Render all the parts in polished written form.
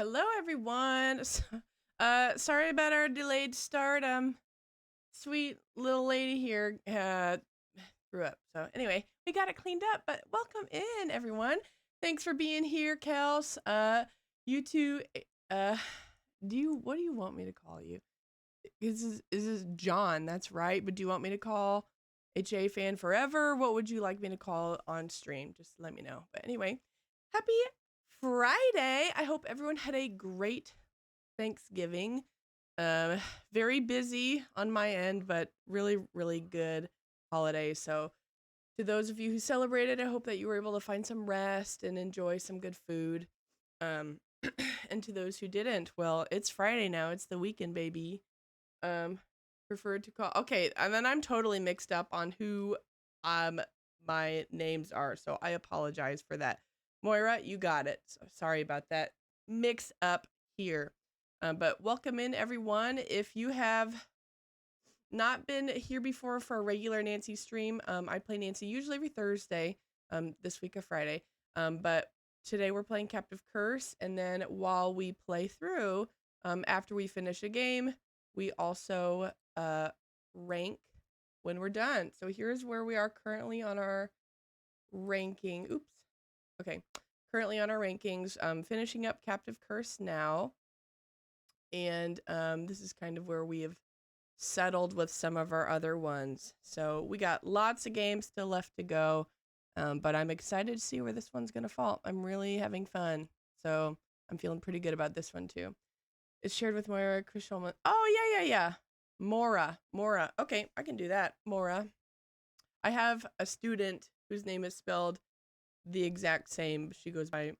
Hello, everyone. Sorry about our delayed start. Sweet little lady here grew up. So anyway, we got it cleaned up. But welcome in, everyone. Thanks for being here, Kels. You two. What do you want me to call you? Is this John? That's right. But do you want me to call HA fan forever? What would you like me to call on stream? Just let me know. But anyway, happy Friday. I hope everyone had a great Thanksgiving. Very busy on my end, but really, really good holiday. So to those of you who celebrated, I hope that you were able to find some rest and enjoy some good food. Um, and to those who didn't, well, it's Friday now. It's the weekend, baby. Preferred to call. Okay, and then I'm totally mixed up on who my names are, so I apologize for that. Moira, you got it. So sorry about that mix up here. But welcome in, everyone. If you have not been here before for a regular Nancy stream, I play Nancy usually every Thursday, this week of Friday. But today we're playing Captive Curse, and then while we play through, after we finish a game, we also rank when we're done. So here's where we are currently on our ranking. Oops. Okay. Currently on our rankings, finishing up Captive Curse now. And this is kind of where we have settled with some of our other ones. So we got lots of games still left to go. But I'm excited to see where this one's going to fall. I'm really having fun. So I'm feeling pretty good about this one too. It's shared with Moira Krisholman. Oh, yeah. Mora. Okay, I can do that. Mora. I have a student whose name is spelled the exact same. She goes by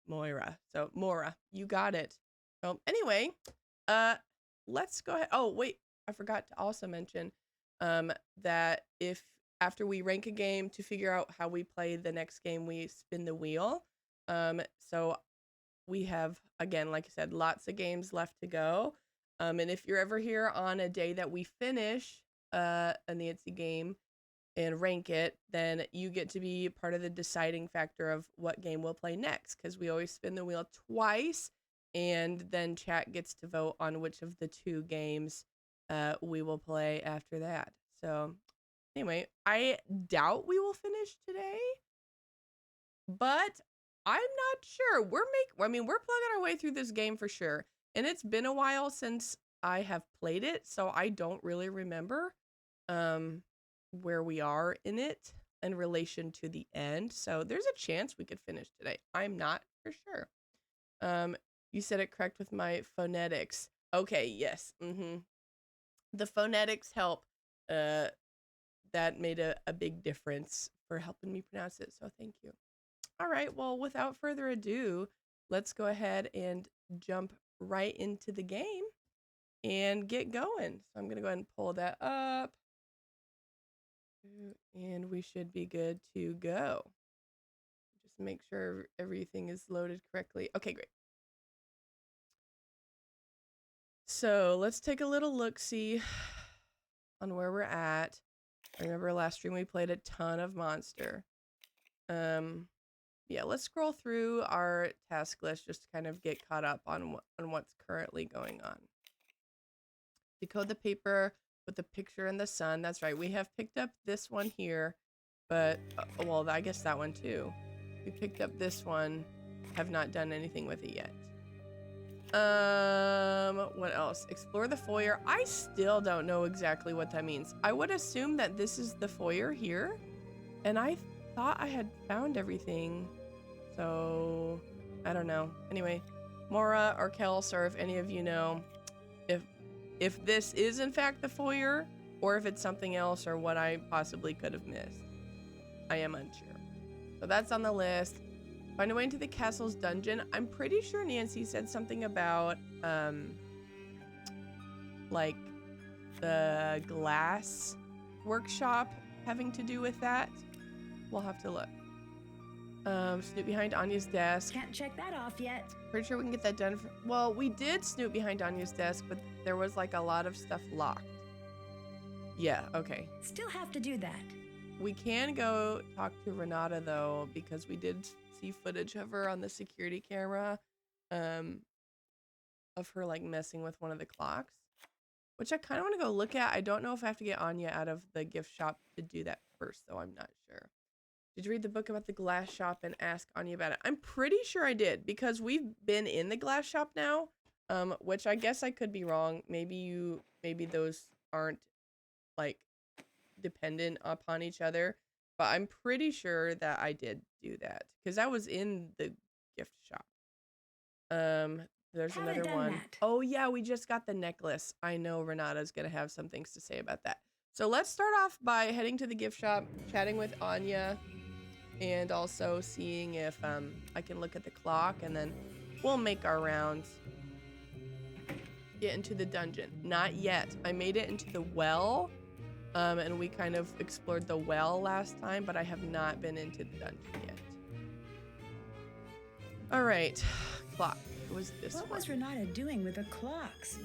Moira. So Mora, you got it. So anyway, let's go ahead. Oh, wait, I forgot to also mention that if after we rank a game to figure out how we play the next game, we spin the wheel. So we have, again, like I said, lots of games left to go. And if you're ever here on a day that we finish a Nancy game and rank it, then you get to be part of the deciding factor of what game we'll play next, because we always spin the wheel twice, and then chat gets to vote on which of the two games we will play after that. So anyway, I doubt we will finish today, but I'm not sure. We're plugging our way through this game for sure. And it's been a while since I have played it, so I don't really remember where we are in it in relation to the end. So there's a chance we could finish today. I'm not for sure. You said it correct with my phonetics. Okay, yes. The phonetics help. That made a big difference for helping me pronounce it. So thank you. All right, well, without further ado, let's go ahead and jump right into the game and get going. So I'm going to go ahead and pull that up. And we should be good to go. Just make sure everything is loaded correctly. Okay, great. So let's take a little look-see on where we're at. I remember last stream we played a ton of Monster. Yeah, let's scroll through our task list just to kind of get caught up on what's currently going on. Decode the paper with the picture and the sun. That's right. We have picked up this one here, but well, I guess that one too. We picked up this one, have not done anything with it yet. What else? Explore the foyer. I still don't know exactly what that means. I would assume that this is the foyer here, and I thought I had found everything, so I don't know. Anyway, Mora or Kels, or if any of you know if this is in fact the foyer or if it's something else or what I possibly could have missed. I am unsure. So that's on the list. Find a way into the castle's dungeon. I'm pretty sure Nancy said something about like the glass workshop having to do with that. We'll have to look. Snoop behind Anya's desk. Can't check that off yet. Pretty sure we can get that done. Well, we did snoop behind Anya's desk, but there was like a lot of stuff locked. Yeah, okay. Still have to do that. We can go talk to Renata though, because we did see footage of her on the security camera. um, of her like messing with one of the clocks, which I kind of want to go look at. I don't know if I have to get Anya out of the gift shop to do that first, though. I'm not sure. Did you read the book about the glass shop and ask Anya about it? I'm pretty sure I did because we've been in the glass shop now, which I guess I could be wrong. Maybe those aren't like dependent upon each other, but I'm pretty sure that I did do that because I was in the gift shop. There's Haven't another done one. that. Oh yeah, we just got the necklace. I know Renata's gonna have some things to say about that. So let's start off by heading to the gift shop, chatting with Anya, and also seeing if I can look at the clock, and then we'll make our rounds. Get into the dungeon. Not yet. I made it into the well, and we kind of explored the well last time, but I have not been into the dungeon yet. All right, clock. It was this What one. was Renata doing with the clocks?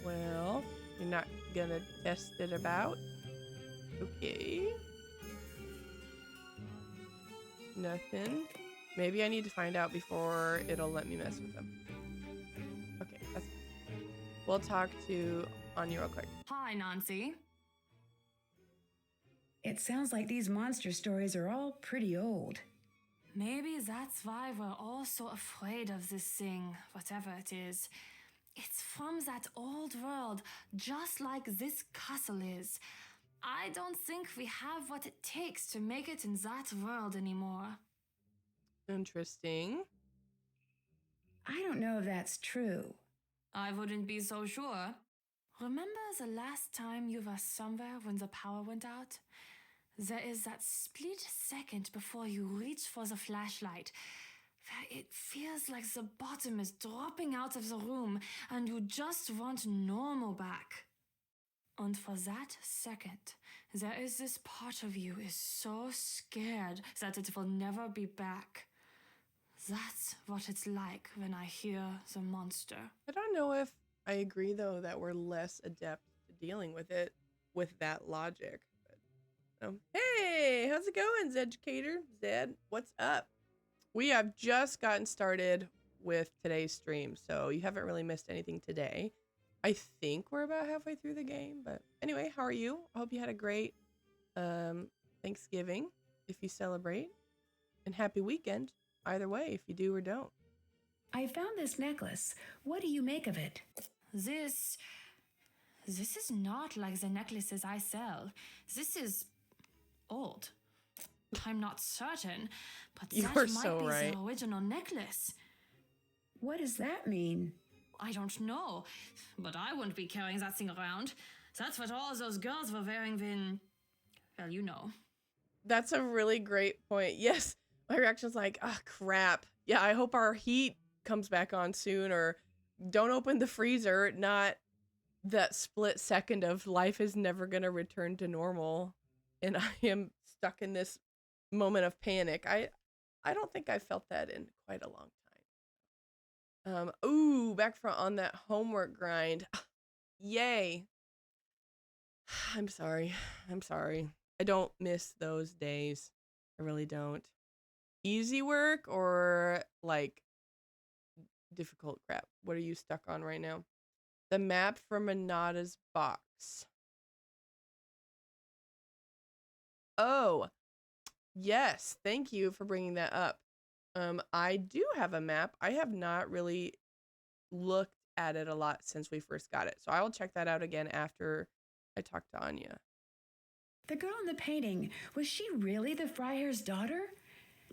Well, you're not gonna test it about? Okay. Nothing. Maybe I need to find out before it'll let me mess with them. Okay, that's fine. We'll talk to Anya real quick. Hi, Nancy. It sounds like these monster stories are all pretty old. Maybe that's why we're all so afraid of this thing, whatever it is. It's from that old world, just like this castle is. I don't think we have what it takes to make it in that world anymore. Interesting. I don't know if that's true. I wouldn't be so sure. Remember the last time you were somewhere when the power went out? There is that split second before you reach for the flashlight, where it feels like the bottom is dropping out of the room and you just want normal back. And for that second, there is this part of you is so scared that it will never be back. That's what it's like when I hear the monster. I don't know if I agree, though, that we're less adept to dealing with it with that logic. But, hey, how's it going, Zeducator? Zed, what's up? We have just gotten started with today's stream, so you haven't really missed anything today. I think we're about halfway through the game, but anyway, how are you? I hope you had a great Thanksgiving, if you celebrate, and happy weekend, either way, if you do or don't. I found this necklace. What do you make of it? This is not like the necklaces I sell. This is old. I'm not certain, but You that are might so be right. the original necklace. What does that mean? I don't know, but I wouldn't be carrying that thing around. That's what all those girls were wearing when, well, you know. That's a really great point. Yes, my reaction's like, ah, crap. Yeah, I hope our heat comes back on soon, or don't open the freezer. Not that split second of life is never going to return to normal, and I am stuck in this moment of panic. I don't think I felt that in quite a long time. Ooh, back on that homework grind. Yay. I'm sorry. I don't miss those days. I really don't. Easy work or like difficult crap? What are you stuck on right now? The map from Renata's box. Oh, yes. Thank you for bringing that up. I do have a map. I have not really looked at it a lot since we first got it. So I will check that out again after I talk to Anya. The girl in the painting, was she really the Freiherr's daughter?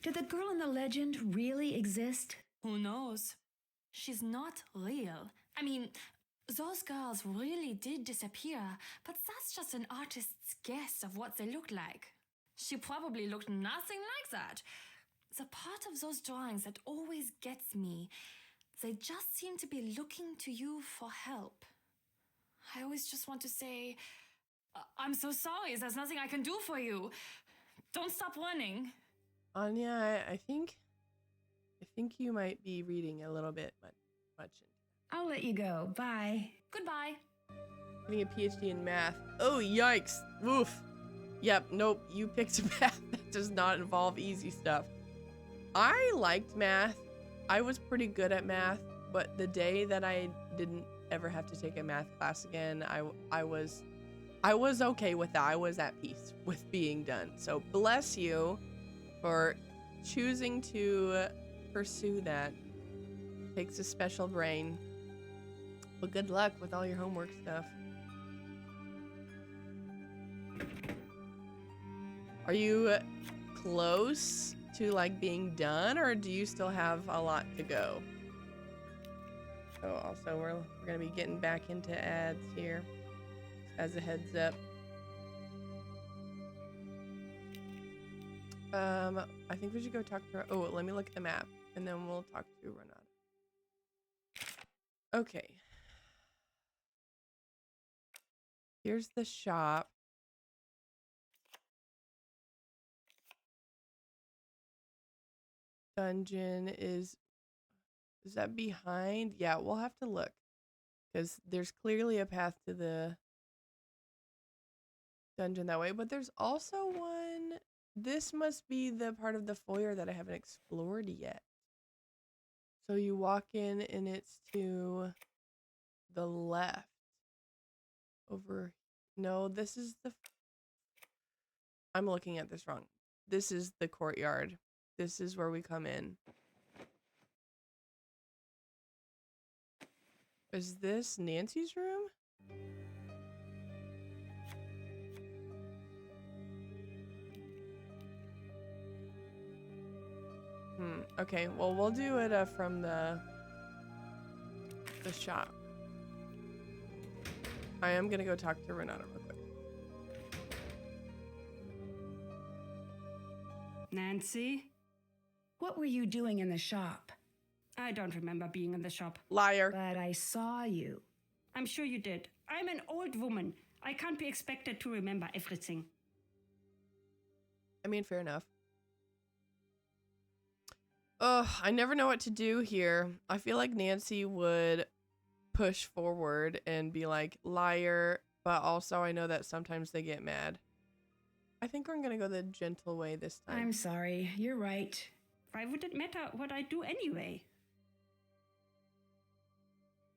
Did the girl in the legend really exist? Who knows? She's not real. I mean, those girls really did disappear, but that's just an artist's guess of what they looked like. She probably looked nothing like that. The part of those drawings that always gets me, they just seem to be looking to you for help. I always just want to say, I'm so sorry, there's nothing I can do for you. Don't stop running. Anya, I think you might be reading a little bit much. I'll let you go. Bye. Goodbye. Getting a PhD in math. Oh, yikes. Oof. Yep, nope, you picked a path that does not involve easy stuff. I liked math. I was pretty good at math, but the day that I didn't ever have to take a math class again, I was okay with that. I was at peace with being done. So bless you for choosing to pursue that. Takes a special brain. But good luck with all your homework stuff. Are you close to like being done, or do you still have a lot to go? Oh, also we're gonna be getting back into ads here as a heads up. I think we should go talk to her. Oh, let me look at the map and then we'll talk to Renata. Okay. Here's the shop. Dungeon is that behind? Yeah, we'll have to look because there's clearly a path to the dungeon that way, but there's also one. This must be the part of the foyer that I haven't explored yet. So you walk in and it's to the left. Over. No, this is the. I'm looking at this wrong. This is the courtyard. This is where we come in. Is this Nancy's room? Okay, well, we'll do it from the shop. I am gonna go talk to Renata real quick. Nancy? What were you doing in the shop? I don't remember being in the shop. Liar. But I saw you. I'm sure you did. I'm an old woman. I can't be expected to remember everything. I mean, fair enough. Ugh, I never know what to do here. I feel like Nancy would push forward and be like, liar, but also I know that sometimes they get mad. I think we're gonna go the gentle way this time. I'm sorry, you're right. Why would it matter what I do anyway?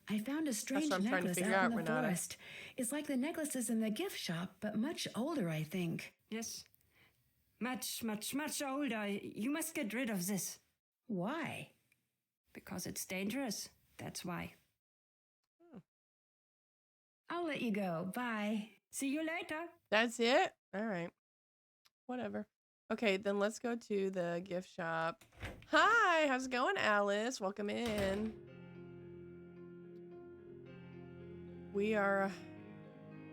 I found a strange what I'm trying to necklace figure out out, in the Renata. forest. It's like the necklaces in the gift shop, but much older, I think. Yes. Much, much, much older. You must get rid of this. Why? Because it's dangerous. That's why. I'll let you go. Bye. See you later. That's it? All right. Whatever. Okay, then let's go to the gift shop. Hi, how's it going, Alice? Welcome in. We are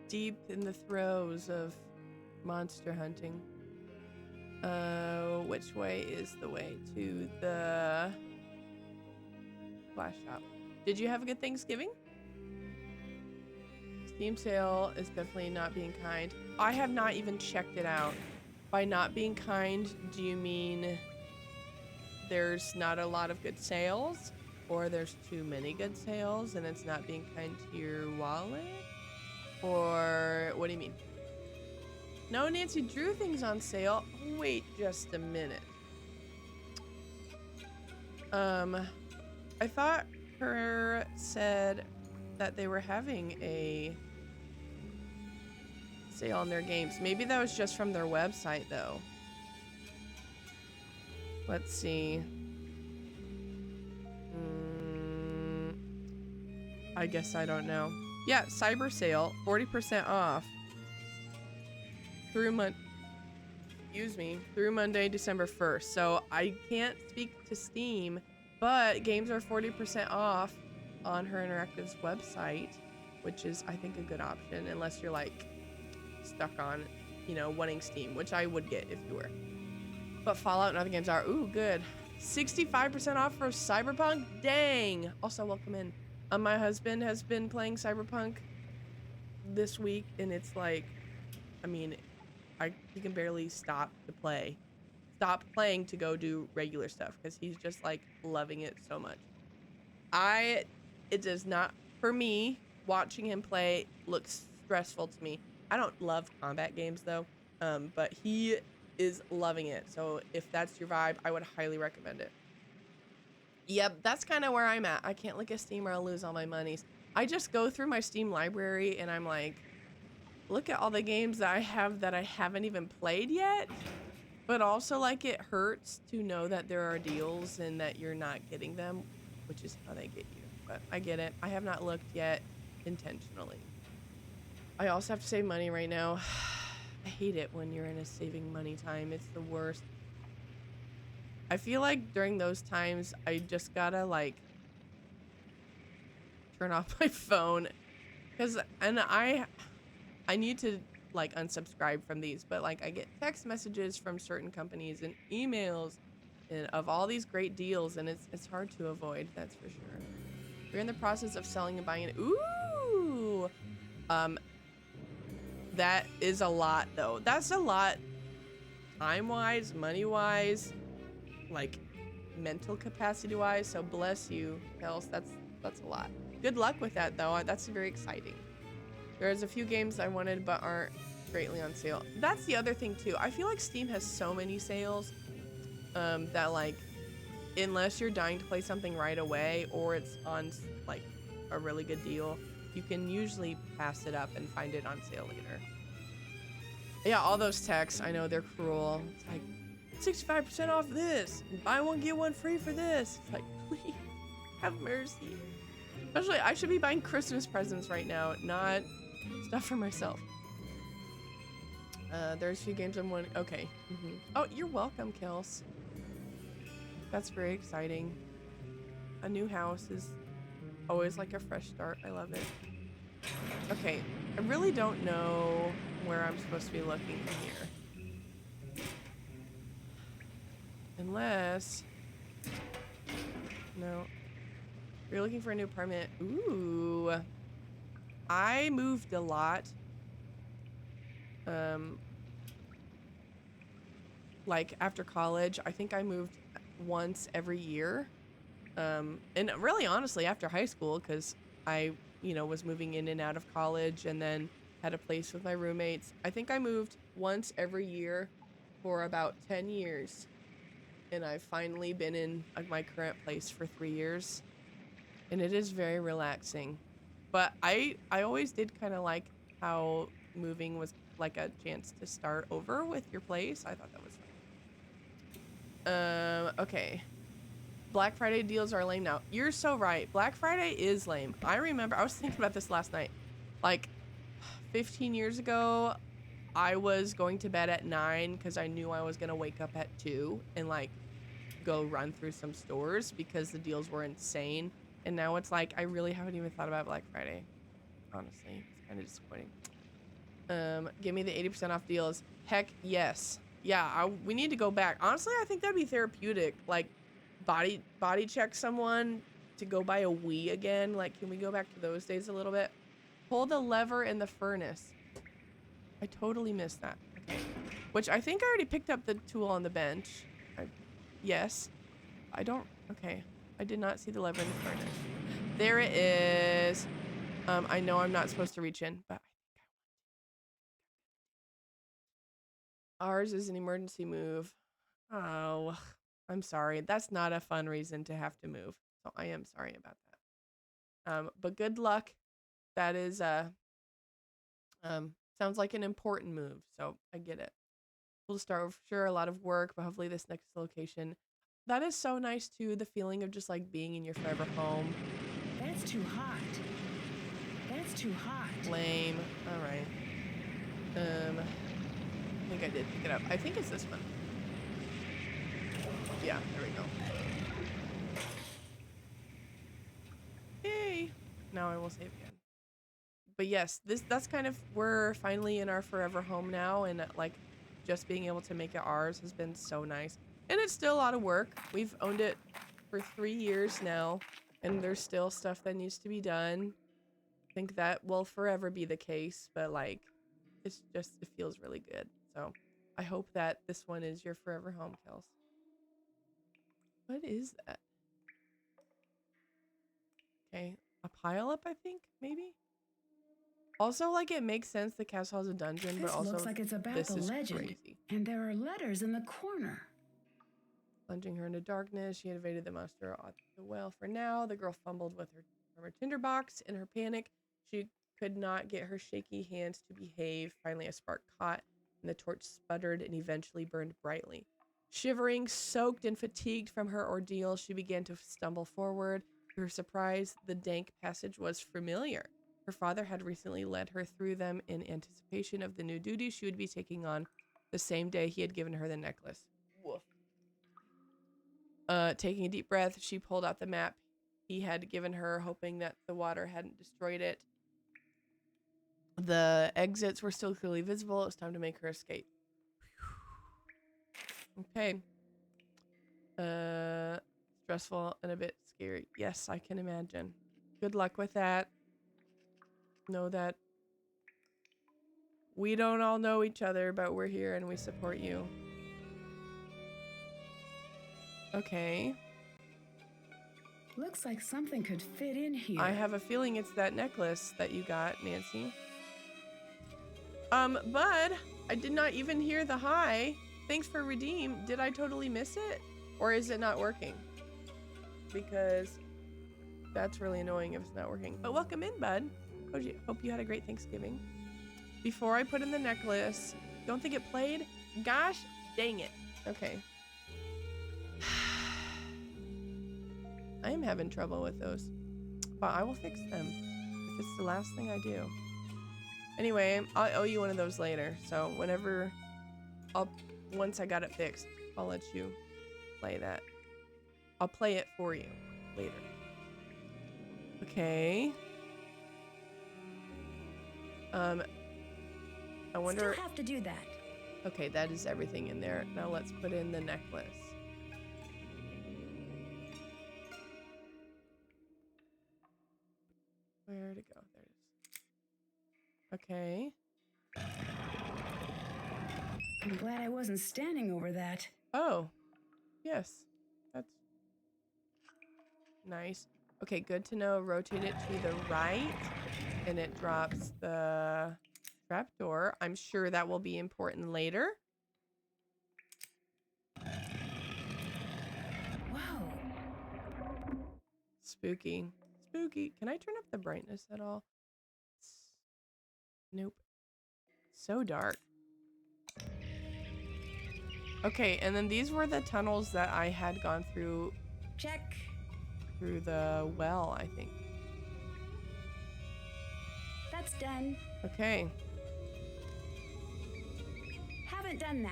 deep in the throes of monster hunting. Which way is the way to the flash shop? Did you have a good Thanksgiving? Steam sale is definitely not being kind. I have not even checked it out. By not being kind, do you mean there's not a lot of good sales? Or there's too many good sales and it's not being kind to your wallet? Or what do you mean? No, Nancy Drew things on sale. Wait just a minute. I thought her said that they were having a sale on their games. Maybe that was just from their website though. Let's see. I guess I don't know. Yeah, cyber sale, 40% off. Through Monday, December 1st. So I can't speak to Steam, but games are 40% off on HeRInteractive's website, which is, I think, a good option, unless you're like stuck on, wanting Steam, which I would get if you were. But Fallout and other games are, ooh, good. 65% off for Cyberpunk? Dang! Also, welcome in. My husband has been playing Cyberpunk this week, and it's like, I mean, he can barely stop playing to go do regular stuff because he's just like loving it so much. It does not, for me, watching him play looks stressful to me. I don't love combat games though, but he is loving it. So if that's your vibe, I would highly recommend it. Yep, that's kind of where I'm at. I can't look at Steam or I'll lose all my monies. I just go through my Steam library and I'm like, look at all the games that I haven't even played yet. But also, like, it hurts to know that there are deals and that you're not getting them, which is how they get you. But I get it. I have not looked yet intentionally. I also have to save money right now. I hate it when you're in a saving money time. It's the worst. I feel like during those times, I just gotta, like, turn off my phone. And I need to, like, unsubscribe from these, but, like, I get text messages from certain companies and emails and of all these great deals, and it's hard to avoid, that's for sure. We're in the process of selling and buying it. Ooh! That is a lot, though. That's a lot time-wise, money-wise, like, mental capacity-wise, so bless you, Kels. That's a lot. Good luck with that, though. That's very exciting. There's a few games I wanted but aren't greatly on sale. That's the other thing too. I feel like Steam has so many sales that, like, unless you're dying to play something right away or it's on, like, a really good deal, you can usually pass it up and find it on sale later. Yeah, all those texts, I know they're cruel. It's like 65% off this. Buy one, get one free for this. It's like, please have mercy. Especially, I should be buying Christmas presents right now, not stuff for myself. There's a few games I'm wanting. Okay. Oh, you're welcome, Kels. That's very exciting. A new house is always like a fresh start. I love it. Okay. I really don't know where I'm supposed to be looking here. Unless... No. You're looking for a new apartment. Ooh. I moved a lot. Like, after college, I think I moved once every year. And really, honestly, after high school, because I, was moving in and out of college and then had a place with my roommates. I think I moved once every year for about 10 years. And I've finally been in my current place for 3 years. And it is very relaxing. But I always did kind of like how moving was like a chance to start over with your place. I thought that was fun. Okay. Black Friday deals are lame now. You're so right. Black Friday is lame. I remember, I was thinking about this last night. Like, 15 years ago, I was going to bed at 9 because I knew I was going to wake up at 2 and, like, go run through some stores because the deals were insane. And now it's like, I really haven't even thought about Black Friday. Honestly, it's kind of disappointing. Give me the 80% off deals. Heck yes. Yeah, we need to go back. Honestly, I think that'd be therapeutic. Like, body check someone to go buy a Wii again. Like, can we go back to those days a little bit? Pull the lever in the furnace. I totally missed that. Okay. Which I think I already picked up the tool on the bench. Yes. I don't... Okay. I did not see the lever in the furnace. There it is. I know I'm not supposed to reach in, but ours is an emergency move. Oh, I'm sorry. That's not a fun reason to have to move. So I am sorry about that. But good luck. That is sounds like an important move. So I get it. We'll start with sure a lot of work, but hopefully this next location. That is so nice too. The feeling of just like being in your forever home. That's too hot. That's too hot. Lame. All right. I think I did pick it up. I think it's this one. Yeah, there we go. Yay! Now I will save again. But yes, that's kind of, we're finally in our forever home now, and like just being able to make it ours has been so nice. And it's still a lot of work. We've owned it for 3 years now, and there's still stuff that needs to be done. I think that will forever be the case, but like it feels really good. So I hope that this one is your forever home, Kels. What is that? Okay, a pile up, I think, maybe? Also, like, it makes sense the castle has a dungeon, but This also looks like it's about this the is legend. crazy. And there are letters in the corner. Plunging her into darkness, she had evaded the monster at the well. For now, the girl fumbled with her tinderbox. In her panic, she could not get her shaky hands to behave. Finally, a spark caught, and the torch sputtered and eventually burned brightly. Shivering, soaked, and fatigued from her ordeal, she began to stumble forward. To her surprise, the dank passage was familiar. Her father had recently led her through them in anticipation of the new duties she would be taking on the same day he had given her the necklace. Woof. Taking a deep breath, she pulled out the map he had given her, hoping that the water hadn't destroyed it. The exits were still clearly visible. It was time to make her escape. Okay. Stressful and a bit scary. Yes, I can imagine. Good luck with that. Know that we don't all know each other, but we're here and we support you. Okay. Looks like something could fit in here. I have a feeling it's that necklace that you got, Nancy. Bud, I did not even hear the hi. Thanks for redeem. Did I totally miss it? Or is it not working? Because that's really annoying if it's not working. But welcome in, Bud. Hope you had a great Thanksgiving. Before I put in the necklace, don't think it played? Gosh, dang it. Okay. I am having trouble with those, but I will fix them if it's the last thing I do. Anyway, I'll owe you one of those later. So once I got it fixed, I'll let you play that. I'll play it for you later. Okay. I wonder. Still have to do that. Okay, that is everything in there. Now let's put in the necklace. Where to go? There it is. Okay. I'm glad I wasn't standing over that. Oh, yes. That's nice. Okay, good to know. Rotate it to the right, and it drops the trapdoor. I'm sure that will be important later. Whoa. Spooky. Spooky. Can I turn up the brightness at all? Nope. So dark. Okay, and then these were the tunnels that I had gone through. Check. Through the well, I think. That's done. Okay. Haven't done that.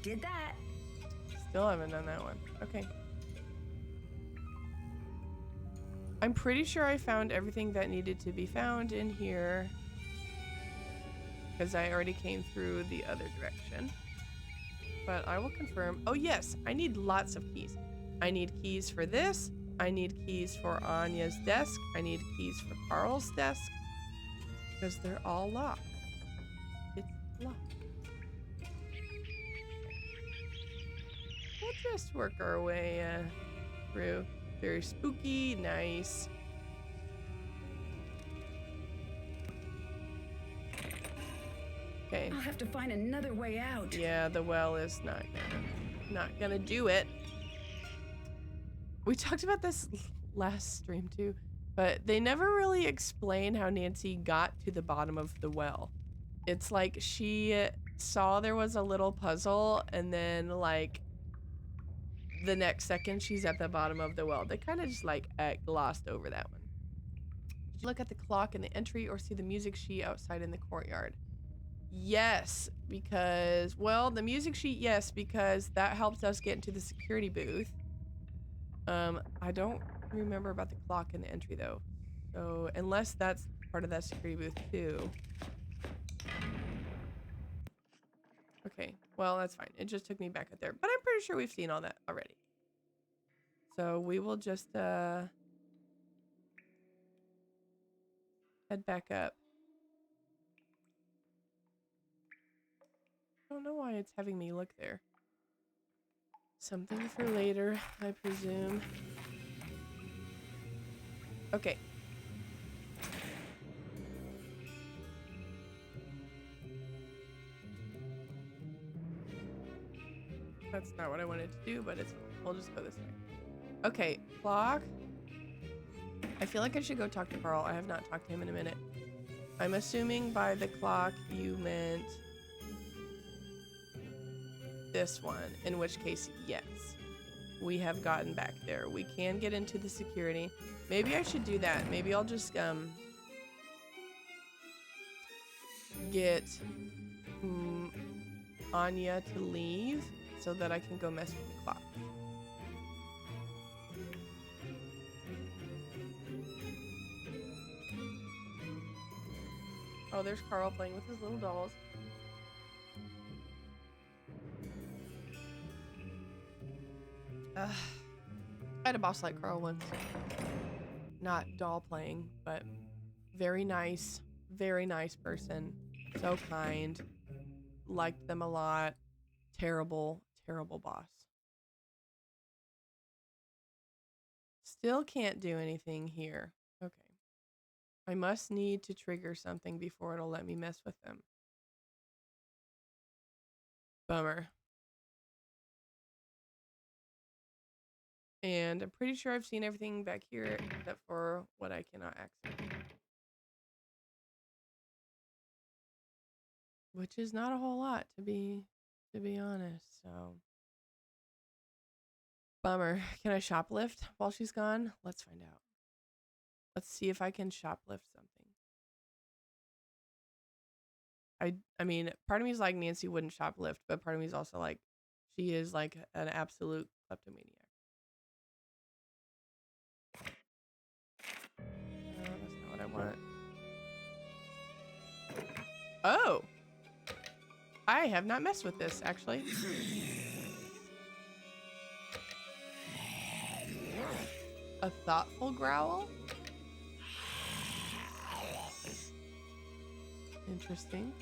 Did that. Still haven't done that one. Okay. I'm pretty sure I found everything that needed to be found in here, because I already came through the other direction. But I will confirm. Oh yes, I need lots of keys. I need keys for this. I need keys for Anya's desk. I need keys for Carl's desk. Because they're all locked. It's locked. We'll just work our way through. Very spooky. Nice. Okay. I'll have to find another way out. Yeah, the well is not gonna do it. We talked about this last stream too, but they never really explain how Nancy got to the bottom of the well. It's like she saw there was a little puzzle, and then like the next second she's at the bottom of the well. They kind of just like glossed over that one. Did you look at the clock in the entry or see the music sheet outside in the courtyard? Yes, because, well, the music sheet, yes, because that helped us get into the security booth. I don't remember about the clock in the entry though. So unless that's part of that security booth too. Okay, well, that's fine. It just took me back up there, but I'm pretty sure we've seen all that already. So we will just head back up. I don't know why it's having me look there. Something for later, I presume. Okay. That's not what I wanted to do, but it's we'll just go this way. Okay, clock. I feel like I should go talk to Carl. I have not talked to him in a minute. I'm assuming by the clock you meant this one, in which case, yes. We have gotten back there. We can get into the security. Maybe I should do that. Maybe I'll just get Anya to leave so that I can go mess with the clock. Oh, there's Carl playing with his little dolls. I had a boss like Carl once. Not doll playing, but very nice person. So kind. Liked them a lot. Terrible, terrible boss. Still can't do anything here. Okay. I must need to trigger something before it'll let me mess with them. Bummer. And I'm pretty sure I've seen everything back here except for what I cannot access. Which is not a whole lot to be honest, so. Bummer. Can I shoplift while she's gone? Let's find out. Let's see if I can shoplift something. I mean, part of me is like Nancy wouldn't shoplift, but part of me is also like she is like an absolute kleptomaniac. No, that's not what I want. Oh! I have not messed with this, actually. A thoughtful growl? Interesting.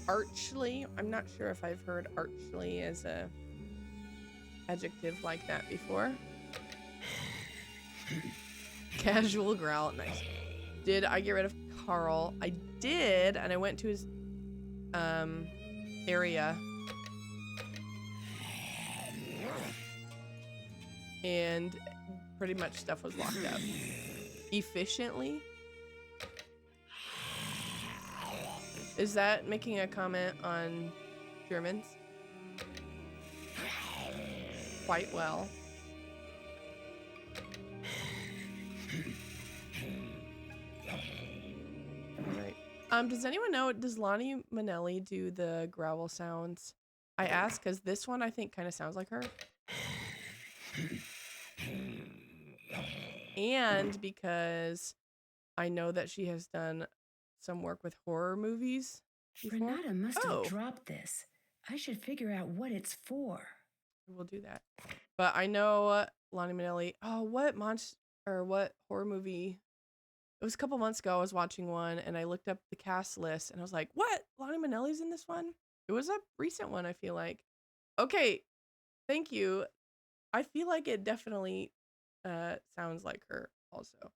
Archly? I'm not sure if I've heard archly as a adjective like that before. Casual growl. Nice. Did I get rid of Carl? I did, and I went to his area. And pretty much stuff was locked up. Efficiently? Is that making a comment on Germans? Quite well. Alright. Does anyone know, does Lonnie Manelli do the growl sounds? I ask because this one I think kind of sounds like her. And because I know that she has done some work with horror movies before. Renata must have dropped this. I should figure out what it's for. We'll do that. But I know Lonnie Manelli. Oh, what horror movie? It was a couple months ago. I was watching one and I looked up the cast list and I was like, what? Lonnie Manelli's in this one? It was a recent one, I feel like. Okay. Thank you. I feel like it definitely sounds like her also.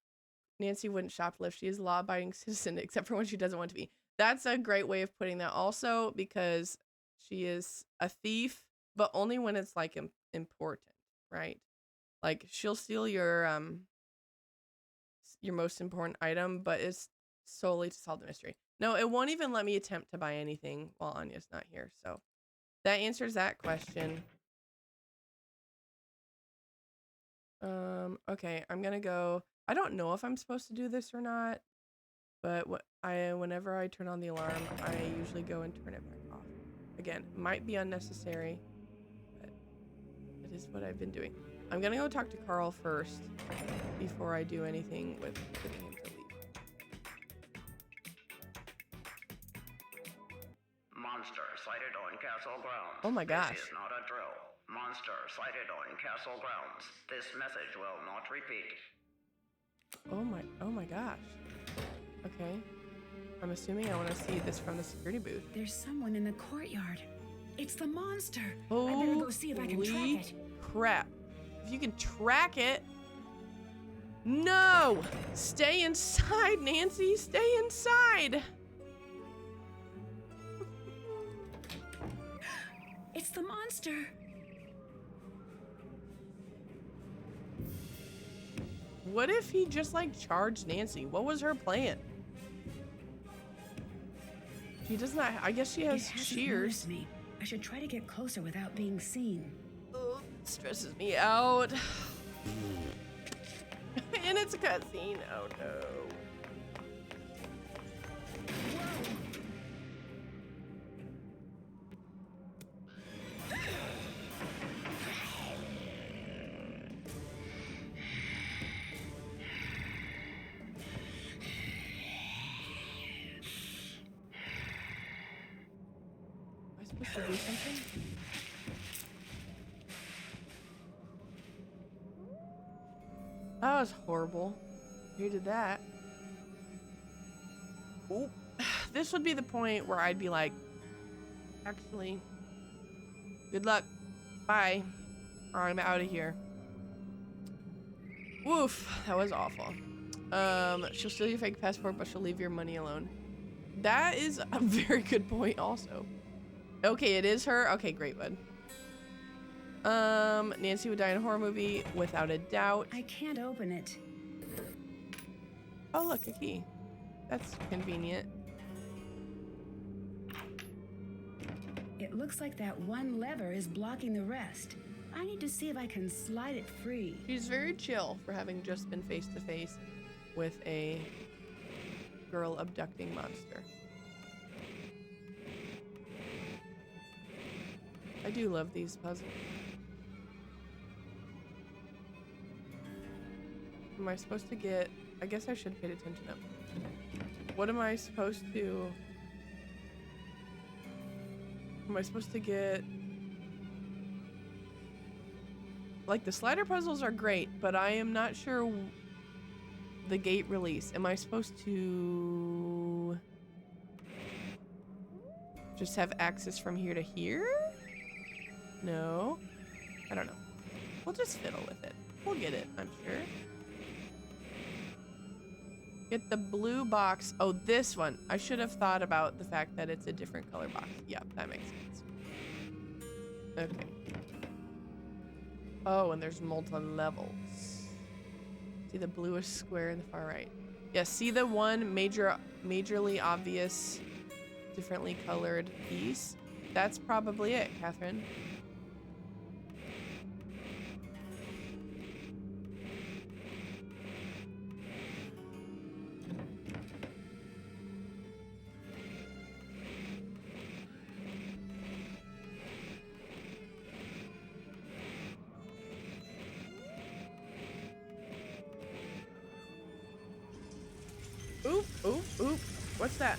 Nancy wouldn't shoplift. She is a law-abiding citizen except for when she doesn't want to be. That's a great way of putting that also, because she is a thief, but only when it's like important, right? Like she'll steal your most important item, but it's solely to solve the mystery. No, it won't even let me attempt to buy anything while Anya's not here. So that answers that question. Okay, I'm gonna go. I don't know if I'm supposed to do this or not, but whenever I turn on the alarm, I usually go and turn it back off. Again, might be unnecessary, but it is what I've been doing. I'm gonna go talk to Carl first before I do anything with getting him to leave. Monster sighted on castle grounds. Oh my gosh. This is not a drill. Monster sighted on castle grounds. This message will not repeat. Oh my gosh. Okay. I'm assuming I want to see this from the security booth. There's someone in the courtyard. It's the monster. Holy I better go see if I can track it. Crap. If you can track it. No! Stay inside, Nancy. Stay inside. It's the monster. What if he just like charged Nancy? What was her plan? She does not. I guess she has It hasn't shears. noticed me. I should try to get closer without being seen. Oh, stresses me out. And it's a cutscene. Oh no. Am I supposed to do something? That was horrible. Who did that? Oop. This would be the point where I'd be like, actually, good luck. Bye. Or I'm out of here. Woof. That was awful. She'll steal your fake passport, but she'll leave your money alone. That is a very good point also. Okay, it is her. Okay, great, bud. Nancy would die in a horror movie without a doubt. I can't open it. Oh, look, a key. That's convenient. It looks like that one lever is blocking the rest. I need to see if I can slide it free. She's very chill for having just been face to face with a girl abducting monster. I do love these puzzles. Am I supposed to get... I guess I should pay attention up. What am I supposed to... Am I supposed to get... Like, the slider puzzles are great, but I am not sure the gate release. Am I supposed to... just have access from here to here? No. I don't know. We'll just fiddle with it. We'll get it, I'm sure. Get the blue box. Oh, this one. I should have thought about the fact that it's a different color box. Yep, that makes sense. Okay. Oh, and there's multi-levels. See the bluish square in the far right. Yeah, see the one majorly obvious, differently colored piece? That's probably it, Kathryn. Oop, oop, oop. What's that?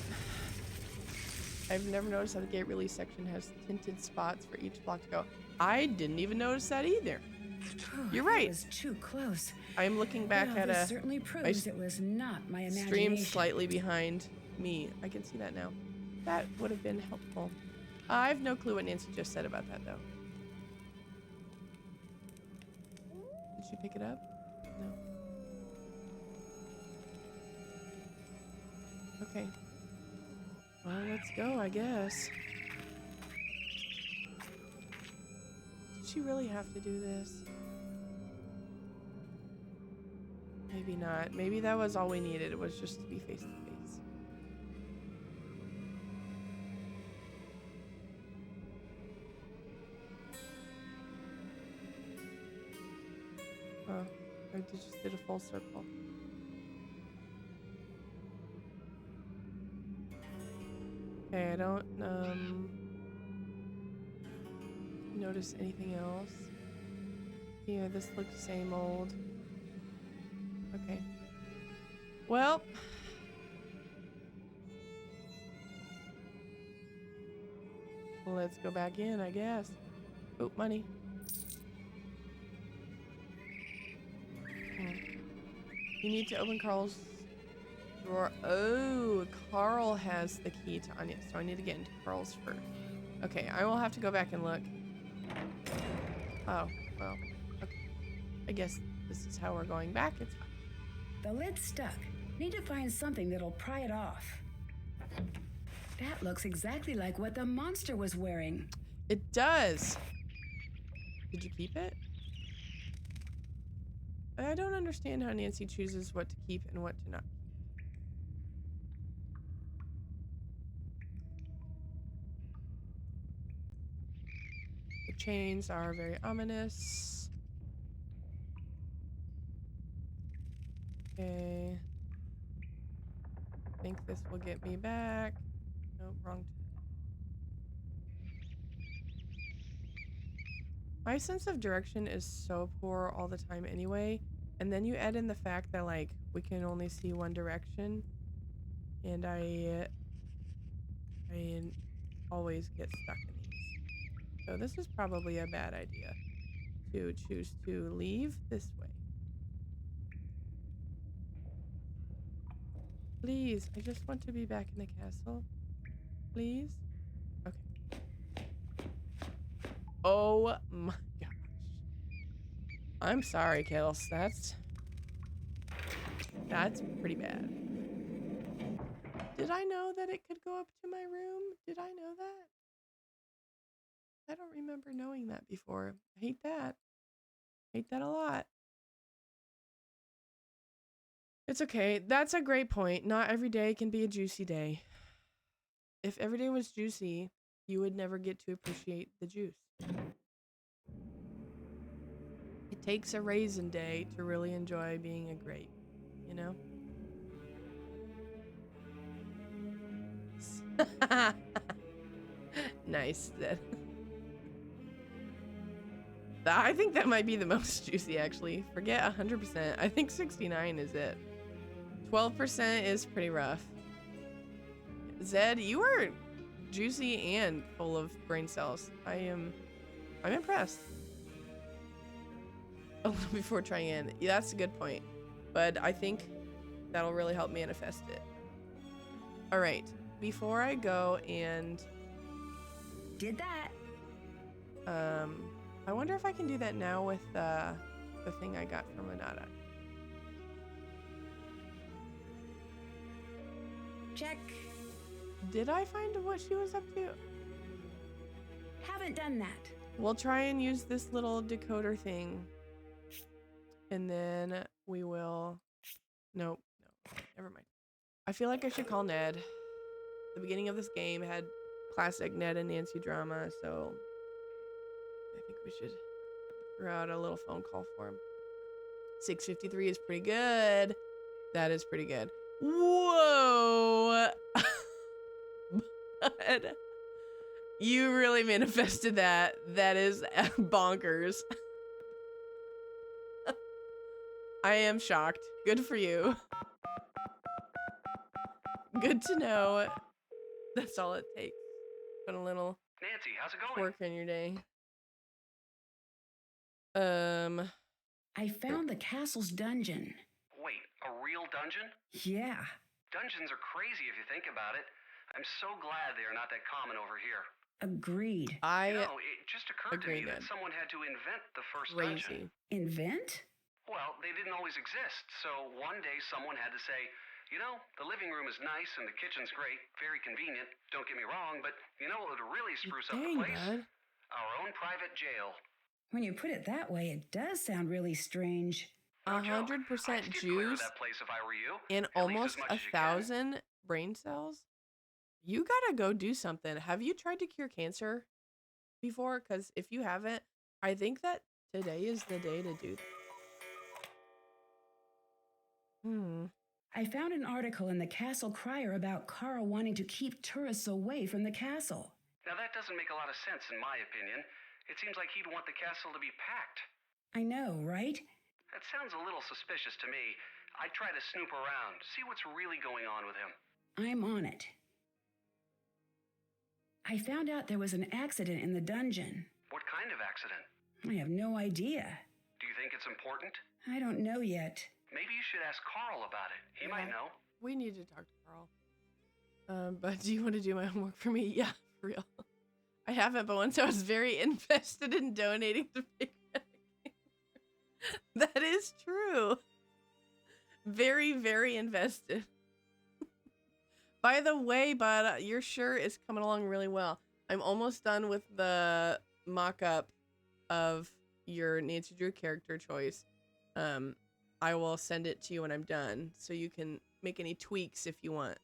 I've never noticed how the gate release section has tinted spots for each block to go. I didn't even notice that either. You're right. It was too close. I'm looking back Well, at this a certainly proves it was not my stream imagination. slightly behind me. I can see that now. That would have been helpful. I have no clue what Nancy just said about that, though. Did she pick it up? No. Okay. Well, let's go, I guess. Did she really have to do this? Maybe not. Maybe that was all we needed. It was just to be face to face. Oh, I just did a full circle. Okay, I don't notice anything else. Yeah, this looks same old. Okay. Well, let's go back in, I guess. Oh, money. You need to open Carl's drawer. Oh, Carl has the key to Anya, so I need to get into Carl's first. Okay, I will have to go back and look. Oh, well, okay. I guess this is how we're going back. It's fine. The lid's stuck. Need to find something that'll pry it off. That looks exactly like what the monster was wearing. It does. Did you keep it? I don't understand how Nancy chooses what to keep and what to not keep. The chains are very ominous. Okay. I think this will get me back. Nope, wrong. My sense of direction is so poor all the time anyway. And then you add in the fact that like we can only see one direction. And I always get stuck in these. So this is probably a bad idea to choose to leave this way. Please, I just want to be back in the castle. Please? Okay. Oh my gosh. I'm sorry, Kels. That's pretty bad. Did I know that it could go up to my room? Did I know that? I don't remember knowing that before. I hate that. Hate that a lot. It's okay. That's a great point. Not every day can be a juicy day. If every day was juicy, you would never get to appreciate the juice. It takes a raisin day to really enjoy being a grape, you know? Nice. I think that might be the most juicy, actually. Forget 100%. I think 69 is it. 12% is pretty rough. Zed, you are juicy and full of brain cells. I'm impressed. A little before trying in. Yeah, that's a good point. But I think that'll really help manifest it. All right. Before I go and... Did that. I wonder if I can do that now with the thing I got from Renata. Check. Did I find what she was up to? Haven't done that. We'll try and use this little decoder thing. And then we will... Nope. No. Never mind. I feel like I should call Ned. The beginning of this game had classic Ned and Nancy drama, so... I think we should throw out a little phone call for him. 6:53 is pretty good. That is pretty good. Whoa! But you really manifested that. That is bonkers. I am shocked. Good for you. Good to know. That's all it takes. Put a little Nancy, how's it going? work in your day. I found the castle's dungeon. Wait, a real dungeon? Yeah. Dungeons are crazy if you think about it. I'm so glad they are not that common over here. Agreed. It just occurred to agree, me that Ned. someone had to invent the first dungeon. Crazy. Invent? Well, they didn't always exist, so one day someone had to say, you know, the living room is nice and the kitchen's great, very convenient, don't get me wrong, but you know what would really spruce up the Dang, place? bud. Our own private jail. When you put it that way, it does sound really strange. No joke. 100% I'd steer clear of juice that place if I were you. and At least almost as much as you can. 1,000 brain cells. You gotta go do something. Have you tried to cure cancer before? Because if you haven't, I think that today is the day to do that. I found an article in the Castle Crier about Carl wanting to keep tourists away from the castle. Now that doesn't make a lot of sense in my opinion. It seems like he'd want the castle to be packed. I know, right? That sounds a little suspicious to me. I'd try to snoop around, see what's really going on with him. I'm on it. I found out there was an accident in the dungeon. What kind of accident? I have no idea. Do you think it's important? I don't know yet. Maybe you should ask Carl about it. He might know. We need to talk to Carl. But do you want to do my homework for me? Yeah, for real. I haven't, but once I was very invested in donating to Big Mac. That is true. Very, very invested. By the way, bud, your shirt is coming along really well. I'm almost done with the mock-up of your Nancy Drew character choice. I will send it to you when I'm done, so you can make any tweaks if you want.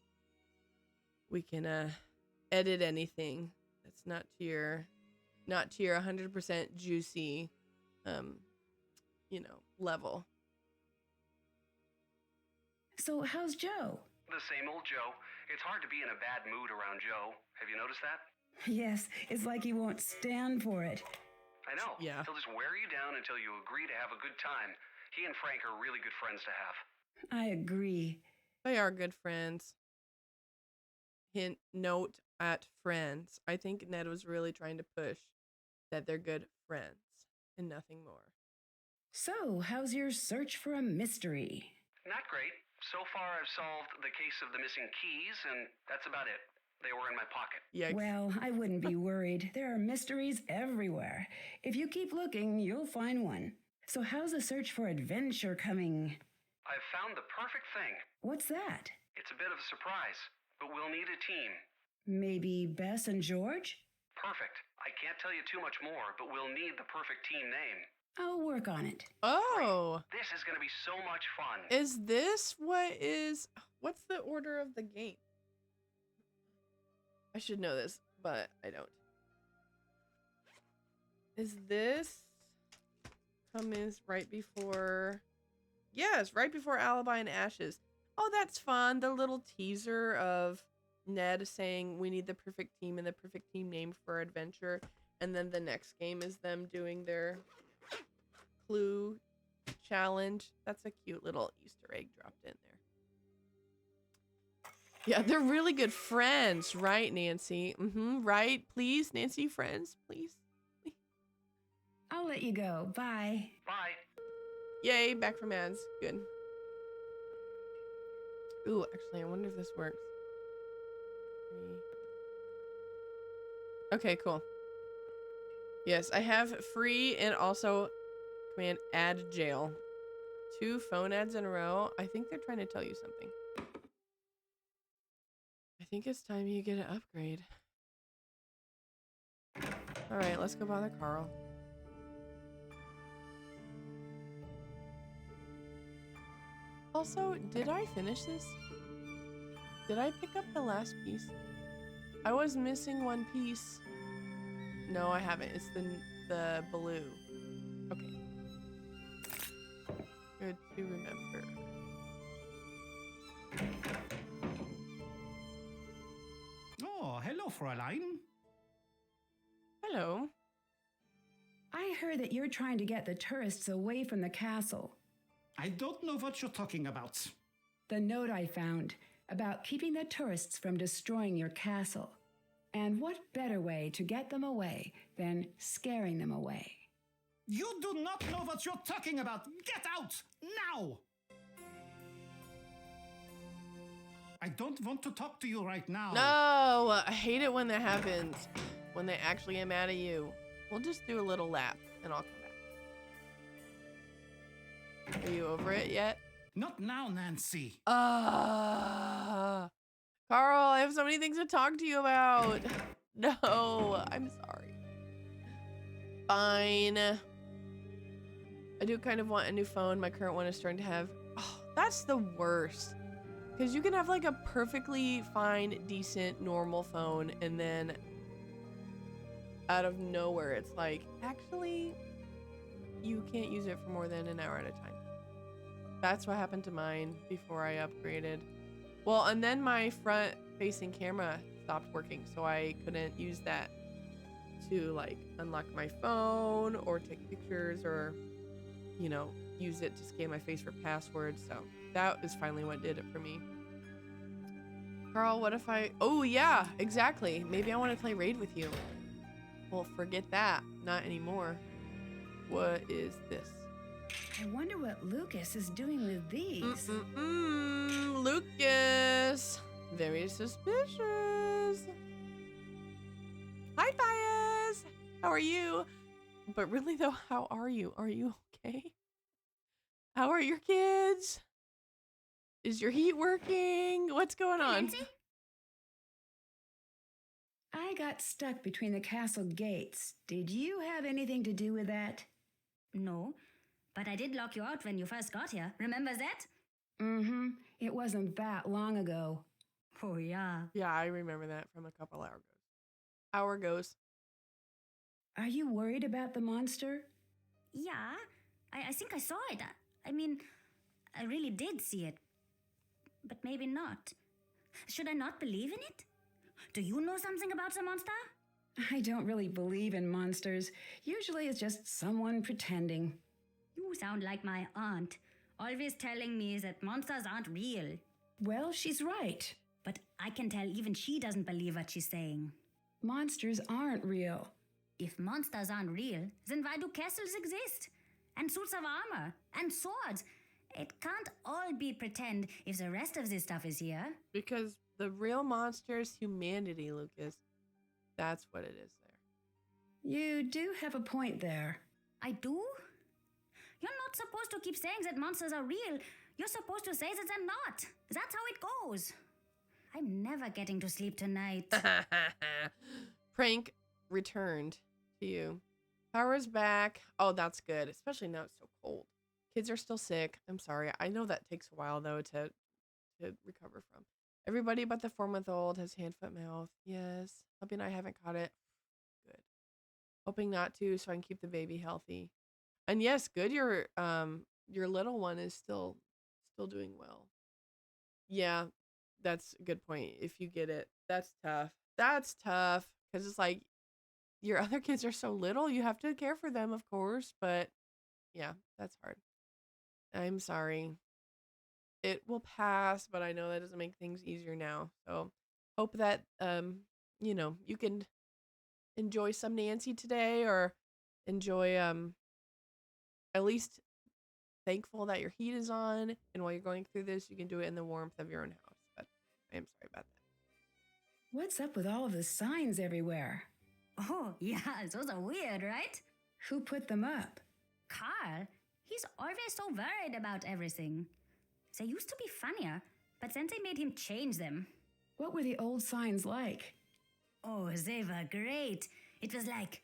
We can edit anything that's not to your 100% juicy, level. So, how's Joe? The same old Joe. It's hard to be in a bad mood around Joe. Have you noticed that? Yes, it's like he won't stand for it. I know. Yeah. He'll just wear you down until you agree to have a good time. He and Frank are really good friends to have. I agree. They are good friends. Hint, note at friends. I think Ned was really trying to push that they're good friends and nothing more. So, how's your search for a mystery? Not great. So far, I've solved the case of the missing keys, and that's about it. They were in my pocket. Yikes. Well, I wouldn't be worried. There are mysteries everywhere. If you keep looking, you'll find one. So, how's the search for adventure coming? I've found the perfect thing. What's that? It's a bit of a surprise, but we'll need a team. Maybe Bess and George? Perfect. I can't tell you too much more, but we'll need the perfect team name. I'll work on it. Oh, This is going to be so much fun. is this what's the order of the game? I should know this, but I don't. Is this comes right before? Yes, right before Alibi and Ashes. Oh, that's fun. The little teaser of Ned saying we need the perfect team and the perfect team name for adventure. And then the next game is them doing their clue challenge. That's a cute little Easter egg dropped in there. Yeah, they're really good friends, right, Nancy? Right? Please, Nancy, friends, please. I'll let you go. Bye. Bye. Yay, back from ads. Good. Ooh, actually, I wonder if this works. Okay, cool. Yes, I have free and also command add jail. 2 phone ads in a row. I think they're trying to tell you something. I think it's time you get an upgrade. All right, let's go bother Carl. Also, did I finish this? Did I pick up the last piece? I was missing one piece. No, I haven't. It's the blue. Okay. Good to remember. Oh, hello, Fräulein. Hello. I heard that you're trying to get the tourists away from the castle. I don't know what you're talking about. The note I found about keeping the tourists from destroying your castle. And what better way to get them away than scaring them away? You do not know what you're talking about. Get out now! I don't want to talk to you right now. No, I hate it when that happens. When they actually get mad at you. We'll just do a little lap and I'll come back. Are you over it yet? Not now, Nancy. Carl, I have so many things to talk to you about. No, I'm sorry. Fine. I do kind of want a new phone. My current one is starting to have... Oh, that's the worst. Because you can have like a perfectly fine, decent, normal phone, and then out of nowhere, it's like, actually, you can't use it for more than an hour at a time. That's what happened to mine before I upgraded. Well, and then my front-facing camera stopped working, so I couldn't use that to like unlock my phone or take pictures or, you know, use it to scan my face for passwords. So that is finally what did it for me. Carl, what if I... Oh, yeah, exactly. Maybe I want to play Raid with you. Well, forget that. Not anymore. What is this? I wonder what Lucas is doing with these. Lucas. Very suspicious. Hi, Bias. How are you? But really, though, how are you? Are you okay? How are your kids? Is your heat working? What's going on? Nancy? I got stuck between the castle gates. Did you have anything to do with that? No, but I did lock you out when you first got here. Remember that? Mm-hmm. It wasn't that long ago. Oh, yeah. Yeah, I remember that from a couple hours ago. Hour goes. Are you worried about the monster? Yeah, I think I saw it. I mean, I really did see it. But maybe not. Should I not believe in it? Do you know something about the monster? I don't really believe in monsters. Usually it's just someone pretending. You sound like my aunt, always telling me that monsters aren't real. Well, she's right. But I can tell even she doesn't believe what she's saying. Monsters aren't real. If monsters aren't real, then why do castles exist? And suits of armor? And swords? It can't all be pretend if the rest of this stuff is here. Because the real monster is humanity, Lucas. That's what it is there. You do have a point there. I do? You're not supposed to keep saying that monsters are real. You're supposed to say that they're not. That's how it goes. I'm never getting to sleep tonight. Prank returned to you. Power's back. Oh, that's good. Especially now it's so cold. Kids are still sick. I'm sorry. I know that takes a while though to recover from. Everybody but the 4-month-old has hand, foot, mouth. Yes. Hoping I haven't caught it. Good. Hoping not to, so I can keep the baby healthy. And yes, good. Your little one is still doing well. Yeah, that's a good point. If you get it, that's tough. That's tough because it's like your other kids are so little. You have to care for them, of course, but yeah, that's hard. I'm sorry. It will pass, but I know that doesn't make things easier now. So hope that you can enjoy some Nancy today, or enjoy at least thankful that your heat is on, and while you're going through this, you can do it in the warmth of your own house. But I am sorry about that. What's up with all of the signs everywhere? Oh, yeah, those are weird, right? Who put them up? Carl, he's always so worried about everything. They used to be funnier, but then they made him change them. What were the old signs like? Oh, they were great. It was like,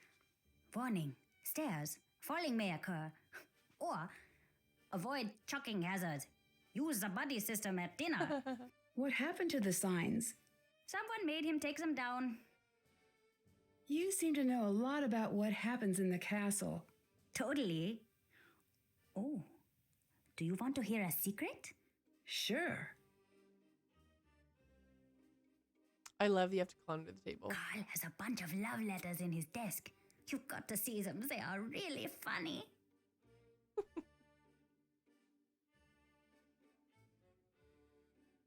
warning, stairs, falling may occur. Or, avoid chucking hazard. Use the buddy system at dinner. What happened to the signs? Someone made him take them down. You seem to know a lot about what happens in the castle. Totally. Oh, do you want to hear a secret? Sure. I love you have to climb to the table. Carl has a bunch of love letters in his desk. You've got to see them. They are really funny.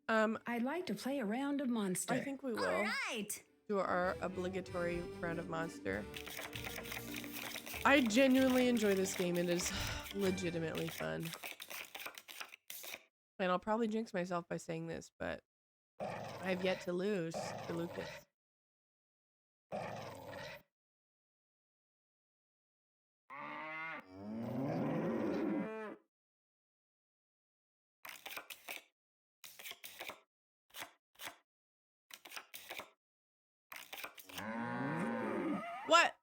I'd like to play a round of Monster. I think we will All right. do our obligatory round of Monster. I genuinely enjoy this game. It is legitimately fun. And I'll probably jinx myself by saying this, but I have yet to lose to Lucas. What?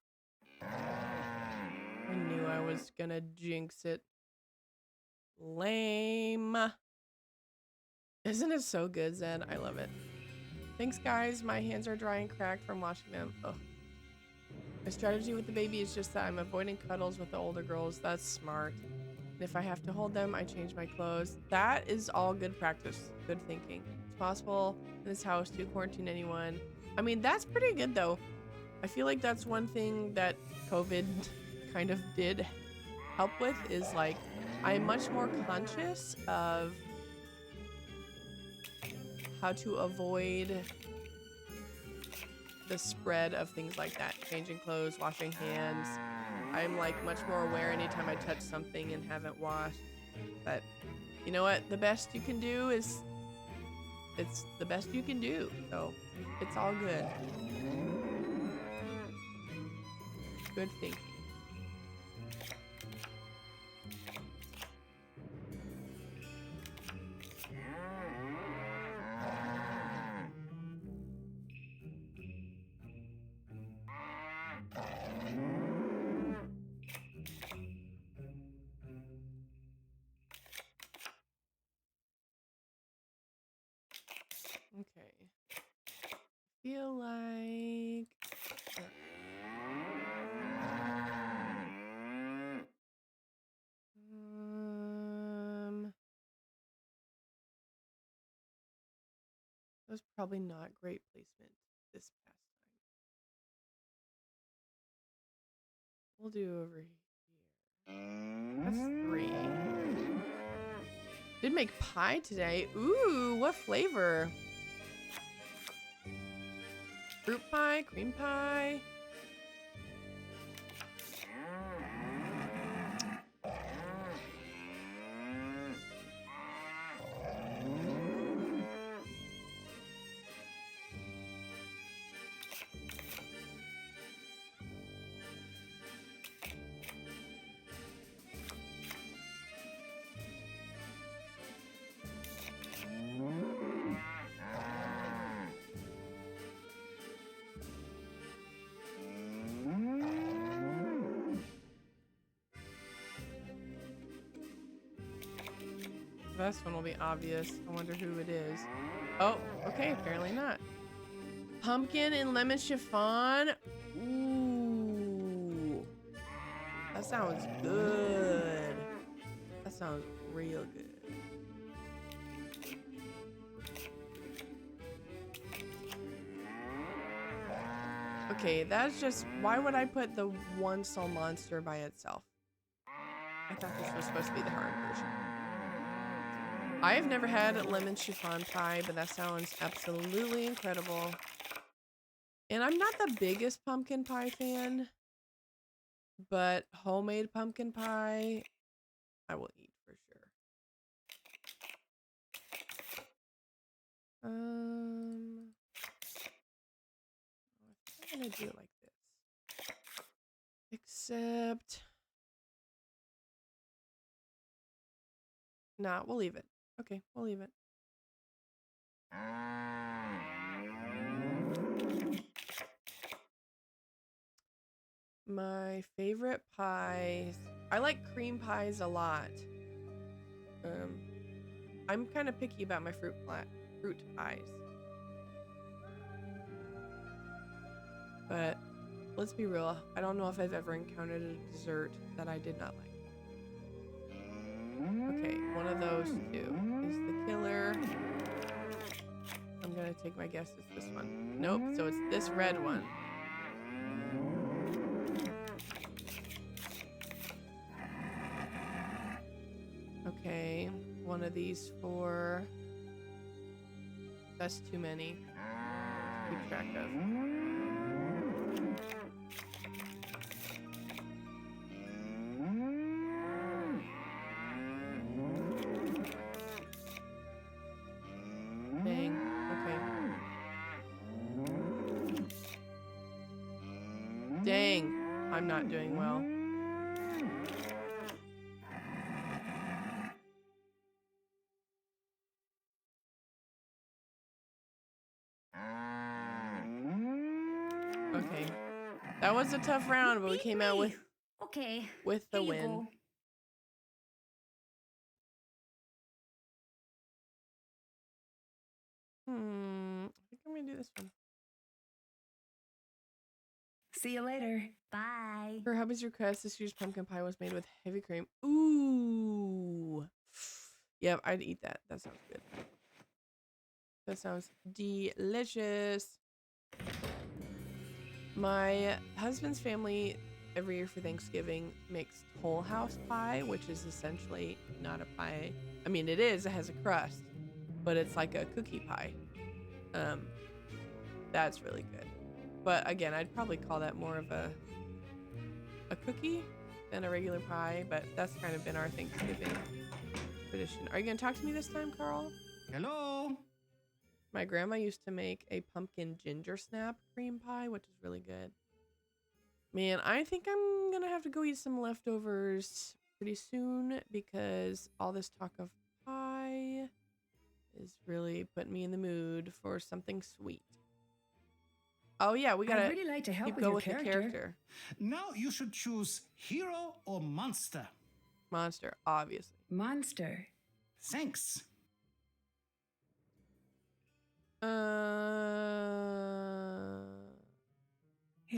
I knew I was gonna jinx it. Lame. Isn't it so good, Zen? I love it. Thanks, guys. My hands are dry and cracked from washing them. Ugh. My strategy with the baby is just that I'm avoiding cuddles with the older girls. That's smart. And if I have to hold them, I change my clothes. That is all good practice. Good thinking. It's possible in this house to quarantine anyone. I mean, that's pretty good, though. I feel like that's one thing that COVID kind of did help with, is like I'm much more conscious of how to avoid the spread of things like that. Changing clothes, washing hands. I'm like much more aware anytime I touch something and haven't washed. But you know what? The best you can do is, it's the best you can do. So it's all good. Good thinking. feel like that was probably not great placement this past time. We'll do over here. That's 3. Did make pie today. Ooh, what flavor? Fruit pie, cream pie. This one will be obvious. I wonder who it is. Oh, okay, apparently not. Pumpkin and lemon chiffon. Ooh. That sounds good. That sounds real good. Okay, that's just... Why would I put the one soul monster by itself? I thought this was supposed to be the hard version. I have never had lemon chiffon pie, but that sounds absolutely incredible. And I'm not the biggest pumpkin pie fan, but homemade pumpkin pie, I will eat for sure. I'm gonna do it like this. Except, nah, we'll leave it. Okay, we'll leave it. My favorite pies. I like cream pies a lot. I'm kind of picky about my fruit pies. But let's be real, I don't know if I've ever encountered a dessert that I did not like. Okay, one of those two is the killer. I'm gonna take my guess it's this one. Nope, so it's this red one. Okay, one of these 4. That's too many to keep track of. Dang, okay. Dang, I'm not doing well. Okay. That was a tough round, but we came out with Okay. the Here you win. go. I think I'm gonna do this one. See you later. Bye. For hubby's request, this year's pumpkin pie was made with heavy cream. Ooh. Yep, I'd eat that. That sounds good. That sounds delicious. My husband's family every year for Thanksgiving makes whole house pie, which is essentially not a pie. I mean, it is. It has a crust, but it's like a cookie pie. That's really good. But again, I'd probably call that more of a cookie than a regular pie, but that's kind of been our Thanksgiving tradition. Are you going to talk to me this time, Carl? Hello? My grandma used to make a pumpkin ginger snap cream pie, which is really good. Man, I think I'm going to have to go eat some leftovers pretty soon because all this talk of pie is really putting me in the mood for something sweet. Oh yeah, we gotta I'd really like to help keep with go your with the character. character. Now you should choose hero or monster. Monster, obviously. Monster. Thanks.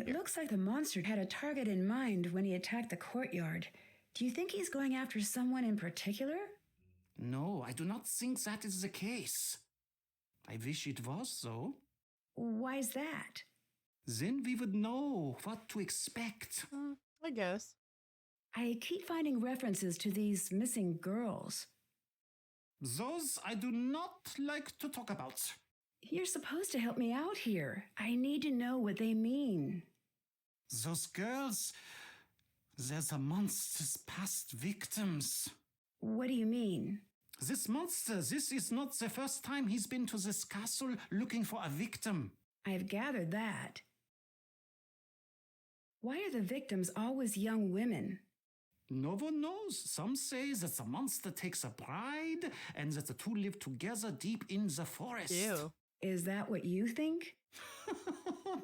It looks like the monster had a target in mind when he attacked the courtyard. Do you think he's going after someone in particular? No, I do not think that is the case. I wish it was so. Why's that? Then we would know what to expect. I guess. I keep finding references to these missing girls. Those I do not like to talk about. You're supposed to help me out here. I need to know what they mean. Those girls, they're the monster's past victims. What do you mean? This monster, this is not the first time he's been to this castle looking for a victim. I've gathered that. Why are the victims always young women? No one knows. Some say that the monster takes a bride and that the two live together deep in the forest. Ew. Is that what you think?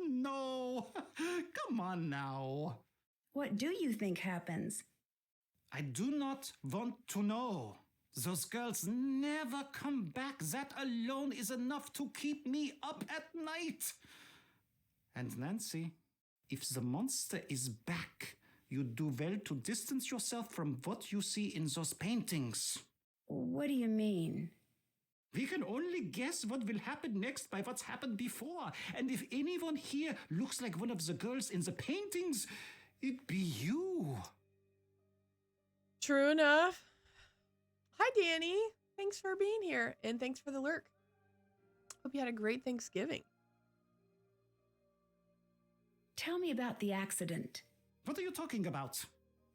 No, come on now. What do you think happens? I do not want to know. Those girls never come back. That alone is enough to keep me up at night. And Nancy, if the monster is back, you do well to distance yourself from what you see in those paintings. What do you mean? We can only guess what will happen next by what's happened before. And if anyone here looks like one of the girls in the paintings, it'd be you. True enough. Hi, Danny. Thanks for being here, and thanks for the lurk. Hope you had a great Thanksgiving. Tell me about the accident. What are you talking about?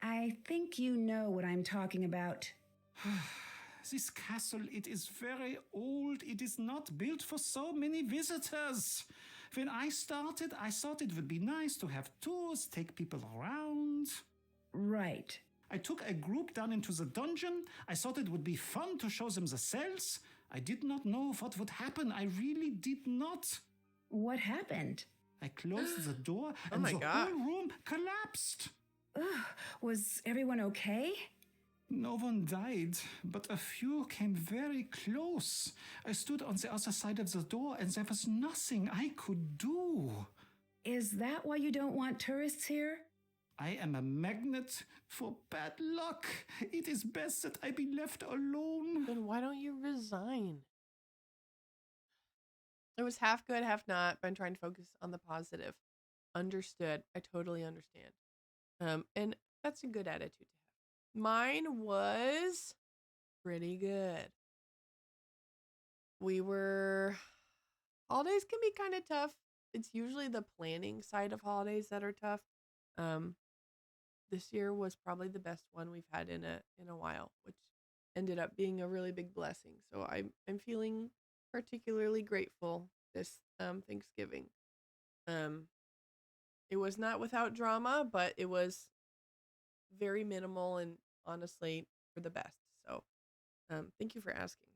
I think you know what I'm talking about. This castle, it is very old. It is not built for so many visitors. When I started, I thought it would be nice to have tours, take people around. Right. I took a group down into the dungeon. I thought it would be fun to show them the cells. I did not know what would happen. I really did not. What happened? I closed the door and my the God. whole room collapsed. Ugh, was everyone okay? No one died, but a few came very close. I stood on the other side of the door and there was nothing I could do. Is that why you don't want tourists here? I am a magnet for bad luck. It is best that I be left alone. Then why don't you resign? It was half good, half not, but I'm trying to focus on the positive. Understood. I totally understand. And that's a good attitude to have. Mine was pretty good. Holidays can be kind of tough. It's usually the planning side of holidays that are tough. This year was probably the best one we've had in a while, which ended up being a really big blessing. So I'm feeling particularly grateful this Thanksgiving. It was not without drama, but it was very minimal and honestly for the best. So thank you for asking.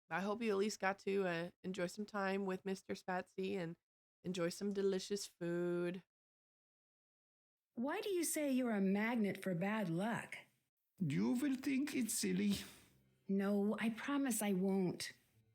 I hope you at least got to enjoy some time with Mr. Spatsy and enjoy some delicious food. Why do you say you're a magnet for bad luck? You will think it's silly. No, I promise I won't.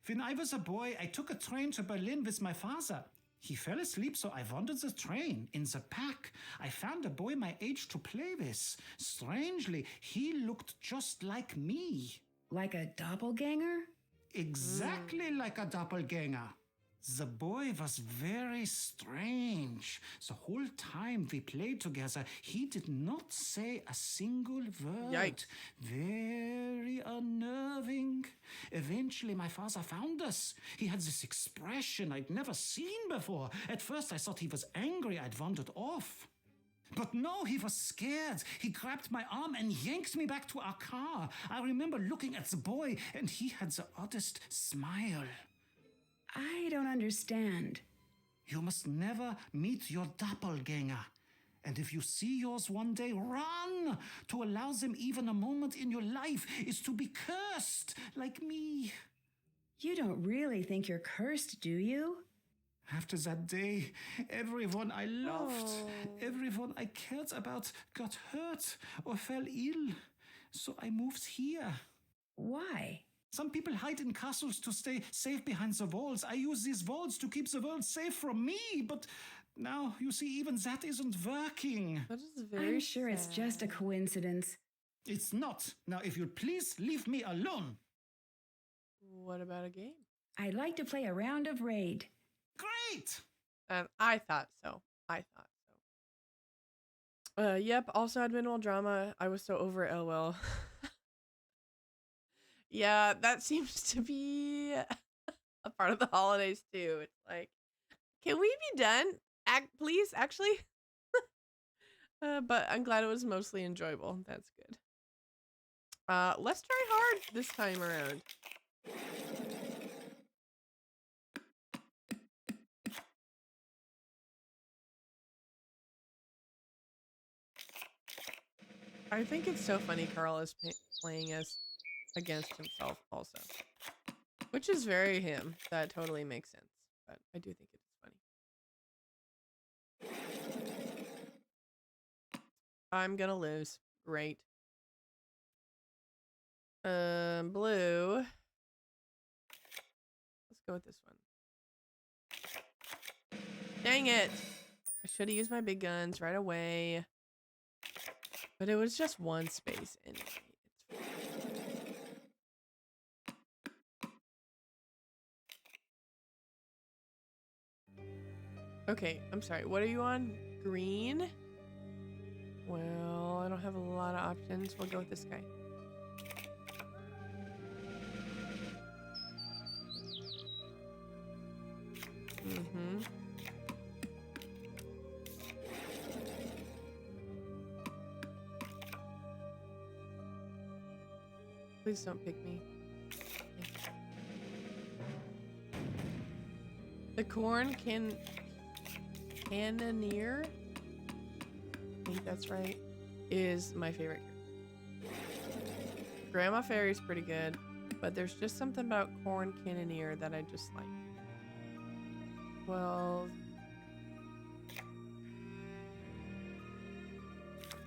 When I was a boy, I took a train to Berlin with my father. He fell asleep, so I wandered the train. In the back, I found a boy my age to play with. Strangely, he looked just like me. Like a doppelganger? Exactly like a doppelganger. The boy was very strange. The whole time we played together, he did not say a single word. Yikes. Very unnerving. Eventually, my father found us. He had this expression I'd never seen before. At first, I thought he was angry I'd wandered off. But no, he was scared. He grabbed my arm and yanked me back to our car. I remember looking at the boy, and he had the oddest smile. I don't understand. You must never meet your doppelganger. And if you see yours one day, run! To allow them even a moment in your life is to be cursed, like me. You don't really think you're cursed, do you? After that day, everyone I loved, everyone I cared about got hurt or fell ill. So I moved here. Why? Some people hide in castles to stay safe behind the walls. I use these walls to keep the world safe from me, but Now, you see, even that isn't working. That is very I'm sure it's just a sad. coincidence. It's not. Now, if you'll please leave me alone. What about a game? I'd like to play a round of Raid. Great! I thought so. I thought so. Yep, also had minimal drama. I was so over it, LOL. Yeah, that seems to be a part of the holidays too. It's like, can we be done? Please, actually. But I'm glad it was mostly enjoyable. That's good. Let's try hard this time around. I think it's so funny Carl is playing as against himself also. Which is very him. That totally makes sense. But I do think it's funny. I'm gonna lose. Great. Blue. Let's go with this one. Dang it! I should have used my big guns right away. But it was just one space anyway. It's fine. Okay, I'm sorry. What are you on? Green? Well, I don't have a lot of options. We'll go with this guy. Mm-hmm. Please don't pick me. The corn cannoneer, I think that's right, is my favorite. Grandma Fairy's pretty good, but there's just something about corn cannoneer that I just like. Well,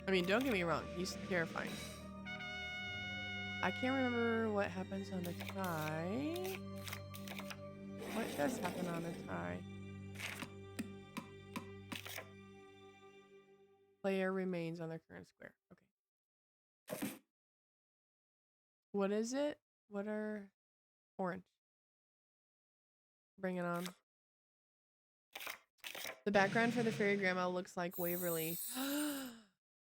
I mean, don't get me wrong, he's terrifying. I can't remember what happens on a tie. What does happen on a tie? Player remains on their current square. Okay. What is it? What are orange? Bring it on. The background for the fairy grandma looks like Waverly.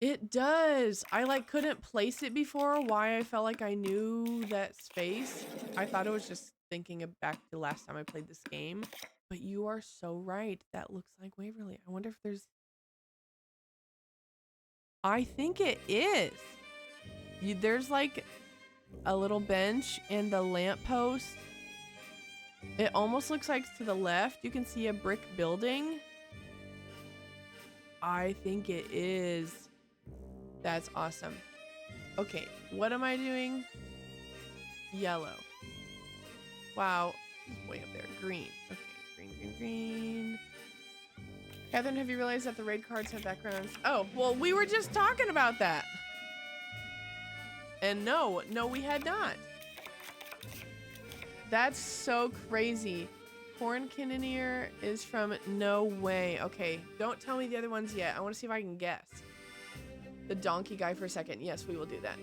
It does. I like couldn't place it before. Why I felt like I knew that space. I thought it was just thinking of back to last time I played this game. But you are so right. That looks like Waverly. I wonder if there's... I think it is. There's like a little bench and the lamppost. It almost looks like to the left you can see a brick building. I think it is. That's awesome. Okay, what am I doing? Yellow. Wow. It's way up there. Green. Okay, green, green, green. Kathryn, have you realized that the raid cards have backgrounds? Oh, well, we were just talking about that. And no, we had not. That's so crazy. Corn Cannoneer is from No Way. Okay, don't tell me the other ones yet. I want to see if I can guess. The donkey guy for a second. Yes, we will do that.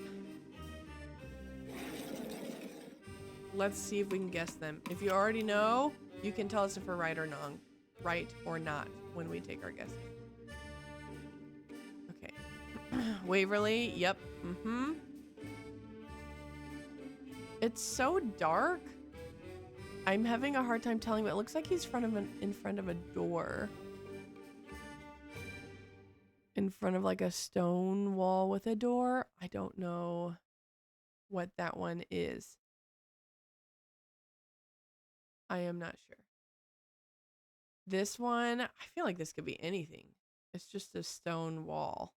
Let's see if we can guess them. If you already know, you can tell us if we're right or wrong. Right or not when we take our guesses. Okay. Waverly. Yep. Mm-hmm. It's so dark. I'm having a hard time telling, but it looks like he's in front of a door. In front of like a stone wall with a door. I don't know what that one is. I am not sure. This one, I feel like this could be anything. It's just a stone wall.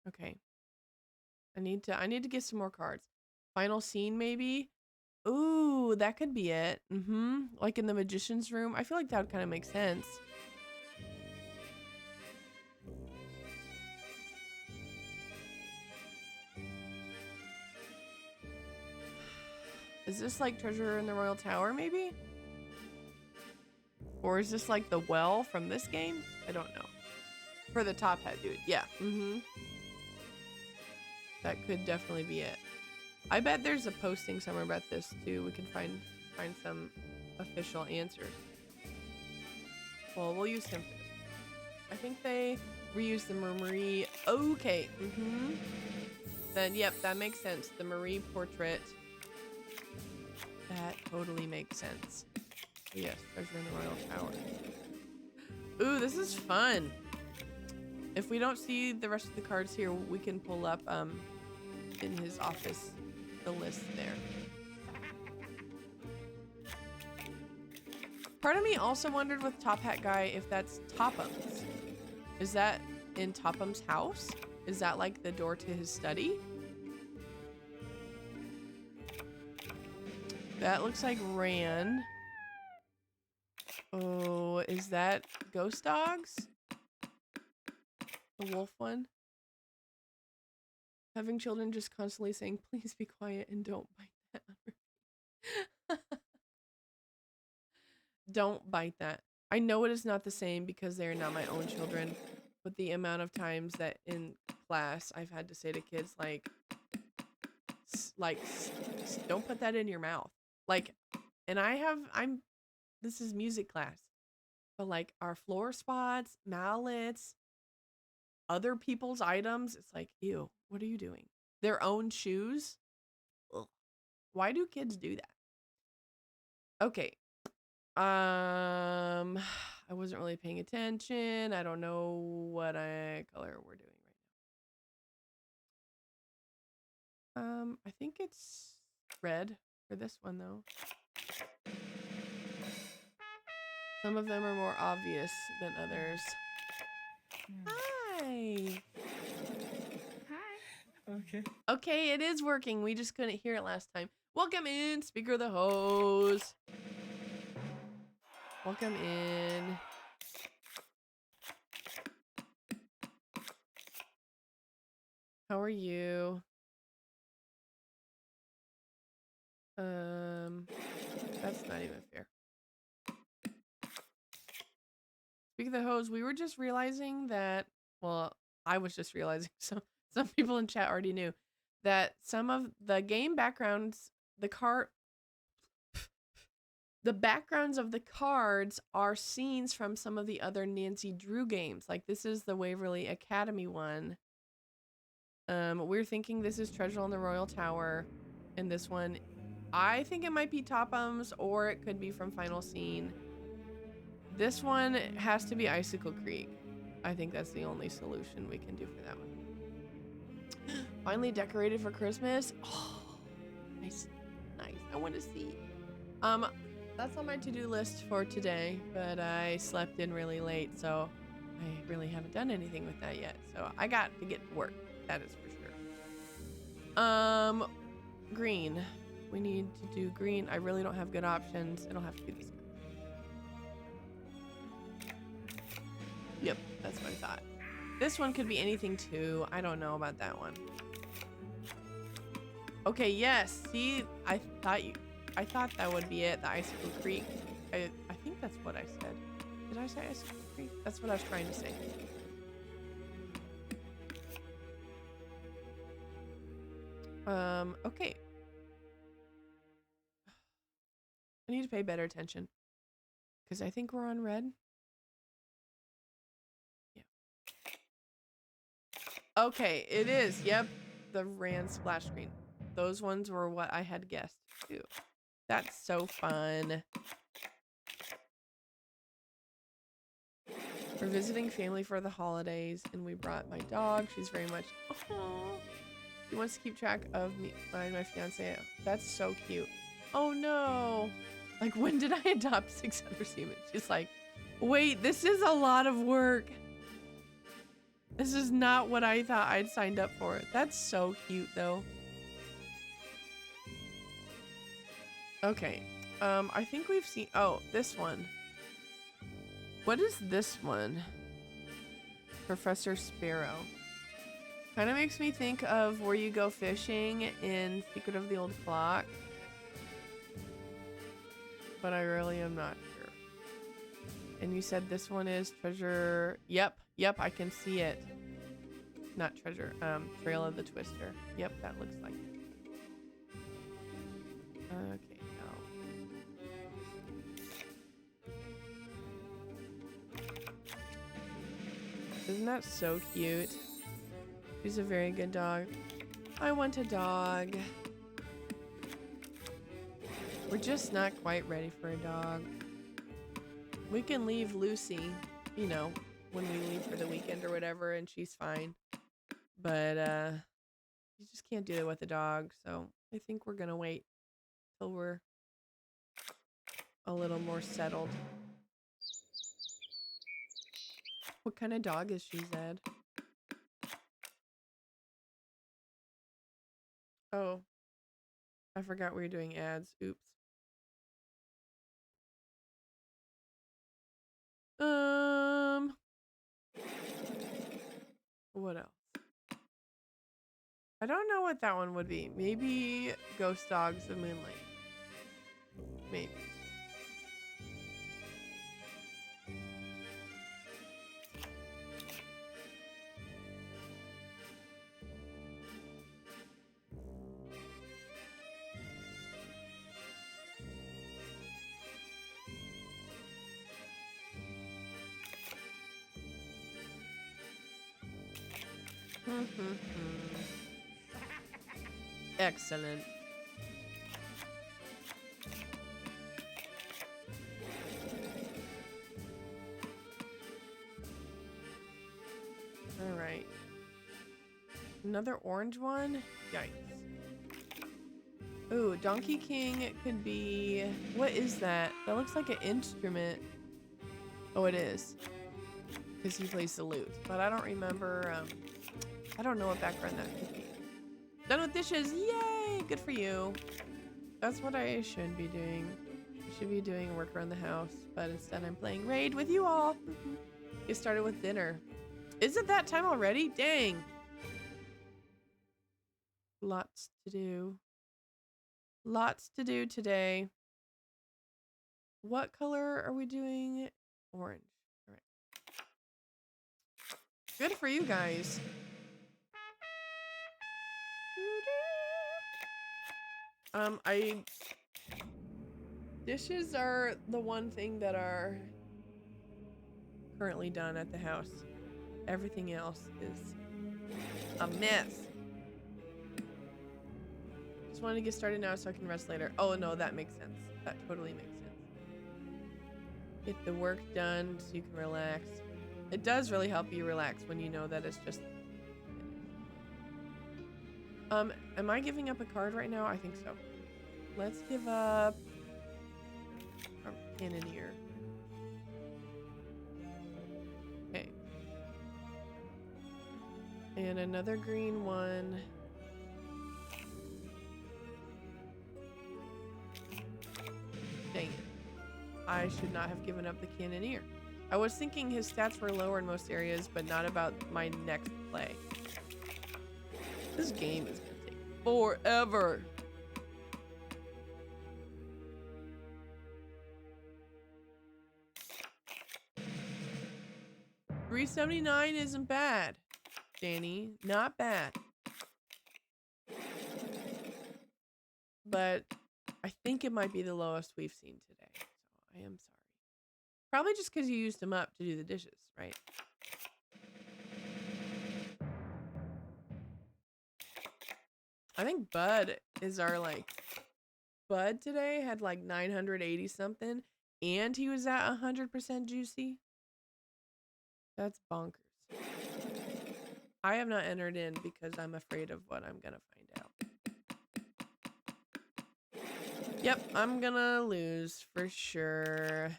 Okay. I need to get some more cards. Final scene, maybe? Ooh, that could be it. Mm-hmm. Like in the magician's room. I feel like that would kind of make sense. Is this like Treasure in the Royal Tower, maybe? Or is this like the well from this game? I don't know. For the top hat dude. Yeah. That could definitely be it. I bet there's a posting somewhere about this too. We can find some official answers. Well, we'll use him for this. I think they reused the Marie. Okay. Then, yep, that makes sense. The Marie portrait. That totally makes sense. Yes, treasure in the Royal Tower. Ooh, this is fun. If we don't see the rest of the cards here, we can pull up in his office the list there. Part of me also wondered with Top Hat Guy if that's Topham's. Is that in Topham's house? Is that like the door to his study? That looks like Rand. Oh, is that Ghost Dogs? The wolf one? Having children just constantly saying, please be quiet and don't bite that. Don't bite that. I know it is not the same because they are not my own children, but the amount of times that in class I've had to say to kids don't put that in your mouth. Like, and this is music class, but like our floor spots, mallets, other people's items, it's like, ew, what are you doing? Their own shoes? Ugh. Why do kids do that? Okay. I wasn't really paying attention. I don't know what color we're doing right now. I think it's red for this one though. Some of them are more obvious than others. Hi. Okay. Okay, it is working. We just couldn't hear it last time. Welcome in, Speaker of the Hose. Welcome in. How are you? That's not even fair. Speaking of the hose, we were just realizing that, well, I was just realizing, some people in chat already knew, that some of the game backgrounds, the backgrounds of the cards are scenes from some of the other Nancy Drew games. Like this is the Waverly Academy one. We're thinking this is Treasure on the Royal Tower, and this one, I think it might be Topham's, or it could be from Final Scene. This one has to be Icicle Creek. I think that's the only solution we can do for that one. Finally decorated for Christmas. Oh, nice. I want to see. That's on my to-do list for today, but I slept in really late, so I really haven't done anything with that yet. So I got to get to work. That is for sure. Green. We need to do green. I really don't have good options. It'll have to be this one. Yep, that's what I thought. This one could be anything too. I don't know about that one. Okay, yes. See, I thought that would be it. The Icicle Creek. I think that's what I said. Did I say Icicle Creek? That's what I was trying to say. Okay. I need to pay better attention because I think we're on red. Yeah. Okay, it is. Yep. The Rand splash screen. Those ones were what I had guessed too. That's so fun. We're visiting family for the holidays, and we brought my dog. She's very much, oh, she wants to keep track of me, my fiance. That's so cute. Oh no. Like, when did I adopt 6 other humans? She's like, wait, this is a lot of work. This is not what I thought I'd signed up for. That's so cute though. Okay. I think we've seen, oh, this one. What is this one? Professor Sparrow. Kind of makes me think of Where You Go Fishing in Secret of the Old Clock. But I really am not sure. And you said this one is treasure. Yep, I can see it. Not treasure, Trail of the Twister. Yep, that looks like it. Okay, now. Isn't that so cute? She's a very good dog. I want a dog. We're just not quite ready for a dog. We can leave Lucy, you know, when we leave for the weekend or whatever, and she's fine. But you just can't do it with a dog, so I think we're gonna wait till we're a little more settled. What kind of dog is she, Zed? Oh, I forgot we were doing ads. Oops. What else? I don't know what that one would be. Maybe Ghost Dogs of Moonlight. Maybe. Excellent. All right. Another orange one? Yikes. Ooh, Donkey King could be... What is that? That looks like an instrument. Oh, it is. Because he plays the lute. But I don't remember... I don't know what background that could be. Done with dishes! Yay! Good for you. That's what I should be doing. I should be doing work around the house. But instead I'm playing Raid with you all. Get started with dinner. Is it that time already? Dang. Lots to do. Lots to do today. What color are we doing? Orange. All right. Good for you guys. Dishes are the one thing that are currently done at the house. Everything else is a mess. Just wanted to get started now so I can rest later. Oh no, that makes sense. That totally makes sense. Get the work done so you can relax. It does really help you relax when you know that it's just... Am I giving up a card right now? I think so. Let's give up our Cannoneer. Okay. And another green one. Dang it. I should not have given up the Cannoneer. I was thinking his stats were lower in most areas, but not about my next play. This game is gonna take forever. $379 isn't bad, Danny. Not bad. But I think it might be the lowest we've seen today. So I am sorry. Probably just because you used them up to do the dishes, right? I think Bud is our Bud today had like 980 something and he was at 100% juicy. That's bonkers. I have not entered in because I'm afraid of what I'm gonna find out. Yep, I'm gonna lose for sure.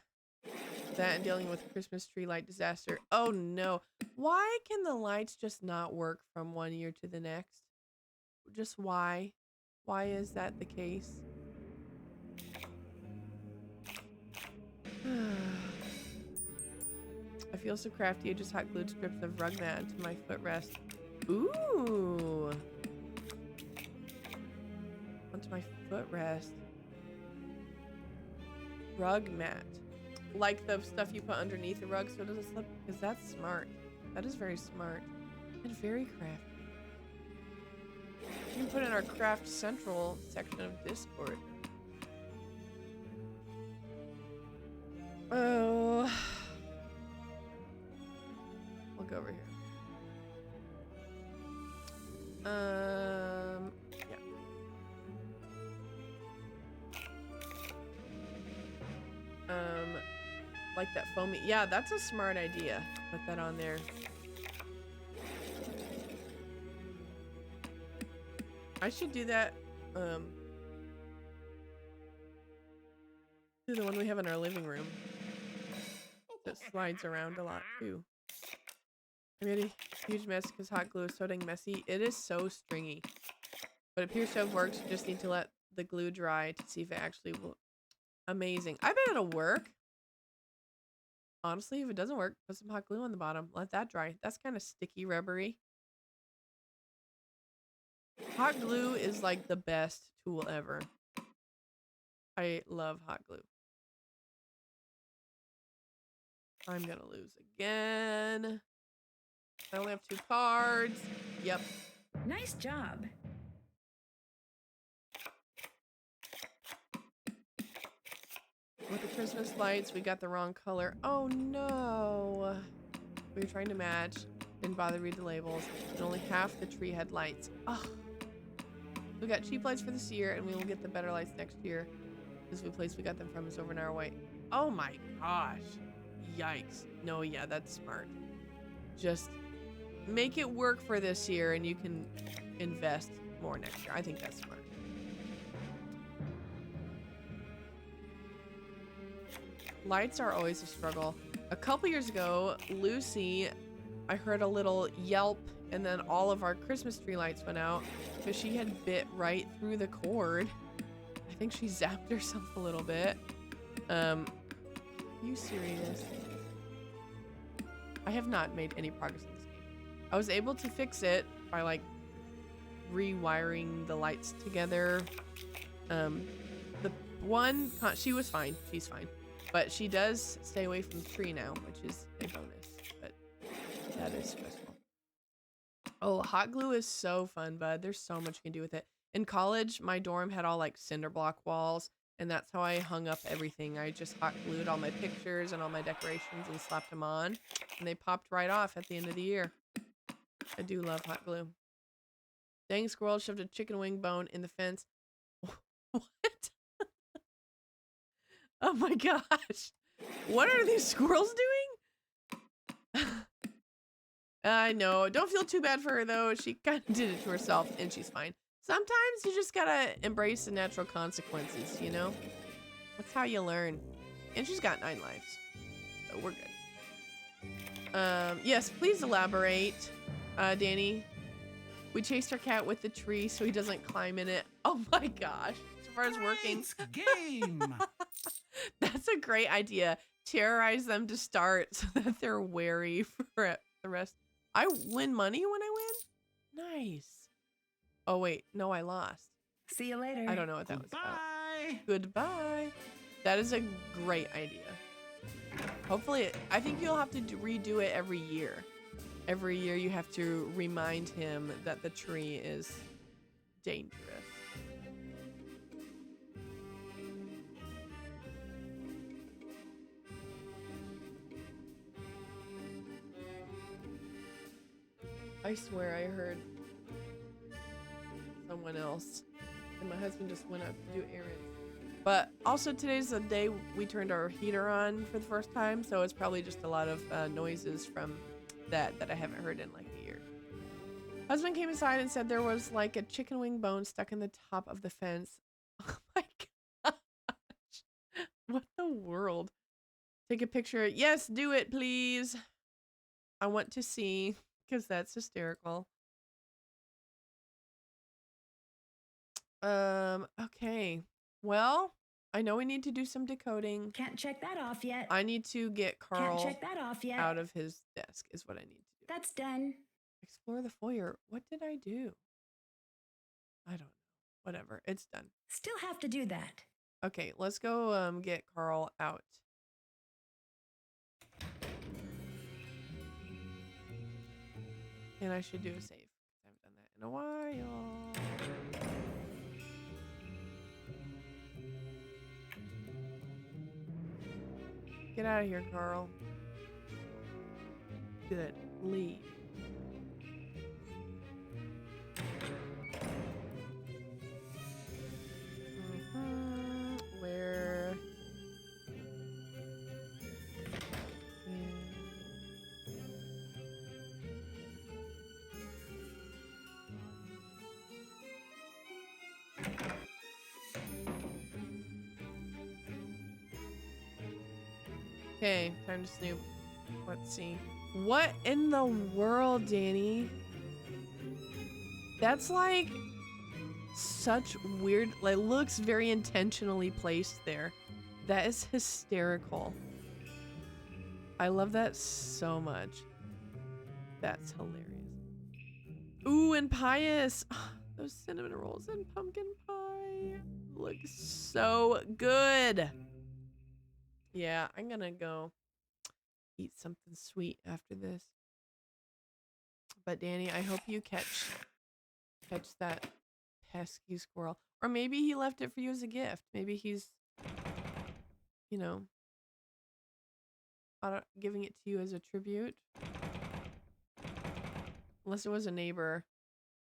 That and dealing with Christmas tree light disaster. Oh no. Why can the lights just not work from one year to the next? Just why? Why is that the case? I feel so crafty. I just hot glued strips of rug mat to my footrest. Ooh. Onto my footrest. Rug mat. like the stuff you put underneath the rug so it doesn't slip, because that's smart. That is very smart and very crafty. You can put in our craft central section of Discord. Oh, we'll go over here. Yeah. Like that foamy. Yeah, that's a smart idea. Put that on there. I should do that. Do the one we have in our living room. That slides around a lot too. I made a huge mess because hot glue is so dang messy. It is so stringy. But it appears to have worked. You just need to let the glue dry to see if it actually will. Amazing. I bet it'll work. Honestly, if it doesn't work, put some hot glue on the bottom. Let that dry. That's kind of sticky, rubbery. Hot glue is like the best tool ever. I love hot glue. I'm gonna lose again. I only have 2 cards. Yep. Nice job. With the Christmas lights, we got the wrong color. Oh no. We were trying to match. Didn't bother to read the labels. And only half the tree had lights. Oh. We got cheap lights for this year, and we will get the better lights next year. This place we got them from is over an hour away. Oh my gosh. Yikes. No, yeah, that's smart. Just make it work for this year, and you can invest more next year. I think that's smart. Lights are always a struggle. A couple years ago, Lucy, I heard a little yelp, and then all of our Christmas tree lights went out because she had bit right through the cord. I think she zapped herself a little bit. Are you serious? I have not made any progress in this game. I was able to fix it by like rewiring the lights together. The one, she was fine. She's fine. But she does stay away from the tree now, which is a bonus. But that is stressful. Oh, hot glue is so fun, bud. There's so much you can do with it. In college, my dorm had all like cinder block walls, and that's how I hung up everything. I just hot glued all my pictures and all my decorations and slapped them on, and they popped right off at the end of the year. I do love hot glue. Dang squirrel shoved a chicken wing bone in the fence. What? Oh my gosh. What are these squirrels doing? I know. Don't feel too bad for her though. She kind of did it to herself and she's fine. Sometimes you just gotta embrace the natural consequences, you know? That's how you learn. And she's got 9 lives. So we're good. Yes, please elaborate, Danny. We chased our cat with the tree so he doesn't climb in it. Oh my gosh. As far as working. Game. That's a great idea. Terrorize them to start so that they're wary for the rest. I win money when I win? Nice. Oh, wait. No, I lost. See you later. I don't know what that was about. Bye. Goodbye. That is a great idea. Hopefully, I think you'll have to redo it every year. Every year you have to remind him that the tree is dangerous. I swear I heard someone else, and my husband just went out to do errands. But also today's the day we turned our heater on for the first time, so it's probably just a lot of noises from that I haven't heard in like a year. Husband came inside and said there was like a chicken wing bone stuck in the top of the fence. Oh my gosh. What the world? Take a picture. Yes, do it, please. I want to see, because that's hysterical. Okay. Well, I know we need to do some decoding. Can't check that off yet. I need to get Can't Carl check that off yet. out of his desk is what I need to do. That's done. Explore the foyer. What did I do? I don't know. Whatever. It's done. Still have to do that. Okay, let's go get Carl out. And I should do a save. I haven't done that in a while. Get out of here, Carl. Good. Leave. Where? Okay, time to snoop. Let's see. What in the world, Danny? That's like such weird, like looks very intentionally placed there. That is hysterical. I love that so much. That's hilarious. Ooh, and pious. Those cinnamon rolls and pumpkin pie look so good. Yeah, I'm gonna go eat something sweet after this. But Danny, I hope you catch that pesky squirrel. Or maybe he left it for you as a gift. Maybe he's, you know, giving it to you as a tribute. Unless it was a neighbor.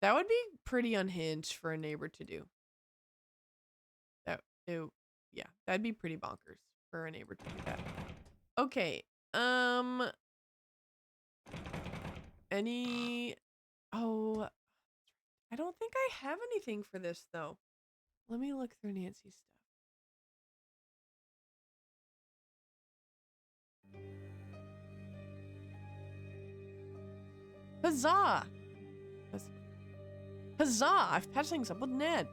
That would be pretty unhinged for a neighbor to do. Yeah, that'd be pretty bonkers for a neighbor to do that. Okay. Oh, I don't think I have anything for this though. Let me look through Nancy's stuff. Huzzah! Huzzah! I've patched things up with Ned.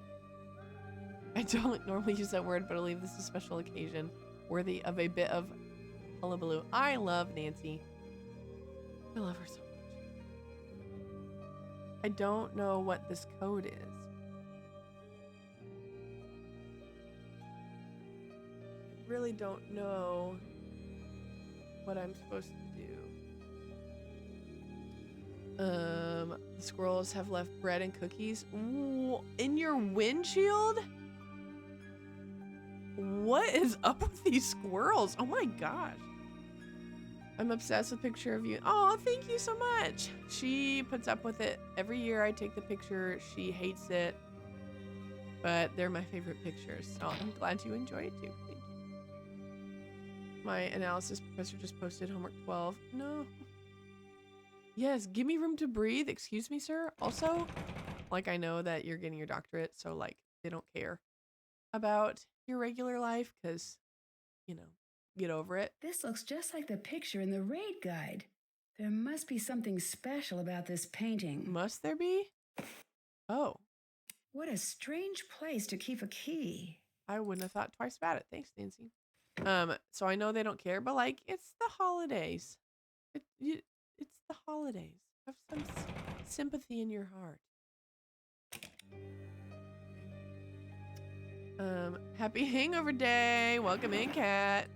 I don't normally use that word, but I believe this is a special occasion worthy of a bit of hullabaloo. I love Nancy. I love her so much. I don't know what this code is. I really don't know what I'm supposed to do. The squirrels have left bread and cookies. Ooh, in your windshield? What is up with these squirrels? Oh my gosh. I'm obsessed with a picture of you. Oh, thank you so much. She puts up with it. Every year I take the picture. She hates it. But they're my favorite pictures. So I'm glad you enjoy it too. Thank you. My analysis professor just posted homework 12. No. Yes, give me room to breathe. Excuse me, sir. Also, like, I know that you're getting your doctorate, so like they don't care about your regular life because, you know, get over it. This looks just like the picture in the raid guide. There must be something special about this painting. Must there be? Oh. What a strange place to keep a key. I wouldn't have thought twice about it. Thanks, Nancy. So I know they don't care, but like, it's the holidays. It's the holidays. Have some sympathy in your heart. Happy hangover day. Welcome in, Kat.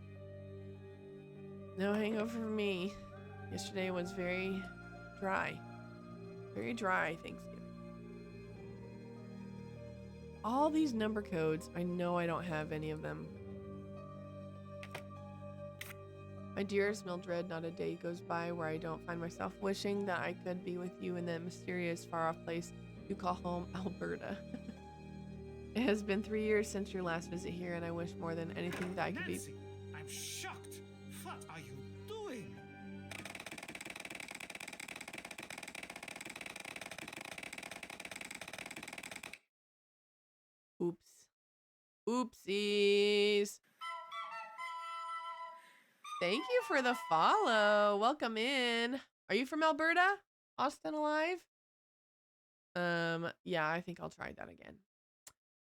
No hangover for me. Yesterday was very dry. Very dry Thanksgiving. All these number codes, I know I don't have any of them. My dearest Mildred, not a day goes by where I don't find myself wishing that I could be with you in that mysterious far-off place you call home, Alberta. It has been 3 years since your last visit here, and I wish more than anything that I could Nancy, I'm shocked. What are you doing? Oops. Oopsies. Thank you for the follow. Welcome in. Are you from Alberta? Austin alive? Yeah, I think I'll try that again.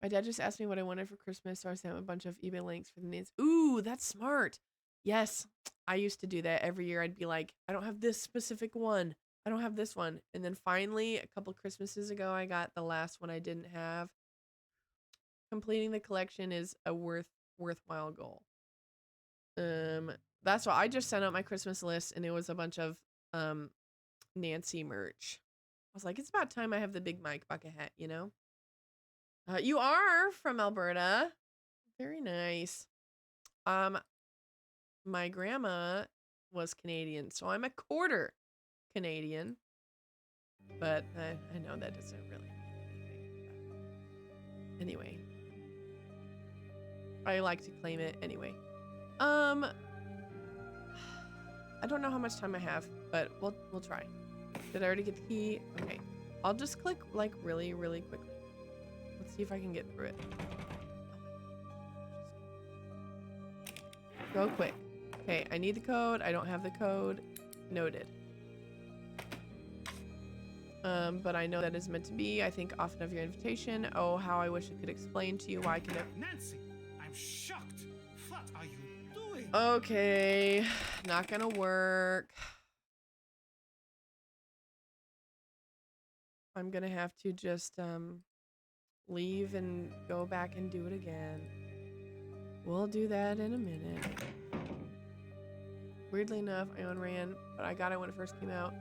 My dad just asked me what I wanted for Christmas, so I sent him a bunch of eBay links for the names. Ooh, that's smart. Yes, I used to do that every year. I'd be like, I don't have this specific one. I don't have this one. And then finally, a couple Christmases ago, I got the last one I didn't have. Completing the collection is a worthwhile goal. That's why I just sent out my Christmas list, and it was a bunch of Nancy merch. I was like, it's about time I have the big Mike bucket hat, you know? You are from Alberta. Very nice. My grandma was Canadian, so I'm a quarter Canadian. But I know that doesn't really mean anything. But anyway. I like to claim it anyway. I don't know how much time I have, but we'll try. Did I already get the key? Okay. I'll just click like really, really quickly. Let's see if I can get through it. Go quick. Okay, I need the code. I don't have the code. Noted. But I know that is meant to be. I think often of your invitation. Oh, how I wish I could explain to you why I can never. Nancy, I'm shocked. What are you doing? Okay, not gonna work. I'm gonna have to just leave and go back and do it again. We'll do that in a minute. Weirdly enough, I own Ran, but I got it when it first came out.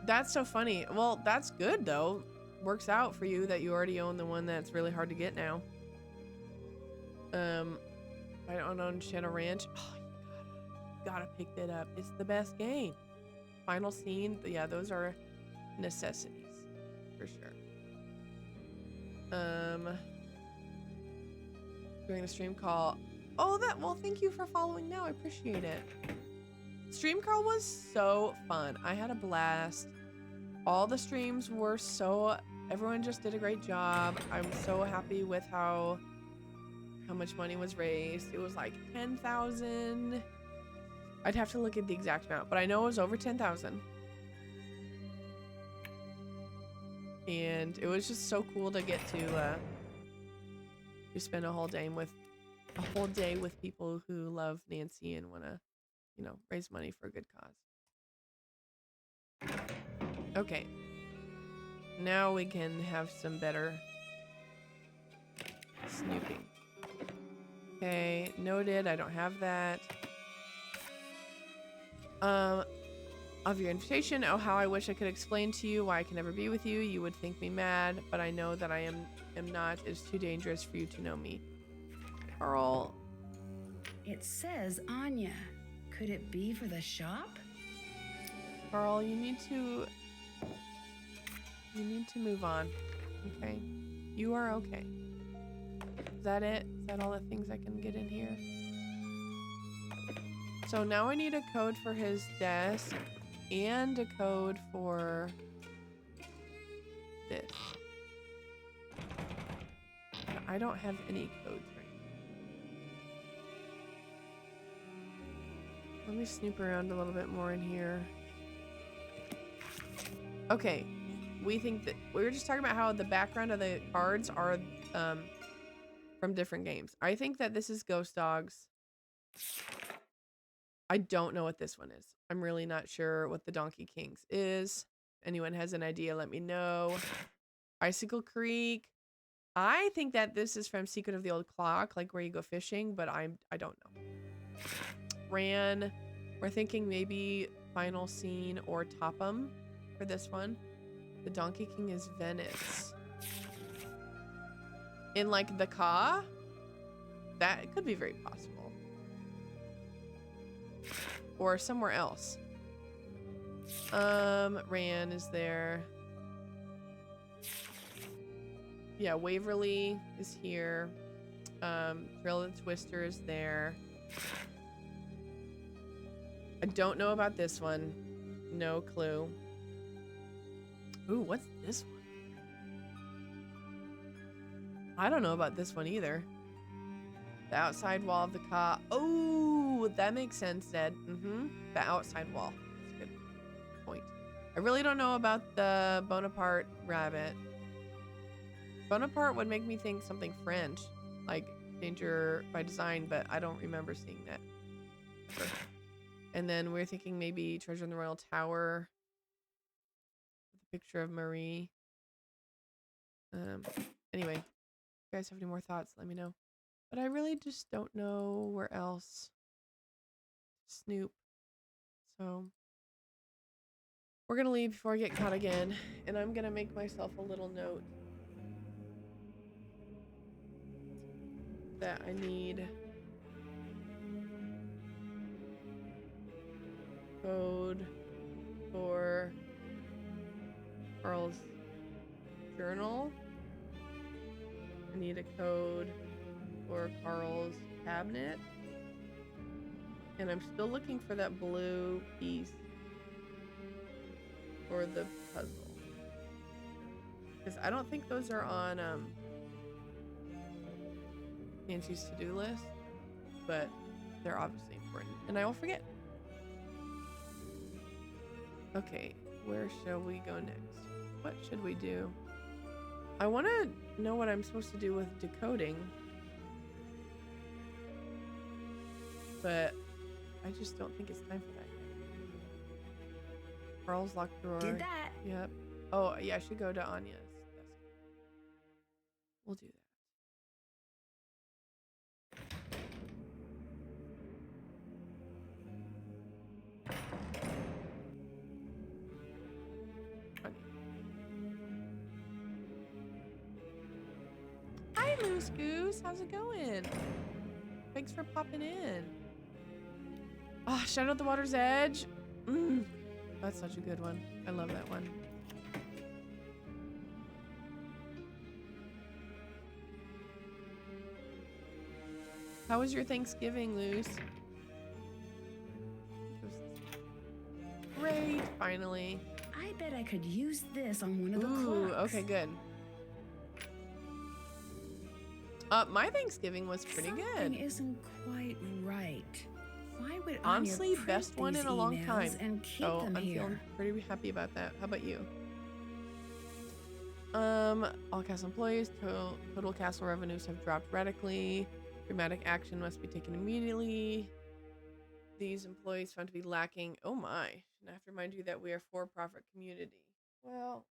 That's so funny. Well, that's good though. Works out for you that you already own the one that's really hard to get now. I don't own Shadow Ranch. Oh, you gotta pick that up. It's the best game. Final Scene. Yeah, those are necessities for sure. During the stream call. Oh, well, thank you for following now. I appreciate it. Stream call was so fun. I had a blast. All the streams were everyone just did a great job. I'm so happy with how much money was raised. It was like 10,000. I'd have to look at the exact amount, but I know it was over 10,000. And it was just so cool to get to spend a whole day with people who love Nancy and want to, raise money for a good cause. Okay. Now we can have some better snooping. Okay, noted. I don't have that. Of your invitation. Oh, how I wish I could explain to you why I can never be with you. You would think me mad, but I know that I am not. It's too dangerous for you to know me. Carl. It says Anya. Could it be for the shop? Carl, you need to move on. Okay? You are okay. Is that it? Is that all the things I can get in here? So now I need a code for his desk and a code for this. I don't have any codes right now. Let me snoop around a little bit more in here. Okay. We think that we were just talking about how the background of the cards are from different games. I think that this is Ghost Dogs. I don't know what this one is. I'm really not sure what the Donkey Kings is. If anyone has an idea, let me know. Icicle Creek. I think that this is from Secret of the Old Clock, like where you go fishing, but I don't know. Ran. We're thinking maybe Final Scene or Topham for this one. The Donkey King is Venice. In like the Ka? That could be very possible. Or somewhere else. Ran is there. Yeah, Waverly is here. Drill and Twister is there. I don't know about this one. No clue. Ooh, what's this one? I don't know about this one either. The outside wall of the Ka. Oh, that makes sense, Zed. The outside wall. That's a good point. I really don't know about the Bonaparte rabbit. Bonaparte would make me think something French, like Danger by Design, but I don't remember seeing that. And then we're thinking maybe Treasure in the Royal Tower. With a picture of Marie. Anyway, if you guys have any more thoughts, let me know. But I really just don't know where else to snoop. So We're gonna leave before I get caught again, and I'm gonna make myself a little note that I need code for Carl's journal. I need a code for Carl's cabinet. And I'm still looking for that blue piece for the puzzle. Because I don't think those are on Nancy's to-do list, but they're obviously important. And I will forget. Okay, where shall we go next? What should we do? I want to know what I'm supposed to do with decoding. But I just don't think it's time for that yet. Carl's locked drawer. Did that. Yep. Oh, yeah, I should go to Anya's desk. We'll do that. Hi, Loose Goose. How's it going? Thanks for popping in. Ah, oh, Shadow at the Water's Edge. That's such a good one. I love that one. How was your Thanksgiving, Luce? Great, finally. I bet I could use this on one of the Ooh, clocks. okay, good. My Thanksgiving was pretty Something good. isn't quite right. Why would Honestly, Anya print best one these in a long emails time. and keep So them I'm here? feeling pretty happy about that. How about you? All castle employees, total castle revenues have dropped radically. Dramatic action must be taken immediately. These employees found to be lacking. Oh my. And I have to remind you that we are a for-profit community. Well.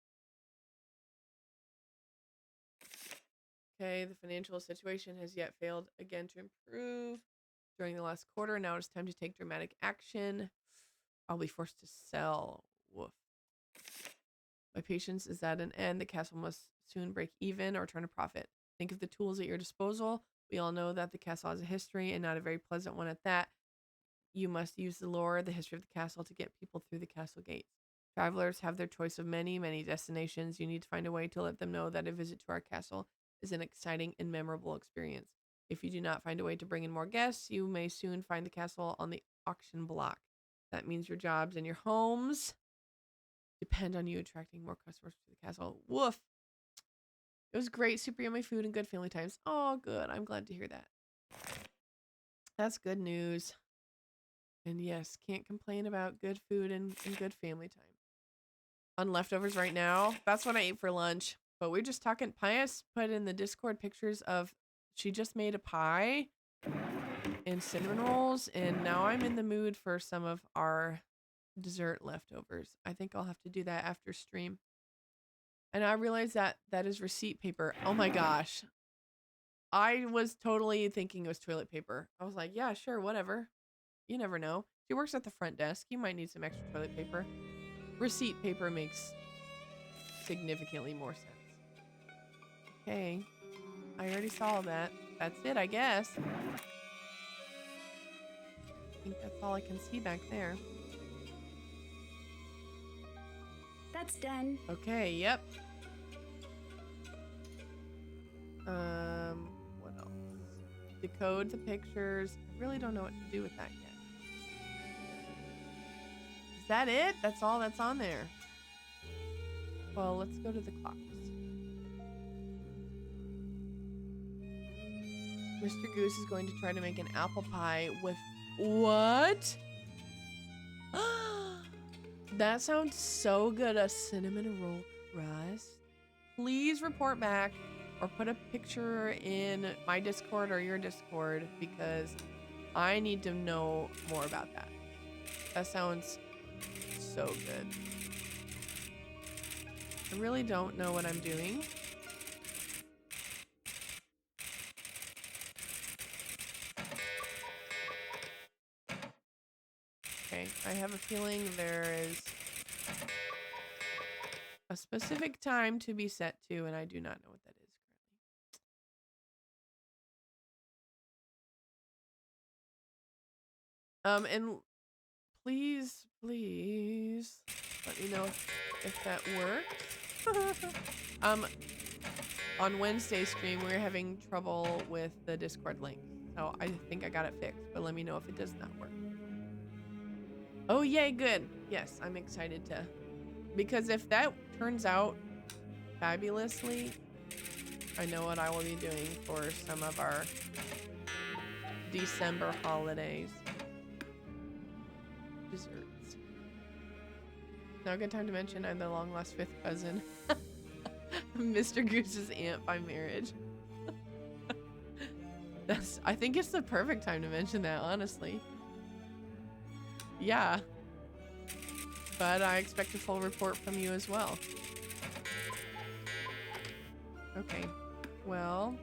Okay, the financial situation has yet failed again to improve during the last quarter. Now it's time to take dramatic action. I'll be forced to sell. Woof. My patience is at an end. The castle must soon break even or turn a profit. Think of the tools at your disposal. We all know that the castle has a history, and not a very pleasant one at that. You must use the lore, the history of the castle, to get people through the castle gates. Travelers have their choice of many, many destinations. You need to find a way to let them know that a visit to our castle is an exciting and memorable experience. If you do not find a way to bring in more guests, you may soon find the castle on the auction block. That means your jobs and your homes depend on you attracting more customers to the castle. Woof. It was great, super yummy food and good family times. Oh, good. I'm glad to hear that. That's good news. And yes, can't complain about good food and good family time. On leftovers right now, that's what I ate for lunch. But we're just talking. Pius put in the Discord pictures of, she just made a pie and cinnamon rolls. And now I'm in the mood for some of our dessert leftovers. I think I'll have to do that after stream. And I realized that that is receipt paper. Oh my gosh. I was totally thinking it was toilet paper. I was like, yeah, sure, whatever. You never know. She works at the front desk. You might need some extra toilet paper. Receipt paper makes significantly more sense. Okay. I already saw that. That's it, I guess. I think that's all I can see back there. That's done. Okay, yep. What else? Decode the pictures. I really don't know what to do with that yet. Is that it? That's all that's on there. Well, let's go to the clocks. Mr. Goose is going to try to make an apple pie with what? That sounds so good. A cinnamon roll crust. Please report back or put a picture in my Discord or your Discord because I need to know more about that. That sounds so good. I really don't know what I'm doing. Okay, I have a feeling there is a specific time to be set to, and I do not know what that is currently. And please let me know if that works. On Wednesday's stream, we were having trouble with the Discord link, so I think I got it fixed, but let me know if it does not work. Oh, yay, good. Yes, I'm excited to, because if that turns out fabulously, I know what I will be doing for some of our December holidays. Desserts. Now a good time to mention I'm the long lost 5th cousin. Mr. Goose's aunt by marriage. I think it's the perfect time to mention that, honestly. Yeah. But I expect a full report from you as well. Okay. Well.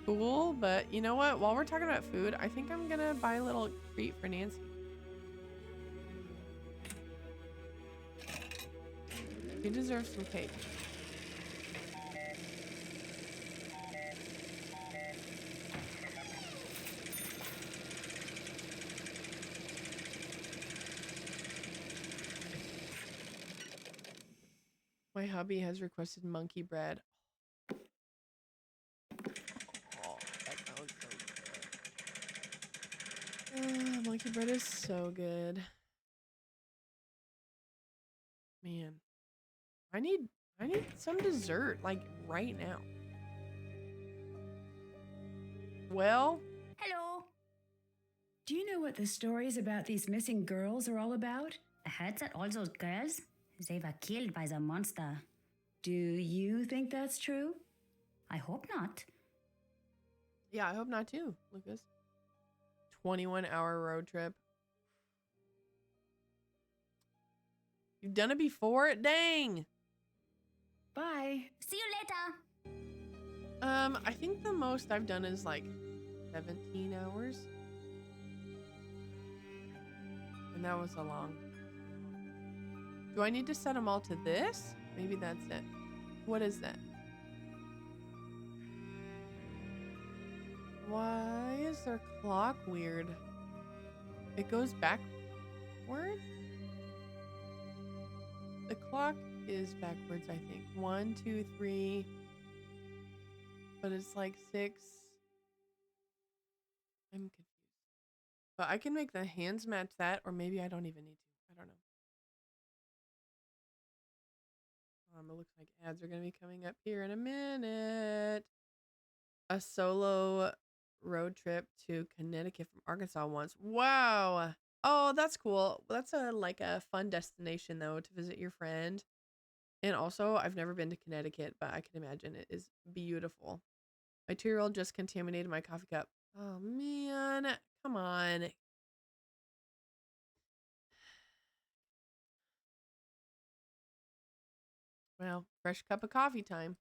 Cool, but you know what? While we're talking about food, I think I'm gonna buy a little treat for Nancy. She deserves some cake. My hubby has requested monkey bread. Oh, that sounds so good. Monkey bread is so good. Man, I need some dessert, like right now. Well, Hello. Do you know what the stories about these missing girls are all about? I heard that all those girls, they were killed by the monster. Do you think that's true? I hope not. yeah, I hope not too, Lucas. 21-hour road trip. You've done it before? Dang! Bye. See you later. I think the most I've done is like 17 hours. And that was a long. Do I need to set them all to this? Maybe that's it. What is that? Why is their clock weird? It goes backward? The clock is backwards, I think. 1, 2, 3. But it's like 6. I'm confused. But I can make the hands match that, or maybe I don't even need to. I don't know. It looks like ads are going to be coming up here in a minute. A solo road trip to Connecticut from Arkansas once. Wow. Oh, that's cool. That's like a fun destination though, to visit your friend. And also, I've never been to Connecticut, but I can imagine it is beautiful. My 2-year-old just contaminated my coffee cup. Oh man, come on. Well, fresh cup of coffee time.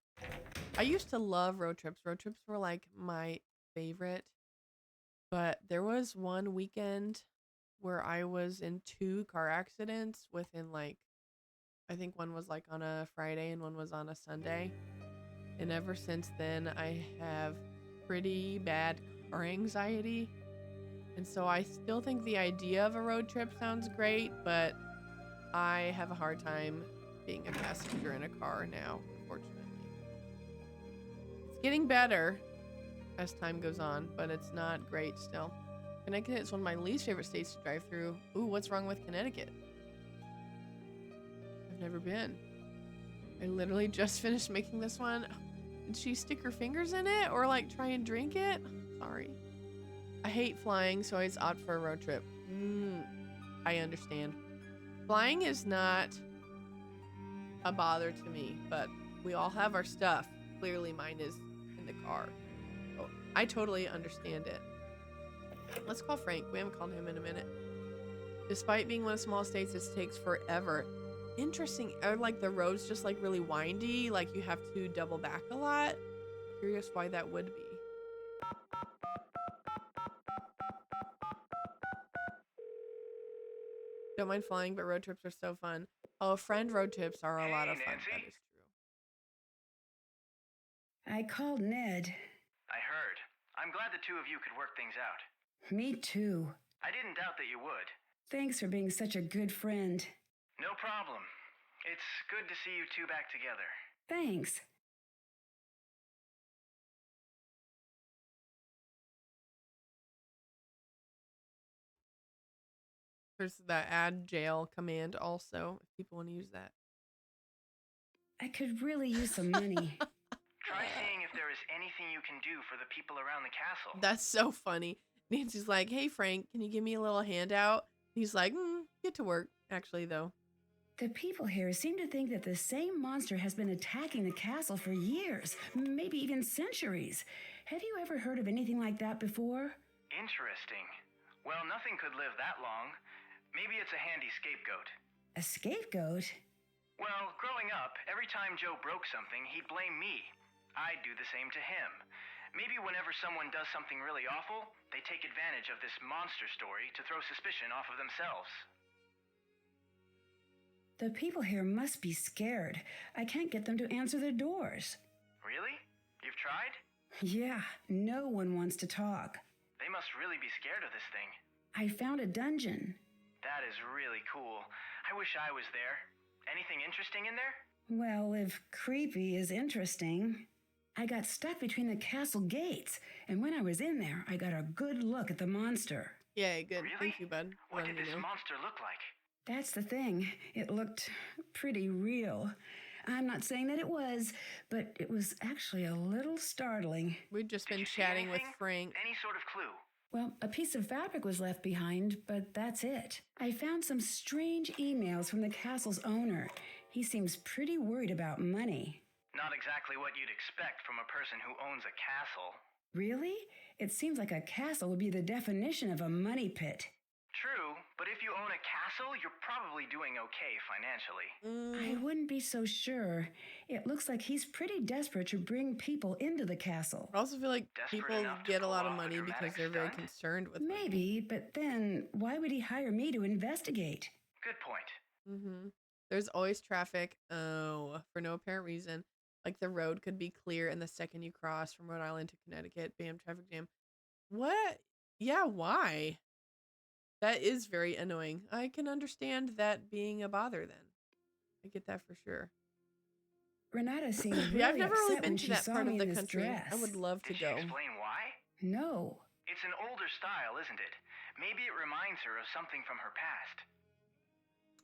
I used to love road trips. Road trips were like my favorite. But there was one weekend where I was in 2 car accidents within like, I think one was like on a Friday and one was on a Sunday. And ever since then, I have pretty bad car anxiety. And so I still think the idea of a road trip sounds great, but I have a hard time being a passenger in a car now, unfortunately. It's getting better as time goes on, but it's not great still. Connecticut is one of my least favorite states to drive through. Ooh, what's wrong with Connecticut? I've never been. I literally just finished making this one. Did she stick her fingers in it or like try and drink it? Sorry. I hate flying, so I always opt for a road trip. I understand. Flying is not a bother to me, but we all have our stuff. Clearly mine is in the car. So I totally understand it. Let's call Frank. We haven't called him in a minute. Despite being one of the small states, this takes forever. Interesting. Are like the roads just like really windy? Like you have to double back a lot? Curious why that would be. Don't mind flying, but road trips are so fun. Oh, friend road trips are a lot Hey, of fun. That Nancy. is true. I called Ned. I heard. I'm glad the two of you could work things out. Me too. I didn't doubt that you would. Thanks for being such a good friend. No problem. It's good to see you two back together. Thanks. There's that add jail command also, if people want to use that. I could really use some money. Try seeing if there is anything you can do for the people around the castle. That's so funny. Nancy's like, hey, Frank, can you give me a little handout? He's like, get to work, actually, though. The people here seem to think that the same monster has been attacking the castle for years, maybe even centuries. Have you ever heard of anything like that before? Interesting. Well, nothing could live that long. Maybe it's a handy scapegoat. A scapegoat? Well, growing up, every time Joe broke something, he'd blame me. I'd do the same to him. Maybe whenever someone does something really awful, they take advantage of this monster story to throw suspicion off of themselves. The people here must be scared. I can't get them to answer their doors. Really? You've tried? Yeah, no one wants to talk. They must really be scared of this thing. I found a dungeon. That is really cool. I wish I was there. Anything interesting in there? Well, if creepy is interesting. I got stuck between the castle gates, and when I was in there, I got a good look at the monster. Yay, good. Really? Thank you, bud. What Letting did me this know. monster look like? That's the thing. It looked pretty real. I'm not saying that it was, but it was actually a little startling. We've just Did been you see chatting with anything? Frank. Any sort of clue? Well, a piece of fabric was left behind, but that's it. I found some strange emails from the castle's owner. He seems pretty worried about money. Not exactly what you'd expect from a person who owns a castle. Really? It seems like a castle would be the definition of a money pit. True, but if you own a castle, you're probably doing okay financially. I wouldn't be so sure. It looks like he's pretty desperate to bring people into the castle. I also feel like Desperate people enough to get a pull lot of off a money because dramatic they're very stunt? concerned with money. Maybe, but then why would he hire me to investigate? Good point. There's always traffic. Oh, for no apparent reason. Like the road could be clear, and the second you cross from Rhode Island to Connecticut, bam, traffic jam. What? Yeah, why? That is very annoying. I can understand that being a bother then. I get that for sure. Renata seemed really Yeah, I've never really upset been when to she that saw part me of in the this country. dress. I would love to Did she go. explain why? No. It's an older style, isn't it? Maybe it reminds her of something from her past.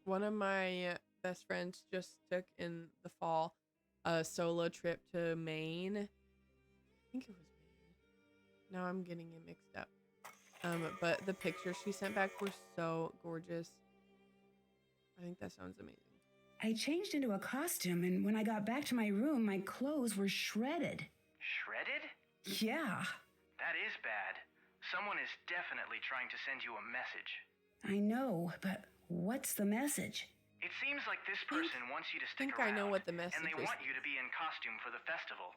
One of my best friends just took in the fall a solo trip to Maine. I think it was Maine. Now I'm getting it mixed up. But the pictures she sent back were so gorgeous. I think that sounds amazing. I changed into a costume, and when I got back to my room, my clothes were shredded. Shredded? Yeah, That is bad. Someone is definitely trying to send you a message. I know, but what's the message? It seems like this person wants you to stick think around. I know what the message and they is. want you to be in costume for the festival.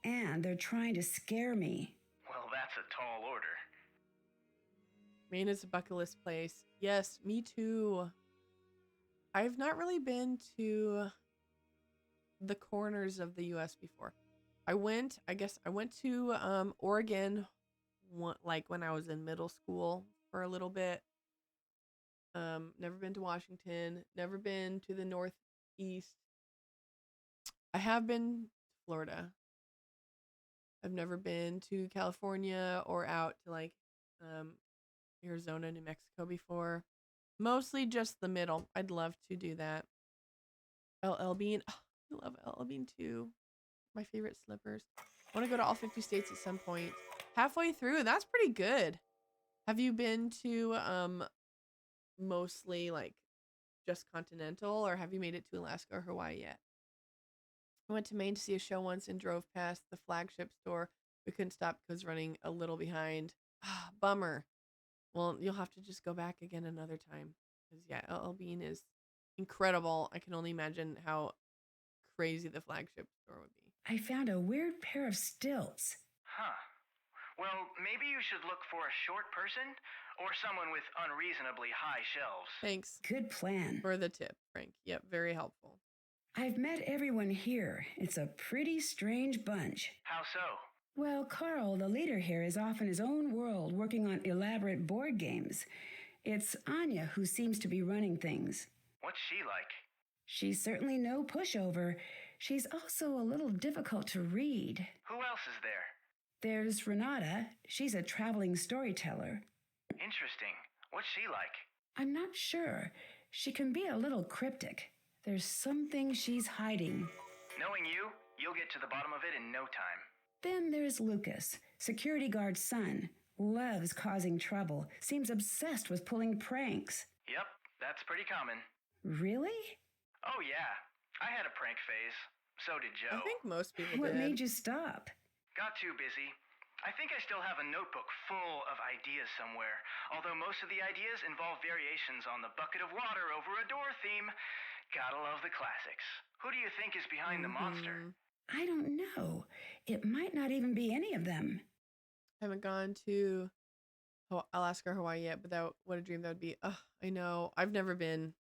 And they're trying to scare me. Well, that's a tall order. Maine is a bucket list place. Yes, me too. I've not really been to the corners of the U.S. before. I went to Oregon, like when I was in middle school for a little bit. Never been to Washington. Never been to the Northeast. I have been to Florida. I've never been to California or out to like Arizona, New Mexico before. Mostly just the middle. I'd love to do that. LL Bean. Oh, I love LL Bean too. My favorite slippers. I want to go to all 50 states at some point. Halfway through, that's pretty good. Have you been to mostly like just continental, or have you made it to Alaska or Hawaii yet? I went to Maine to see a show once and drove past the flagship store. We couldn't stop because running a little behind. Ah, bummer. Well, you'll have to just go back again another time. Because, yeah, LL Bean is incredible. I can only imagine how crazy the flagship store would be. I found a weird pair of stilts. Huh. Well, maybe you should look for a short person or someone with unreasonably high shelves. Thanks Good plan. for the tip, Frank. Yep, very helpful. I've met everyone here. It's a pretty strange bunch. How so? Well, Carl, the leader here, is off in his own world working on elaborate board games. It's Anya who seems to be running things. What's she like? She's certainly no pushover. She's also a little difficult to read. Who else is there? There's Renata. She's a traveling storyteller. Interesting. What's she like? I'm not sure. She can be a little cryptic. There's something she's hiding. Knowing you, you'll get to the bottom of it in no time. Then there's Lucas, security guard's son. Loves causing trouble. Seems obsessed with pulling pranks. Yep, that's pretty common. Really? Oh yeah, I had a prank phase. So did Joe. I think most people What did. made you stop? Got too busy. I think I still have a notebook full of ideas somewhere, although most of the ideas involve variations on the bucket of water over a door theme. Gotta love the classics. Who do you think is behind the monster? I don't know. It might not even be any of them. I haven't gone to Alaska or Hawaii yet, but what a dream that would be. I know. I've never been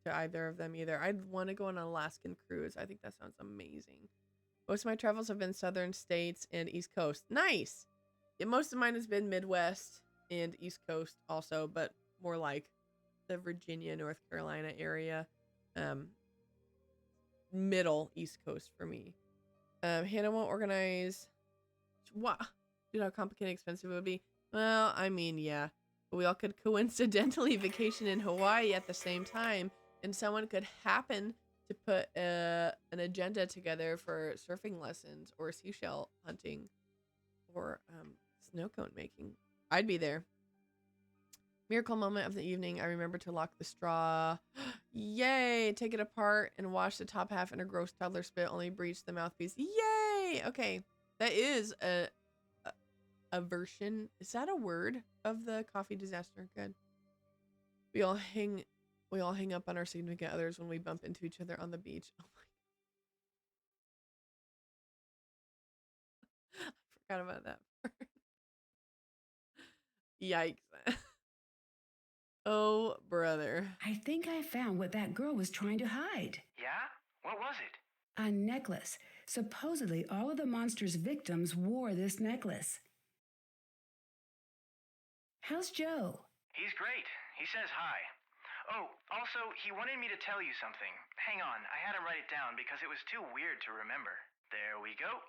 to either of them either. I'd want to go on an Alaskan cruise. I think that sounds amazing. Most of my travels have been southern states and East Coast. Nice! Yeah, most of mine has been Midwest and East Coast also, but more like the Virginia, North Carolina area. Middle East Coast for me. Hannah won't organize. What? Dude, how complicated and expensive it would be. Well, I mean, yeah. But we all could coincidentally vacation in Hawaii at the same time, and someone could happen to put an agenda together for surfing lessons or seashell hunting or snow cone making. I'd be there. Miracle moment of the evening. I remember to lock the straw. Yay! Take it apart and wash the top half in a gross toddler spit. Only breach the mouthpiece. Yay! Okay, that is a version. Is that a word of the coffee disaster? Good. We all hang up on our significant others when we bump into each other on the beach. Oh my! I forgot about that part. Yikes. Oh, brother. I think I found what that girl was trying to hide. Yeah? What was it? A necklace. Supposedly, all of the monster's victims wore this necklace. How's Joe? He's great. He says hi. Oh, also, he wanted me to tell you something. Hang on, I had to write it down because it was too weird to remember. There we go.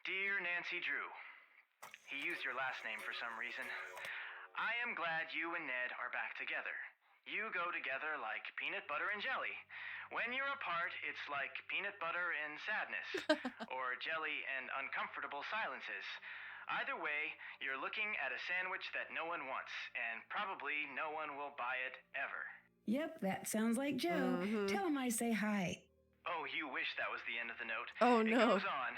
Dear Nancy Drew. He used your last name for some reason. I am glad you and Ned are back together. You go together like peanut butter and jelly. When you're apart, it's like peanut butter and sadness, or jelly and uncomfortable silences. Either way, you're looking at a sandwich that no one wants, and probably no one will buy it ever. Yep, that sounds like Joe. Tell him I say hi. Oh, you wish that was the end of the note. Oh, It no. goes on.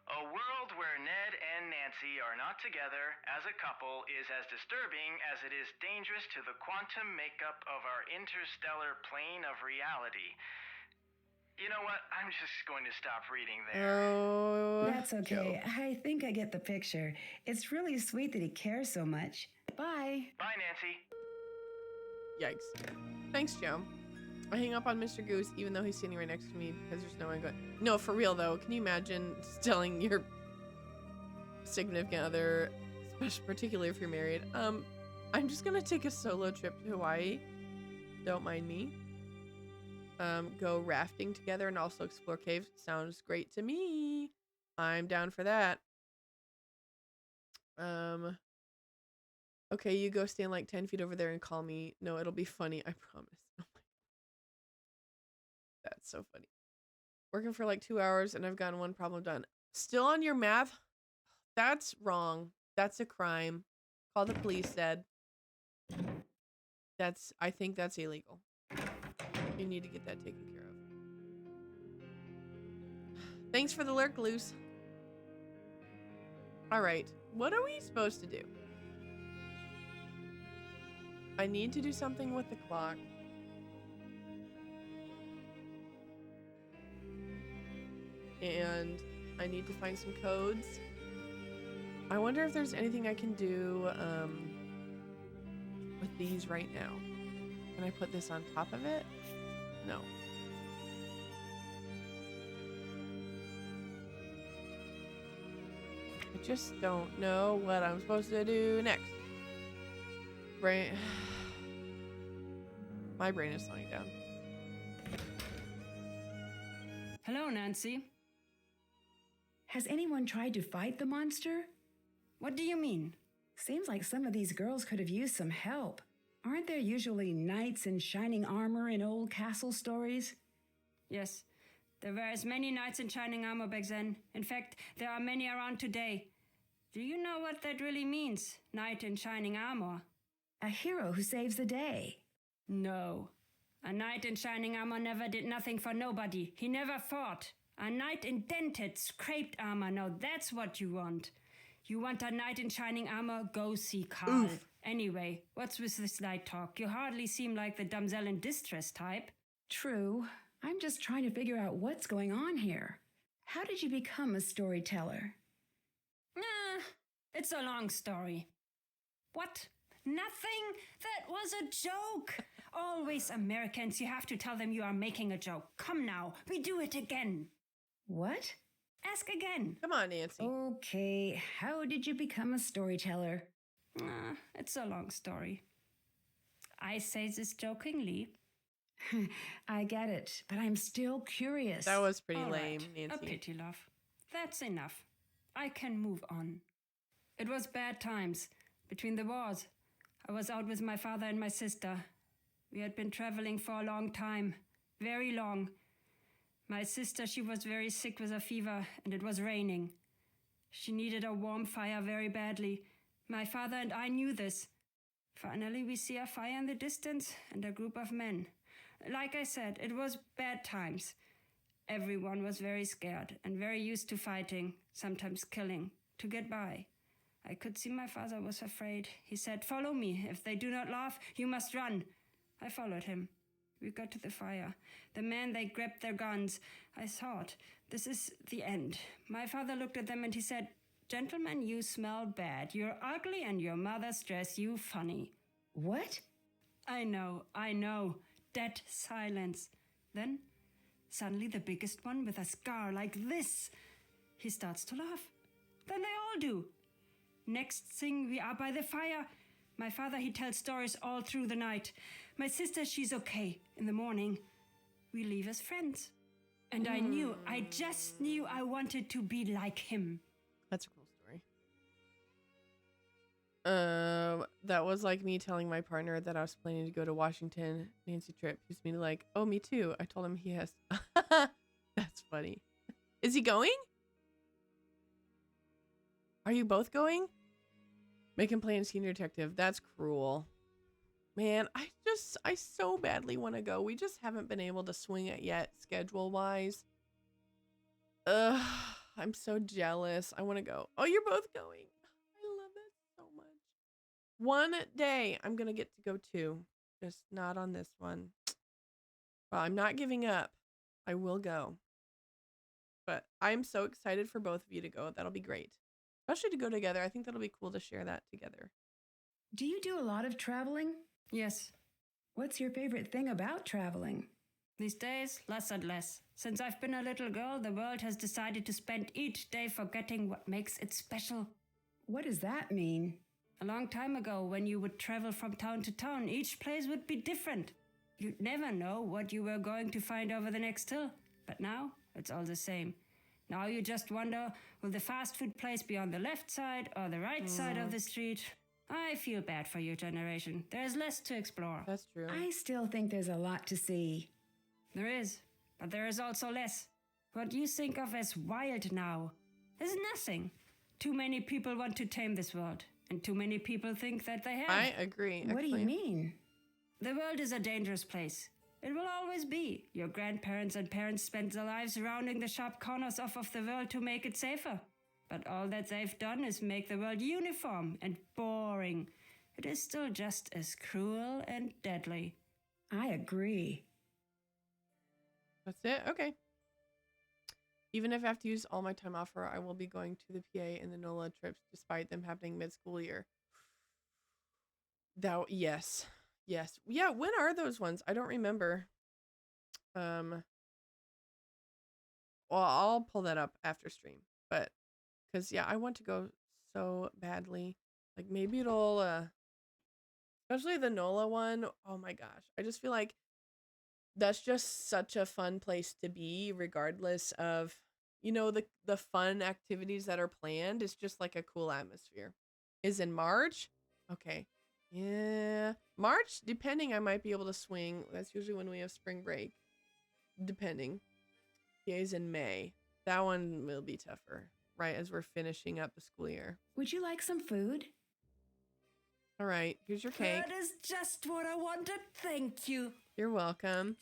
A world where Ned and Nancy are not together as a couple is as disturbing as it is dangerous to the quantum makeup of our interstellar plane of reality. You know what? I'm just going to stop reading there. Oh, That's okay. Joe. I think I get the picture. It's really sweet that he cares so much. Bye. Bye, Nancy. Yikes. Thanks, Joe. I hang up on Mr. Goose even though he's sitting right next to me because there's no one going. No, for real though. Can you imagine telling your significant other, especially particularly if you're married, I'm just gonna take a solo trip to Hawaii. Don't mind me. Go rafting together and also explore caves. Sounds great to me. I'm down for that. Okay, you go stand like 10 feet over there and call me. No, it'll be funny. I promise. Oh my. That's so funny. Working for like 2 hours and I've gotten one problem done. Still on your math? That's wrong. That's a crime. Call the police, Dad. I think that's illegal. You need to get that taken care of. Thanks for the lurk, Loose. Alright, what are we supposed to do? I need to do something with the clock. And I need to find some codes. I wonder if there's anything I can do with these right now. Can I put this on top of it? No. I just don't know what I'm supposed to do next. Brain. My brain is slowing down. Hello, Nancy. Has anyone tried to fight the monster? What do you mean? Seems like some of these girls could have used some help. Aren't there usually knights in shining armor in old castle stories? Yes, there were as many knights in shining armor back then. In fact, there are many around today. Do you know what that really means, knight in shining armor? A hero who saves the day. No. A knight in shining armor never did nothing for nobody. He never fought. A knight in dented, scraped armor. Now that's what you want. You want a knight in shining armor? Go see Carl. Oof. Anyway, what's with this light talk? You hardly seem like the damsel in distress type. True. I'm just trying to figure out what's going on here. How did you become a storyteller? Nah, it's a long story. What? Nothing? That was a joke. Always Americans, you have to tell them you are making a joke. Come now, we do it again. What? Ask again. Come on, Nancy. Okay, how did you become a storyteller? It's a long story. I say this jokingly. I get it, but I'm still curious. That was pretty All lame, right, Nancy. a pity, love. That's enough. I can move on. It was bad times. Between the wars, I was out with my father and my sister. We had been traveling for a long time. Very long. My sister, she was very sick with a fever, and it was raining. She needed a warm fire very badly. My father and I knew this. Finally, we see a fire in the distance and a group of men. Like I said, it was bad times. Everyone was very scared and very used to fighting, sometimes killing, to get by. I could see my father was afraid. He said, "Follow me. If they do not laugh, you must run." I followed him. We got to the fire. The men, they grabbed their guns. I thought, this is the end. My father looked at them and he said, "Gentlemen, you smell bad. You're ugly and your mothers dress you funny." What? I know. Dead silence. Then, suddenly the biggest one with a scar like this. He starts to laugh. Then they all do. Next thing, we are by the fire. My father, he tells stories all through the night. My sister, she's okay. In the morning, we leave as friends. And I just knew I wanted to be like him. That's a cool story. That was like me telling my partner that I was planning to go to Washington Nancy trip. He's me like, "Oh, me too." I told him he has. That's funny. Is he going? Are you both going? Making plans, HeRInteractive. That's cruel. Man, I so badly want to go. We just haven't been able to swing it yet, schedule-wise. Ugh, I'm so jealous. I want to go. Oh, you're both going. I love that so much. One day I'm going to get to go too. Just not on this one. Well, I'm not giving up. I will go. But I'm so excited for both of you to go. That'll be great. Especially to go together. I think that'll be cool to share that together. Do you do a lot of traveling? Yes. What's your favorite thing about traveling? These days, less and less. Since I've been a little girl, the world has decided to spend each day forgetting what makes it special. What does that mean? A long time ago, when you would travel from town to town, each place would be different. You'd never know what you were going to find over the next hill. But now, it's all the same. Now you just wonder, will the fast food place be on the left side or the right side of the street? I feel bad for your generation. There's less to explore. That's true. I still think there's a lot to see. There is, but there is also less. What you think of as wild now is nothing. Too many people want to tame this world, and too many people think that they have. I agree. What do you mean? The world is a dangerous place. It will always be. Your grandparents and parents spent their lives rounding the sharp corners off of the world to make it safer. But all that they've done is make the world uniform and boring. It is still just as cruel and deadly. I agree. That's it? Okay. Even if I have to use all my time off for, I will be going to the PA and the NOLA trips despite them happening mid-school year. Yes. Yes. Yeah, when are those ones? I don't remember. Well, I'll pull that up after stream. But because yeah, I want to go so badly. Like maybe it'll especially the NOLA one. Oh my gosh. I just feel like that's just such a fun place to be, regardless of, you know, the fun activities that are planned. It's just like a cool atmosphere. Is in March? Okay. Yeah. March, depending, I might be able to swing. That's usually when we have spring break. Depending. PA's in May. That one will be tougher, right, as we're finishing up the school year. Would you like some food? All right, here's your cake. That is just what I wanted. Thank you. You're welcome.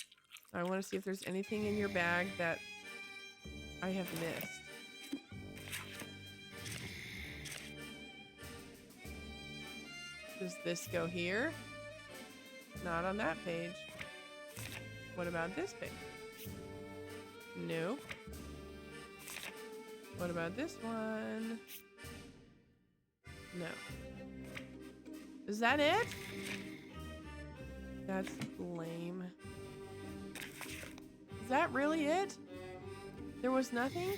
I want to see if there's anything in your bag that I have missed. Does this go here? Not on that page. What about this page? No. What about this one? No. Is that it? That's lame. Is that really it? There was nothing?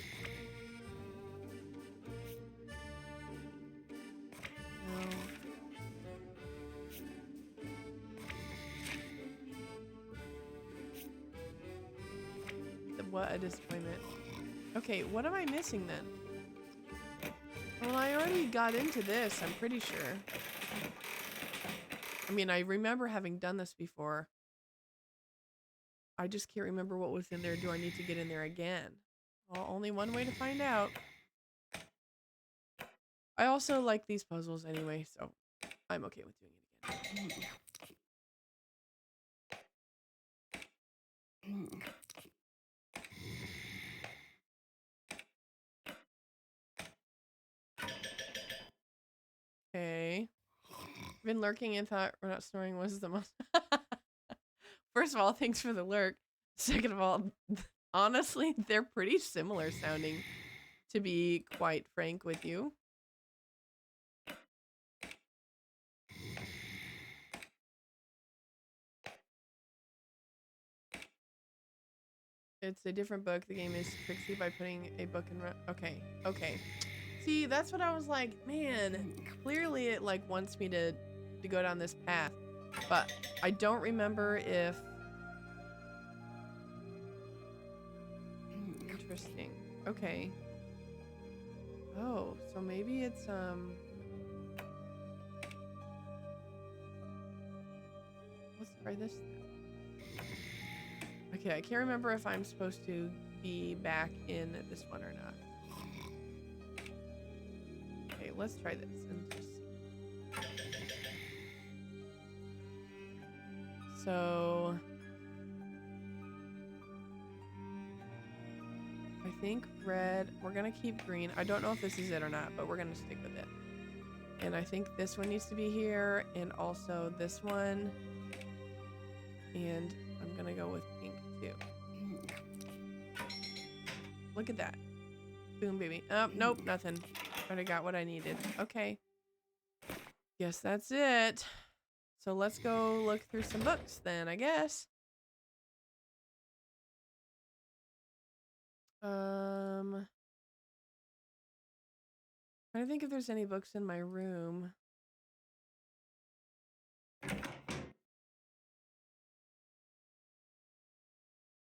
No. What a disappointment. Okay, what am I missing then? Well, I already got into this, I'm pretty sure. I mean, I remember having done this before. I just can't remember what was in there. Do I need to get in there again? Well, only one way to find out. I also like these puzzles anyway, so I'm okay with doing it again. Okay. Been lurking and thought we're not snoring was the most. First of all, thanks for the lurk. Second of all, honestly, they're pretty similar sounding, to be quite frank with you. It's a different book. The game is tricksy by putting a book in. Okay, okay. See, that's what I was like, man, clearly it like wants me to go down this path, but I don't remember if. Interesting. Okay. Oh, so maybe it's let's try this then. Okay, I can't remember if I'm supposed to be back in this one or not. Okay, let's try this and just see. So I think red, we're gonna keep green. I don't know if this is it or not, but we're gonna stick with it. And I think this one needs to be here, and also this one. And I'm gonna go with pink too. Look at that. Boom, baby. Oh, nope, nothing. Already got what I needed. Okay. Guess that's it. So let's go look through some books then, I guess. I don't think if there's any books in my room.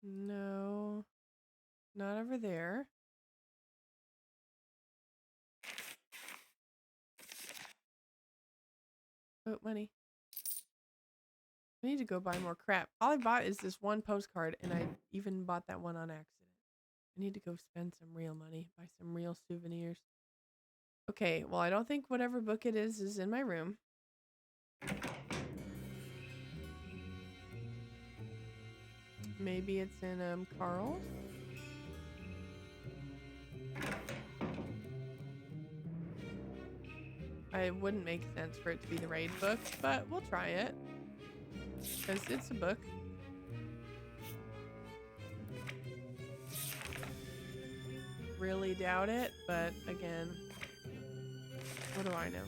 No. Not over there. Oh, money. I need to go buy more crap. All I bought is this one postcard, and I even bought that one on accident. I need to go spend some real money, buy some real souvenirs. Okay, well, I don't think whatever book it is in my room. Maybe it's in Carl's. It wouldn't make sense for it to be the raid book, but we'll try it. Because it's a book. really doubt it, but again, what do I know?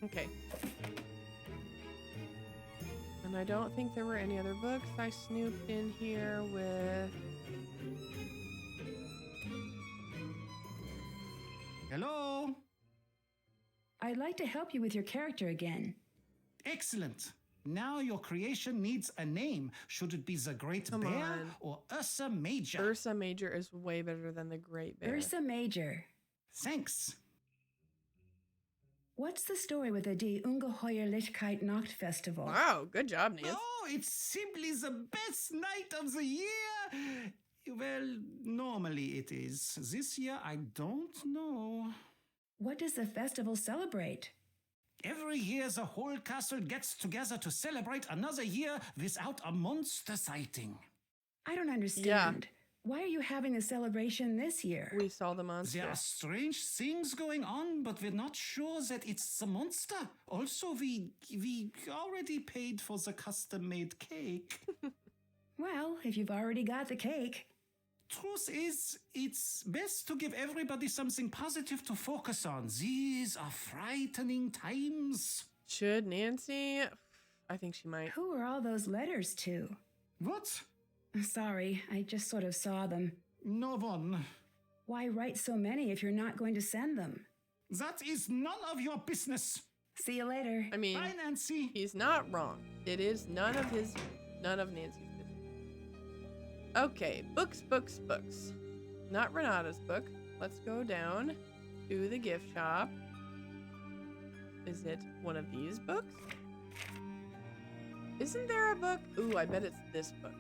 Okay. And I don't think there were any other books. I snooped in here with... Hello? I'd like to help you with your character again. Excellent. Now your creation needs a name. Should it be the Great Come Bear on. or Ursa Major? Ursa Major is way better than the Great Bear. Ursa Major. Thanks. What's the story with the Die Ungeheuerlichkeit Nacht Festival? Wow, good job, Nance. Oh, it's simply the best night of the year. Well, normally it is. This year, I don't know. What does the festival celebrate? Every year, the whole castle gets together to celebrate another year without a monster sighting. I don't understand. Why are you having a celebration this year? We saw the monster. There are strange things going on, but we're not sure that it's the monster. Also, we already paid for the custom-made cake. Well, if you've already got the cake. Truth is, it's best to give everybody something positive to focus on. These are frightening times. Should Nancy? I think she might. Who are all those letters to? What? Sorry, I just sort of saw them. No one. Why write so many if you're not going to send them? That is none of your business. See you later. I mean, Bye, Nancy. he's not wrong. It is none of Nancy's business. Okay, books. Not Renata's book. Let's go down to the gift shop. Is it one of these books? Isn't there a book? Ooh, I bet it's this book.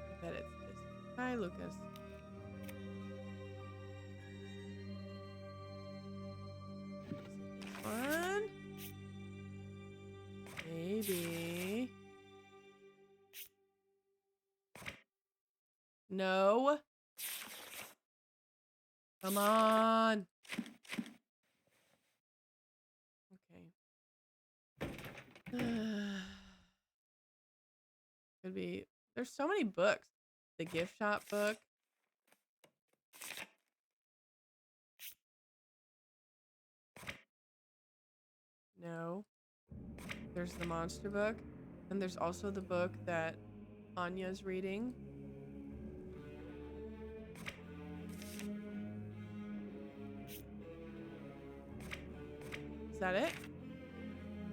I bet it's this. Hi, Lucas. One. Maybe. No. Come on. Okay. Could be. There's so many books. The gift shop book. No. There's the monster book. And there's also the book that Anya's reading. Is that it?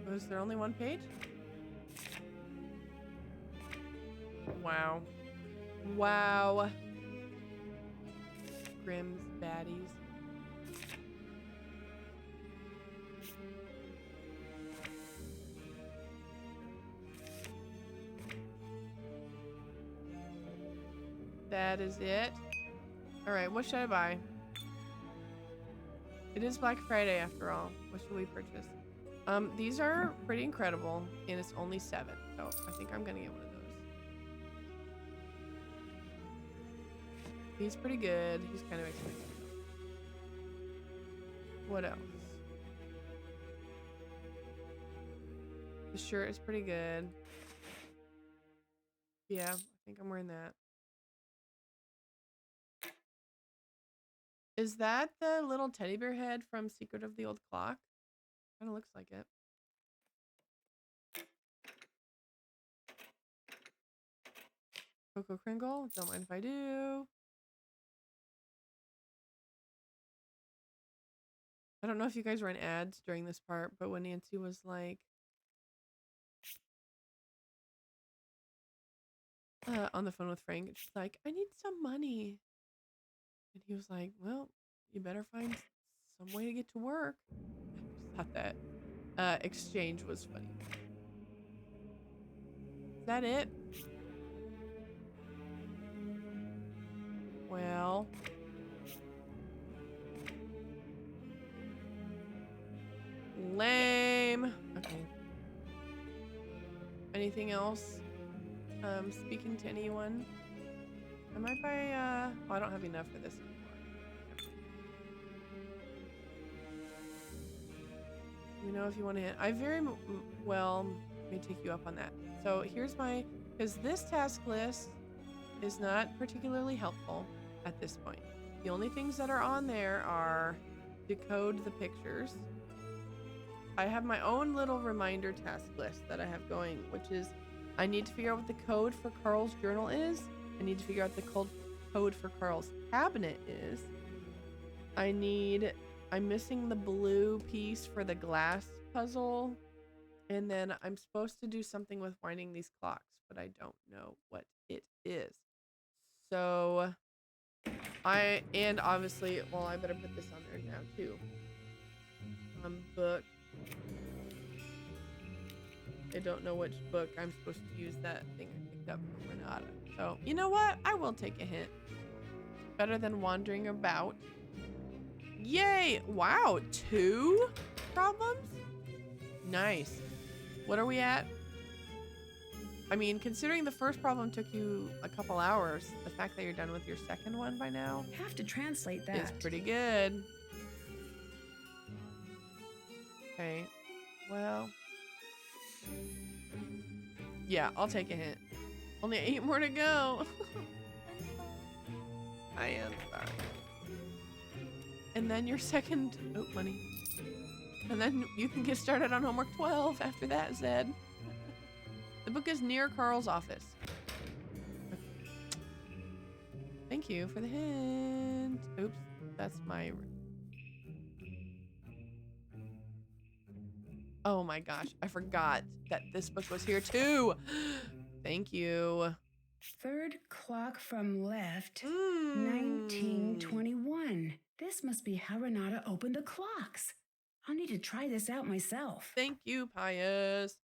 Was there only one page? Wow. Wow. Grimm's baddies. That is it. Alright, what should I buy? It is Black Friday after all. What should we purchase? These are pretty incredible, and it's only 7, so I think I'm gonna get one of those. He's pretty good. He's kind of expensive. What else? The shirt is pretty good. Yeah, I think I'm wearing that. Is that the little teddy bear head from Secret of the Old Clock? Kind of looks like it. Coco Kringle, don't mind if I do. I don't know if you guys run ads during this part, but when Nancy was like, on the phone with Frank, and she's like, I need some money. And he was like, well, you better find some way to get to work. I just thought that exchange was funny. Is that it? Well. Lame. Okay. Anything else? Speaking to anyone? I might buy, oh, I don't have enough for this anymore. know, if you want to, I very well may take you up on that. So here's my, because this task list is not particularly helpful at this point. The only things that are on there are decode the pictures. I have my own little reminder task list that I have going, which is I need to figure out what the code for Carl's journal is. I need to figure out the code for Carl's cabinet is. I'm missing the blue piece for the glass puzzle. And then I'm supposed to do something with winding these clocks, but I don't know what it is. So and obviously, well, I better put this on there now too. Book. I don't know which book I'm supposed to use that thing I picked up from Renata. So, you know what? I will take a hint. Better than wandering about. Yay! Wow, 2 problems? Nice. What are we at? I mean, considering the first problem took you a couple hours, the fact that you're done with your second one by now Have to translate that. is pretty good. Okay, well, yeah, I'll take a hint. Only 8 more to go. I am sorry. And then your second, oh, money. And then you can get started on homework 12 after that, Zed. The book is near Carl's office. Thank you for the hint. Oops, that's my... Oh my gosh, I forgot that this book was here too. Thank you. Third clock from left, 1921. This must be how Renata opened the clocks. I'll need to try this out myself. Thank you, Pius.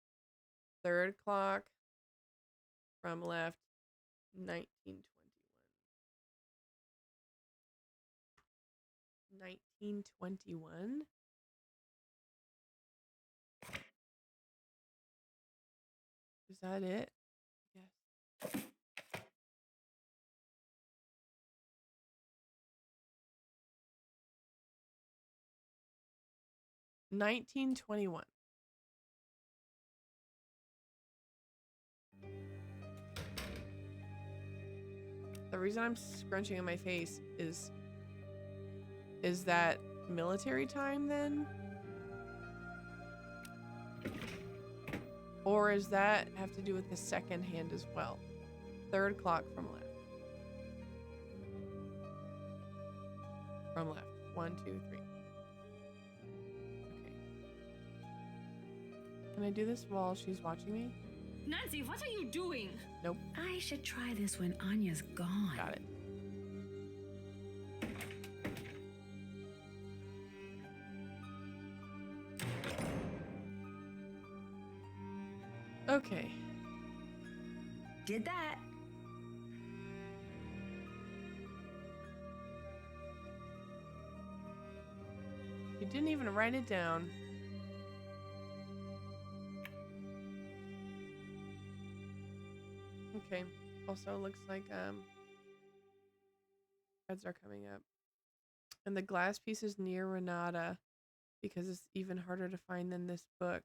Third clock from left, 1921. 1921? Is that it? Yes. 1921. The reason I'm scrunching on my face is that military time then? Or is that have to do with the second hand as well? Third clock from left. From left. 1, 2, 3. Okay. Can I do this while she's watching me? Nancy, what are you doing? Nope. I should try this when Anya's gone. Got it. Okay. Did that. You didn't even write it down. Okay. Also looks like ads are coming up. And the glass piece is near Renata because it's even harder to find than this book.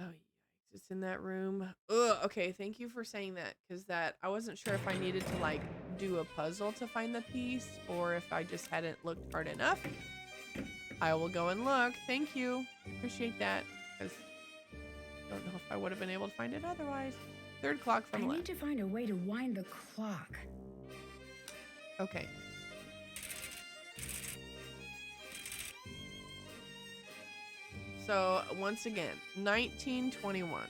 Oh, yikes. It's in that room. Ugh. Okay, thank you for saying that, because that I wasn't sure if I needed to like do a puzzle to find the piece or if I just hadn't looked hard enough. I will go and look. Thank you. Appreciate that, because I don't know if I would have been able to find it otherwise. Third clock I from need left. to find a way to wind the clock. Okay. So, once again, 1921.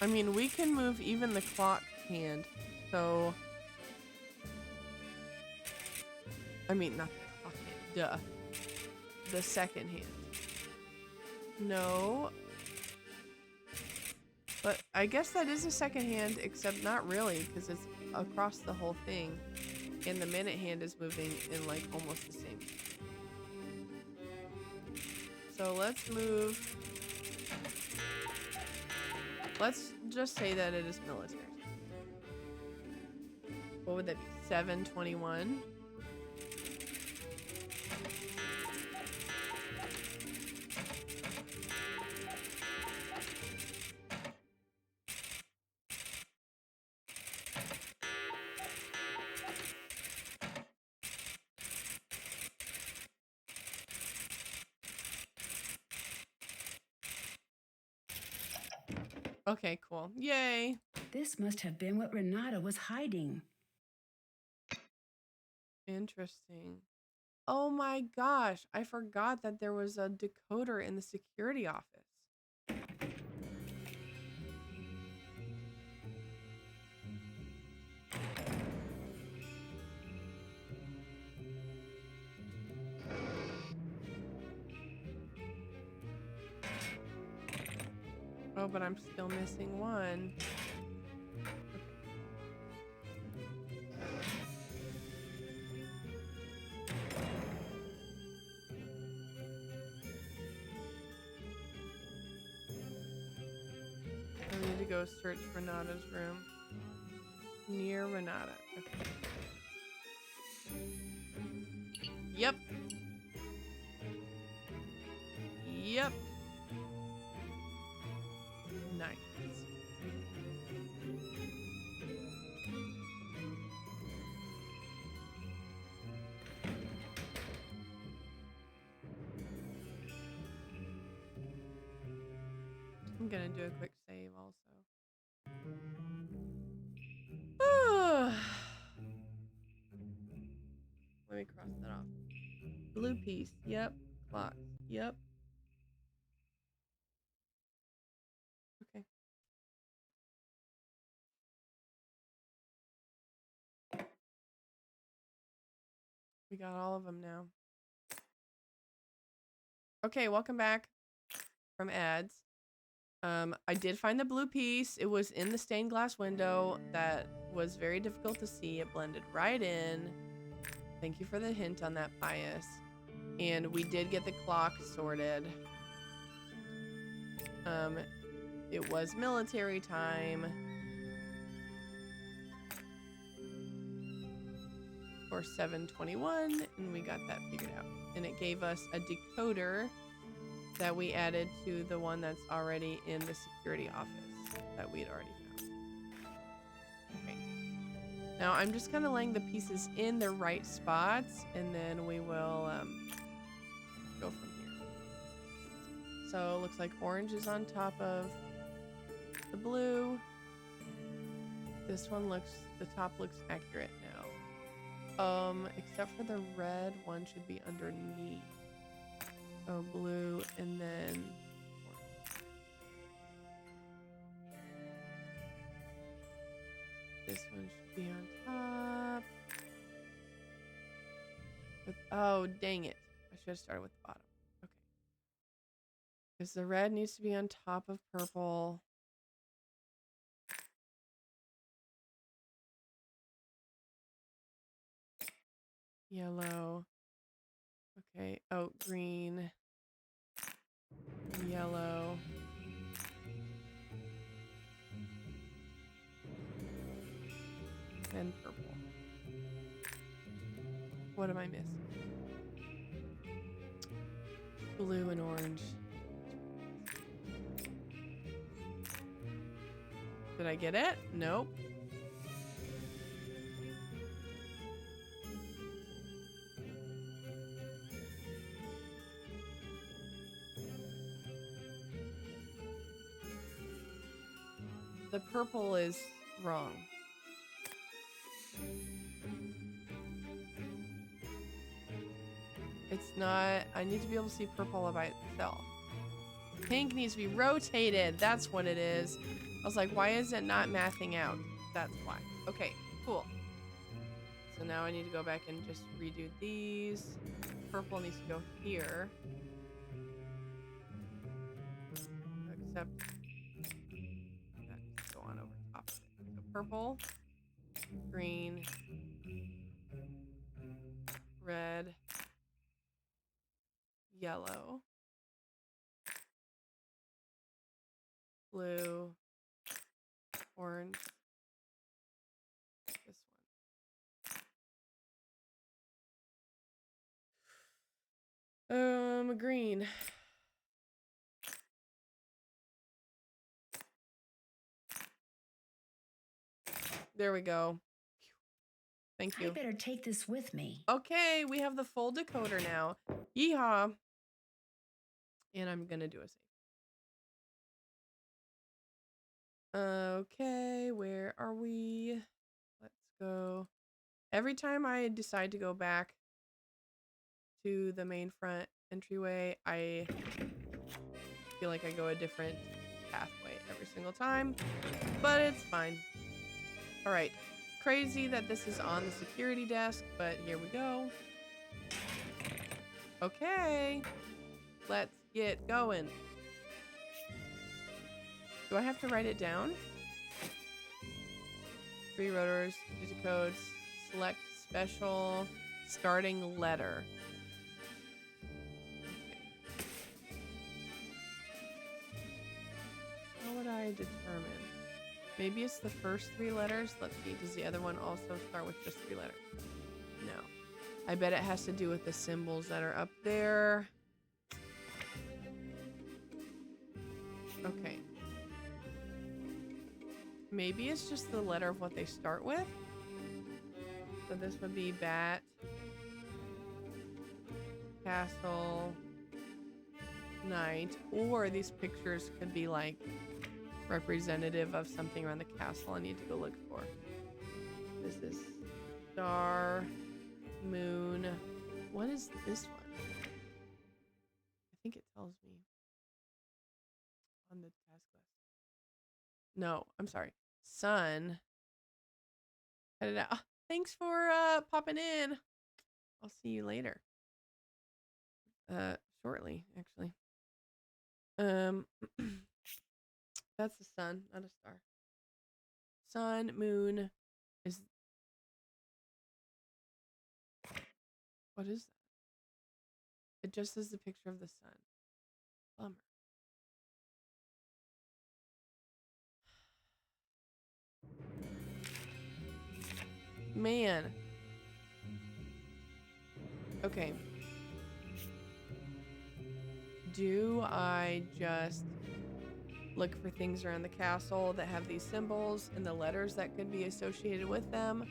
I mean, we can move even the clock hand. So, I mean, not the clock hand. Duh. The second hand. No. But I guess that is a second hand, except not really, because it's across the whole thing. And the minute hand is moving in like almost the same. So let's move. Let's just say that it is military. What would that be? 721. Okay, cool. Yay. This must have been what Renata was hiding. Interesting. Oh my gosh, I forgot that there was a decoder in the security office. Oh, but I'm still missing one. I need to go search Renata's room. Near Renata. Okay. Yep. Yep. Nice. I'm gonna do a quick save also. Let me cross that off. Blue piece. Yep. Clock. Yep. Okay. We got all of them now. Okay, welcome back from ads. I did find the blue piece. It was in the stained glass window that was very difficult to see. It blended right in. Thank you for the hint on that bias. And we did get the clock sorted. It was military time. For 721, and we got that figured out. And it gave us a decoder that we added to the one that's already in the security office that we'd already found. Okay. Now I'm just kind of laying the pieces in the right spots, and then we will go from here. So it looks like orange is on top of the blue. This one looks, the top looks accurate now. Except for the red one should be underneath. So blue and then orange. This one should be on top. But, oh, dang it. I should have started with the bottom. Okay. Because the red needs to be on top of purple. Yellow. Okay. Oh, green. Yellow. And purple. What am I missing? Blue and orange. Did I get it? Nope. The purple is wrong. It's not, I need to be able to see purple all by itself. Pink needs to be rotated. That's what it is. I was like, why is it not mathing out? That's why. Okay, cool. So now I need to go back and just redo these. Purple needs to go here. Except that needs to go on over top of it. So purple, green, red, yellow, blue, orange, this one. Green. There we go. Thank you. I better take this with me. Okay, we have the full decoder now. Yeehaw. And I'm gonna do a save. Okay, where are we? Let's go. Every time I decide to go back to the main front entryway, I feel like I go a different pathway every single time, but it's fine. All right. Crazy that this is on the security desk, but here we go. Okay. Let's get going. Do I have to write it down? 3 rotors, digit codes, select special, starting letter. Okay. How would I determine? Maybe it's the first 3 letters. Let's see. Does the other one also start with just 3 letters? No. I bet it has to do with the symbols that are up there. Okay. Maybe it's just the letter of what they start with. So this would be bat, castle, knight, or these pictures could be like representative of something around the castle I need to go look for. This is star, moon. What is this one? I think it tells me on the task list. No, I'm sorry. Sun. Cut it out. Ah, thanks for popping in. I'll see you later. Shortly, actually. That's the sun, not a star. Sun, moon is. What is that? It just is the picture of the sun. Bummer. Man. Okay. Do I just look for things around the castle that have these symbols and the letters that could be associated with them?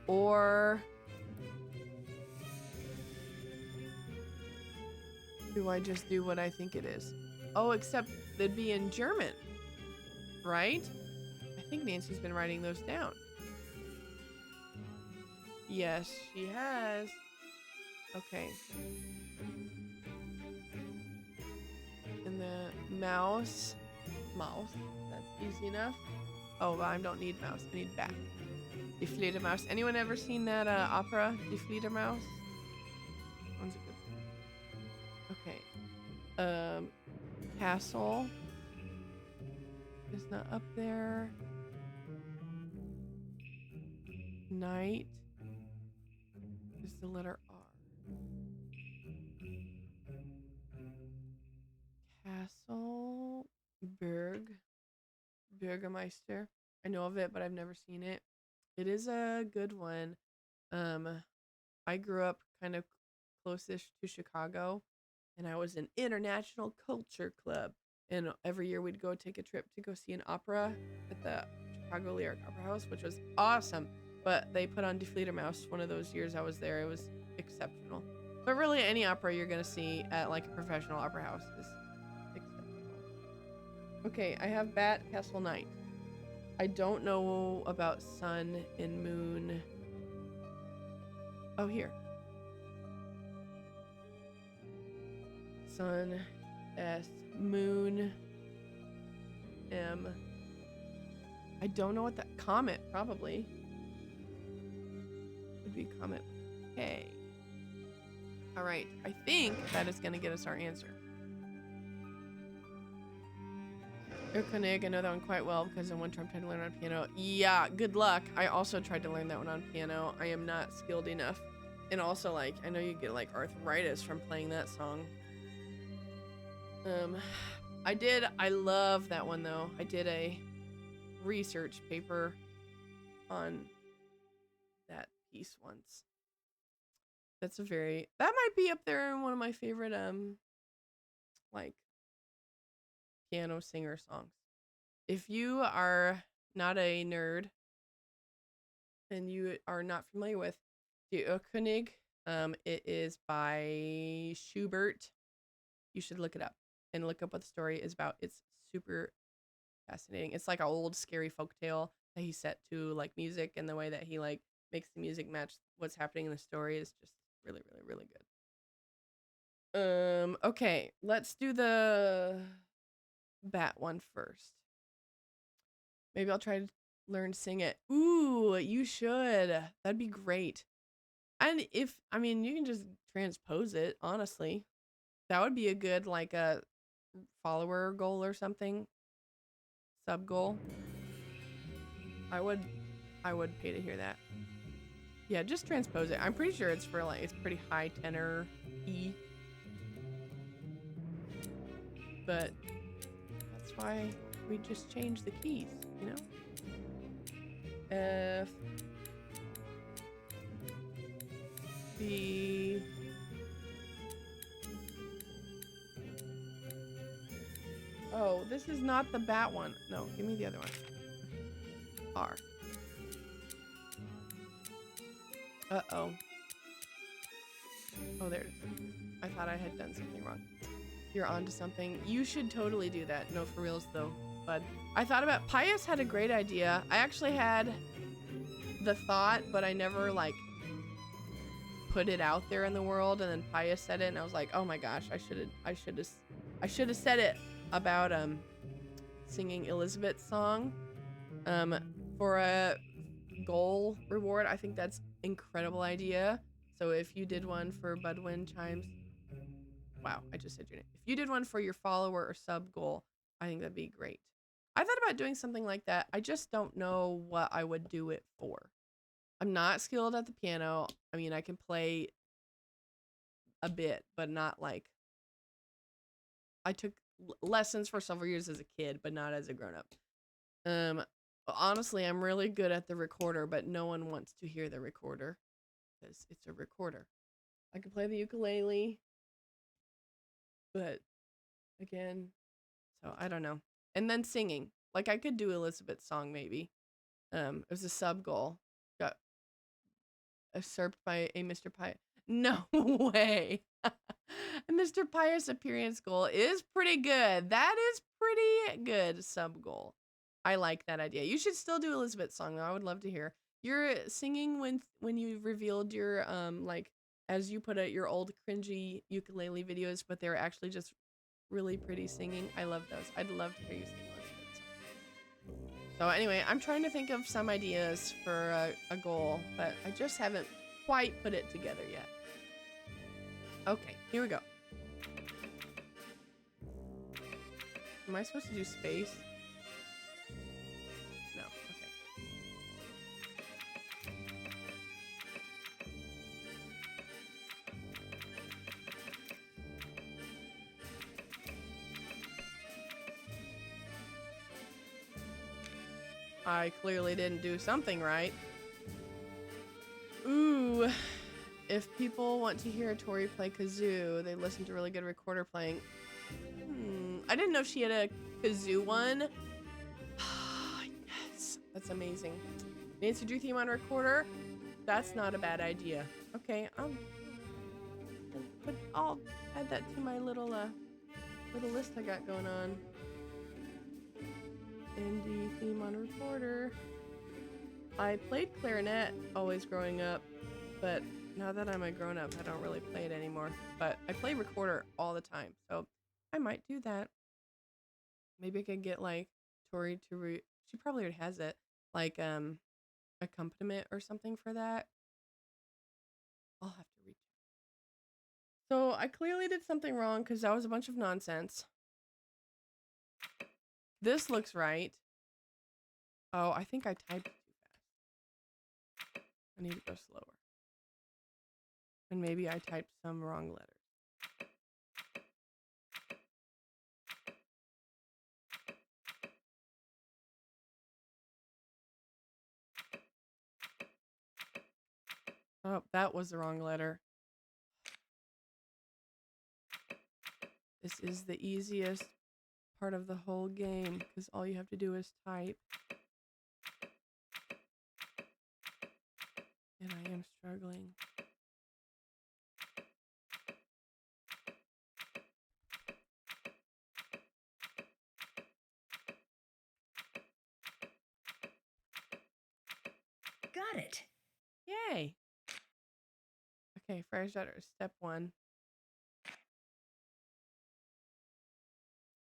Or do I just do what I think it is? Oh, except they'd be in German, right? I think Nancy's been writing those down. Yes, she has. Okay. And the mouse. That's easy enough. Oh, well, I don't need mouse. I need bat. Die Fledermaus. Anyone ever seen that opera, Die Fledermaus? That one's a good one. Okay. Castle is not up there. Knight is the letter R. Castle. Bürgermeister. I know of it, but I've never seen it. It is a good one. I grew up kind of close-ish to Chicago, and I was in International Culture Club. And every year we'd go take a trip to go see an opera at the Chicago Lyric Opera House, which was awesome. But they put on Die Fledermaus one of those years I was there. It was exceptional. But really, any opera you're going to see at like a professional opera house is exceptional. Okay, I have Bat, Castle, Knight. I don't know about sun and moon. Oh, here. Sun, S, moon, M. I don't know what that comet probably would be. Comet K. All right, I think that is going to get us our answer. Koenig, I know that one quite well because in one time I tried to learn on piano. Yeah, good luck. I also tried to learn that one on piano. I am not skilled enough. And also, like, I know you get like arthritis from playing that song. I love that one though. I did a research paper on that piece once. That might be up there in one of my favorite like piano singer songs. If you are not a nerd and you are not familiar with Die König, it is by Schubert. You should look it up and look up what the story is about. It's super fascinating. It's like an old scary folktale that he set to like music, and the way that he like makes the music match what's happening in the story is just really, really, really good. Okay, let's do the bat one first. Maybe I'll try to learn to sing it. Ooh, you should. That'd be great. And if, I mean, you can just transpose it, honestly. That would be a good, like, a follower goal or something. Sub goal. I would pay to hear that. Yeah, just transpose it. I'm pretty sure it's for, like, it's pretty high tenor E. But that's why we just change the keys, you know? F, B, oh, this is not the bat one. No, give me the other one. R. Uh-oh. Oh, there it is. I thought I had done something wrong. You're onto something. You should totally do that. No, for reals though, bud. I thought about, Pius had a great idea. I actually had the thought, but I never like put it out there in the world, and then Pius said it, and I was like, oh my gosh, I should have said it about singing Elizabeth's song for a goal reward. I think that's incredible idea. So if you did one for Budwin Chimes, wow, I just said your name. If you did one for your follower or sub goal, I think that'd be great. I thought about doing something like that. I just don't know what I would do it for. I'm not skilled at the piano. I mean, I can play a bit, but not like, I took lessons for several years as a kid, but not as a grown up. Honestly, I'm really good at the recorder, but no one wants to hear the recorder because it's a recorder. I can play the ukulele, but again, so I don't know. And then singing, like I could do Elizabeth's song maybe. It was a sub goal. Got usurped by a Mr. Pius. No way. A Mr. Pius appearance goal is pretty good. That is pretty good sub goal. I like that idea. You should still do Elizabeth's song though. I would love to hear. You're singing when you revealed your like, as you put it, your old cringy ukulele videos, but they were actually just really pretty singing. I love those. I'd love to hear you sing Elizabeth's song. So anyway, I'm trying to think of some ideas for a goal, but I just haven't quite put it together yet. Okay, here we go. Am I supposed to do space? No, okay. I clearly didn't do something right. Ooh. If people want to hear Tori play kazoo, they listen to really good recorder playing. I didn't know she had a kazoo one. Yes, that's amazing. Nancy Drew theme on recorder. That's not a bad idea. Okay, I'll add that to my little list I got going on. Indie theme on recorder. I played clarinet always growing up, but now that I'm a grown-up, I don't really play it anymore. But I play recorder all the time, so I might do that. Maybe I could get like Tori to she probably already has it, like accompaniment or something for that. I'll have to reach. So I clearly did something wrong because that was a bunch of nonsense. This looks right. Oh, I think I typed too fast. I need to go slower. And maybe I typed some wrong letters. Oh, that was the wrong letter. This is the easiest part of the whole game because all you have to do is type. And I am struggling. it. Yay. Okay, fire shutter, step 1.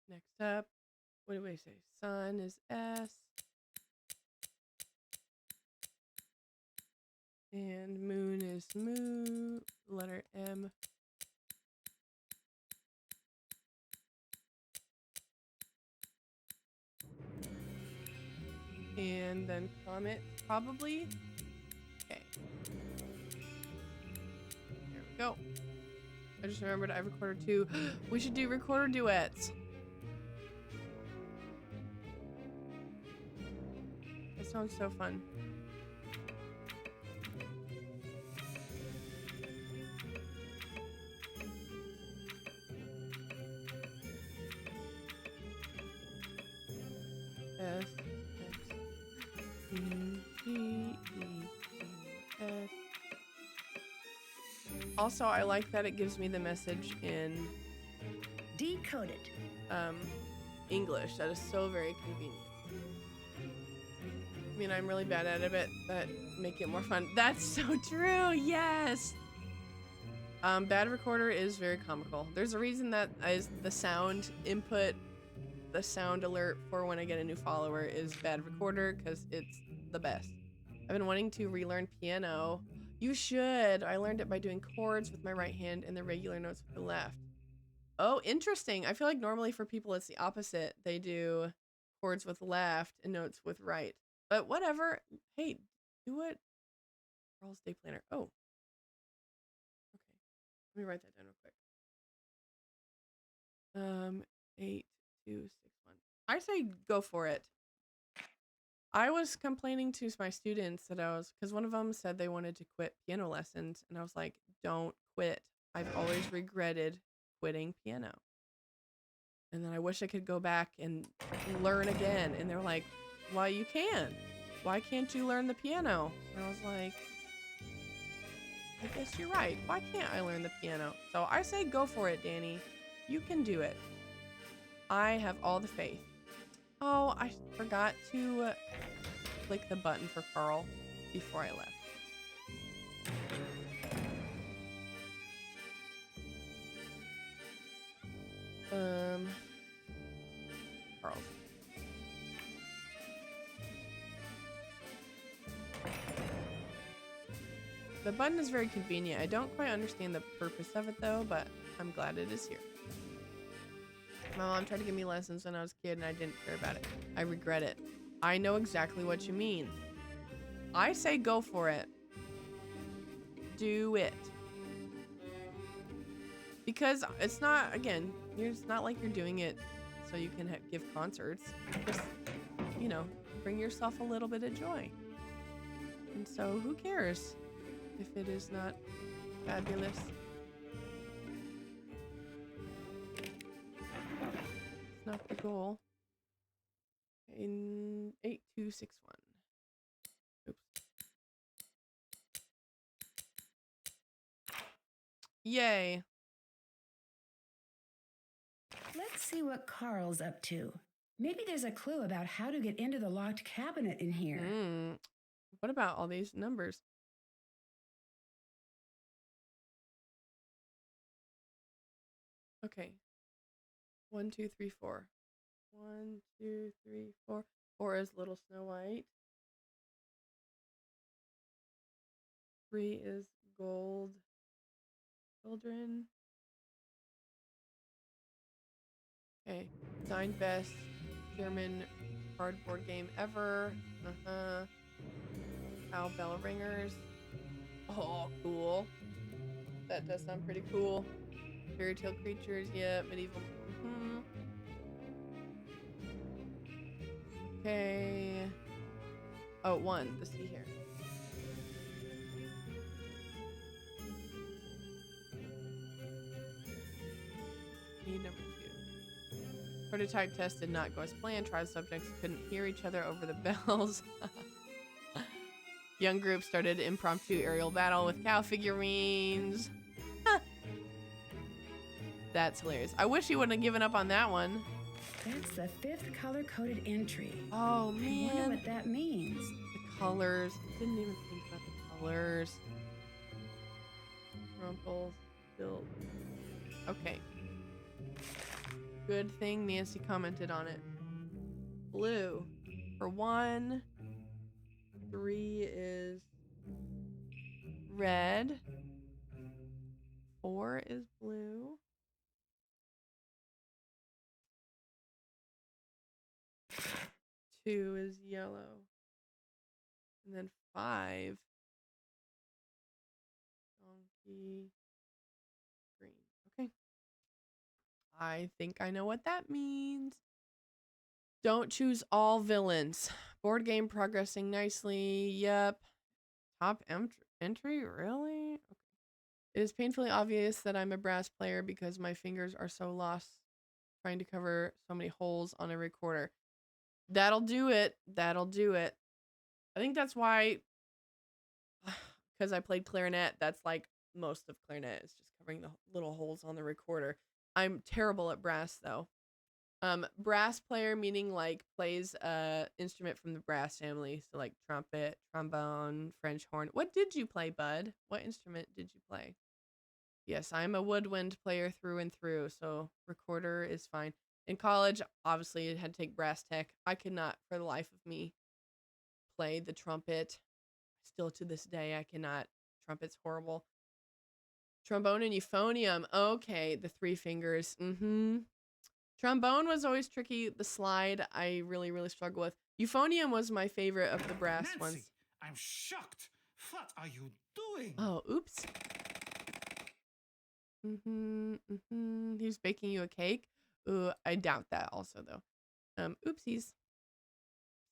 Next up, what do we say? Sun is S. And moon is moo, letter M. And then comet, probably. Okay. There we go. I just remembered I recorded 2. We should do recorder duets. That sounds so fun. S X E T E S. Also, I like that it gives me the message in Decoded. English. That is so very convenient. I mean, I'm really bad at it, but make it more fun. That's so true. Yes. Bad recorder is very comical. There's a reason that is the sound input, the sound alert for when I get a new follower is bad recorder because it's the best. I've been wanting to relearn piano. You should. I learned it by doing chords with my right hand and the regular notes with the left. Oh, interesting. I feel like normally for people it's the opposite. They do chords with left and notes with right. But whatever. Hey, do it. Carl's Day Planner. Oh. Okay. Let me write that down real quick. 8261. I say go for it. I was complaining to my students that because one of them said they wanted to quit piano lessons, and I was like, don't quit. I've always regretted quitting piano. And then I wish I could go back and learn again. And they're like, well, you can. Why can't you learn the piano? And I was like, I guess you're right. Why can't I learn the piano? So I say go for it, Danny. You can do it. I have all the faith. Oh, I forgot to click the button for Carl before I left. Carl. The button is very convenient. I don't quite understand the purpose of it though, but I'm glad it is here. My mom tried to give me lessons when I was a kid and I didn't care about it. I regret it. I know exactly what you mean. I say go for it. Do it. Because it's not, again, it's not like you're doing it so you can give concerts. Just, you know, bring yourself a little bit of joy. And so who cares if it is not fabulous? It's not the goal. In 8261. Oops. Yay. Let's see what Carl's up to. Maybe there's a clue about how to get into the locked cabinet in here. What about all these numbers? Okay. 1, 2, 3, 4. 1, 2, 3, 4. 4 is Little Snow White. 3 is Gold Children. Okay. 9 best German cardboard game ever. Owl Bell Ringers. Oh, cool. That does sound pretty cool. Fairy tale creatures, yeah, medieval. Okay. Oh, 1. Let's see here. Need number 2. Prototype test did not go as planned. Trial subjects couldn't hear each other over the bells. Young group started impromptu aerial battle with cow figurines. That's hilarious. I wish you wouldn't have given up on that one. That's the 5th color-coded entry. Oh, I man. wonder what that means. The colors. Didn't even think blurs. Rumple, still. Okay. Good thing Nancy commented on it. Blue. For 1. 3 is red. 4 is blue. 2 is yellow. And then 5. Donkey. Green. Okay. I think I know what that means. Don't choose all villains. Board game progressing nicely. Yep. Top entry? Really? Okay. It is painfully obvious that I'm a brass player because my fingers are so lost trying to cover so many holes on a recorder. That'll do it. That'll do it. I think that's why, because I played clarinet, that's like most of clarinet is just covering the little holes on the recorder. I'm terrible at brass though. Brass player meaning like plays a instrument from the brass family, so like trumpet, trombone, French horn. What did you play, bud? What instrument did you play? Yes, I'm a woodwind player through and through, so recorder is fine. In college, obviously, it had to take brass tech. I could not, for the life of me, play the trumpet. Still to this day, I cannot. Trumpet's horrible. Trombone and euphonium. Okay, the 3 fingers. Trombone was always tricky. The slide, I really, really struggle with. Euphonium was my favorite of the brass Nancy, ones. I'm shocked. What are you doing? Oh, oops. He's baking you a cake. Ooh, I doubt that also though. Oopsies.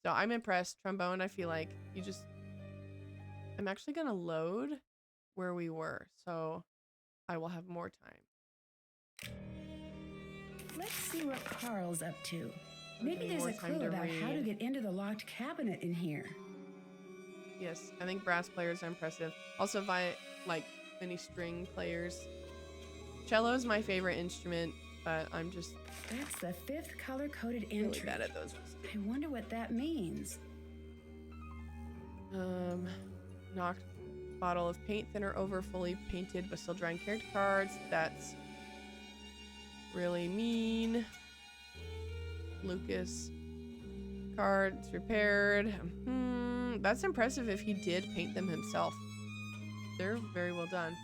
So I'm impressed. Trombone, I feel like you just... I'm actually gonna load where we were, so I will have more time. Let's see what Carl's up to. Maybe Okay, there's more a time clue to about how to read. get into the locked cabinet in here. Yes, I think brass players are impressive. Also, like many string players. Cello is my favorite instrument, but I'm just That's the 5th color-coded entry. really bad at those. I wonder what that means. Knocked bottle of paint thinner over, fully painted but still drying character cards. That's really mean. Lucas cards repaired. That's impressive if he did paint them himself. They're very well done.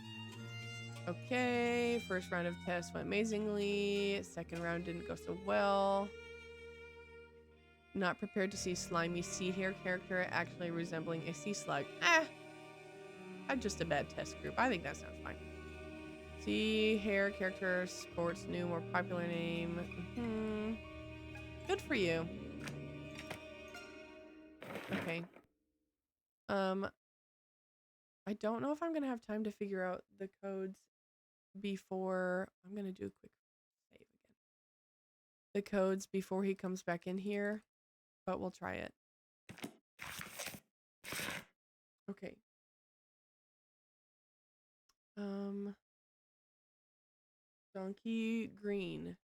Okay, first round of tests went amazingly. Second round didn't go so well. Not prepared to see slimy sea hare character actually resembling a sea slug. Just a bad test group. I think that sounds fine. Sea hare character, sports new, more popular name. Good for you. Okay. I don't know if I'm gonna have time to figure out the codes before... I'm gonna do a quick save again. The codes before he comes back in here, but we'll try it. Okay. Donkey green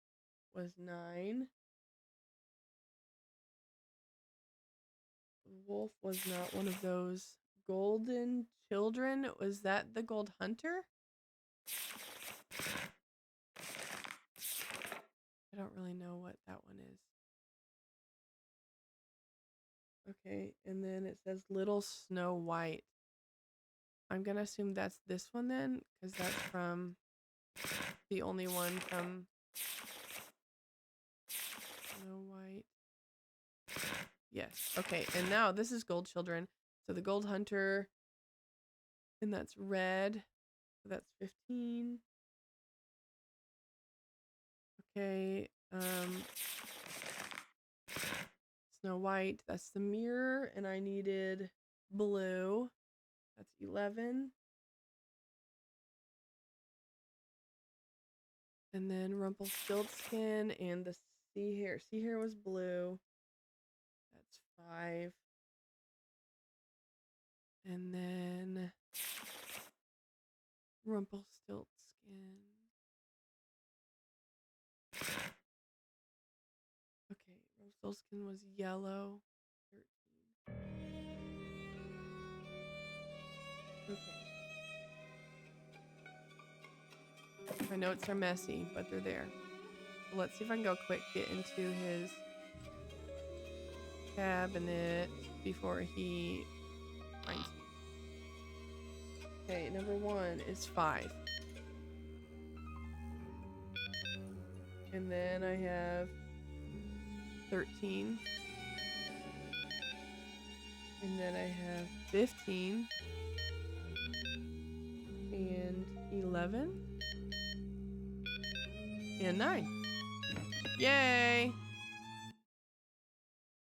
was 9. Wolf was not one of those. Golden children, was that the gold hunter? I don't really know what that one is. Okay, and then it says Little Snow White. I'm gonna assume that's this one then, because that's from the only one from Snow White. Yes, okay, and now this is Gold Children. So the Gold Hunter, and that's red. So that's 15. Okay, Snow White, that's the mirror, and I needed blue. That's 11. And then Rumpelstiltskin and the sea hare. Sea hare was blue. That's 5. And then Rumpelstiltskin. Okay, Rumpelstiltskin was yellow. 13. Okay. My notes are messy, but they're there. So let's see if I can go quick get into his cabinet before he finds me. Okay, number 1 is 5. And then I have 13. And then I have 15. And 11. And 9. Yay!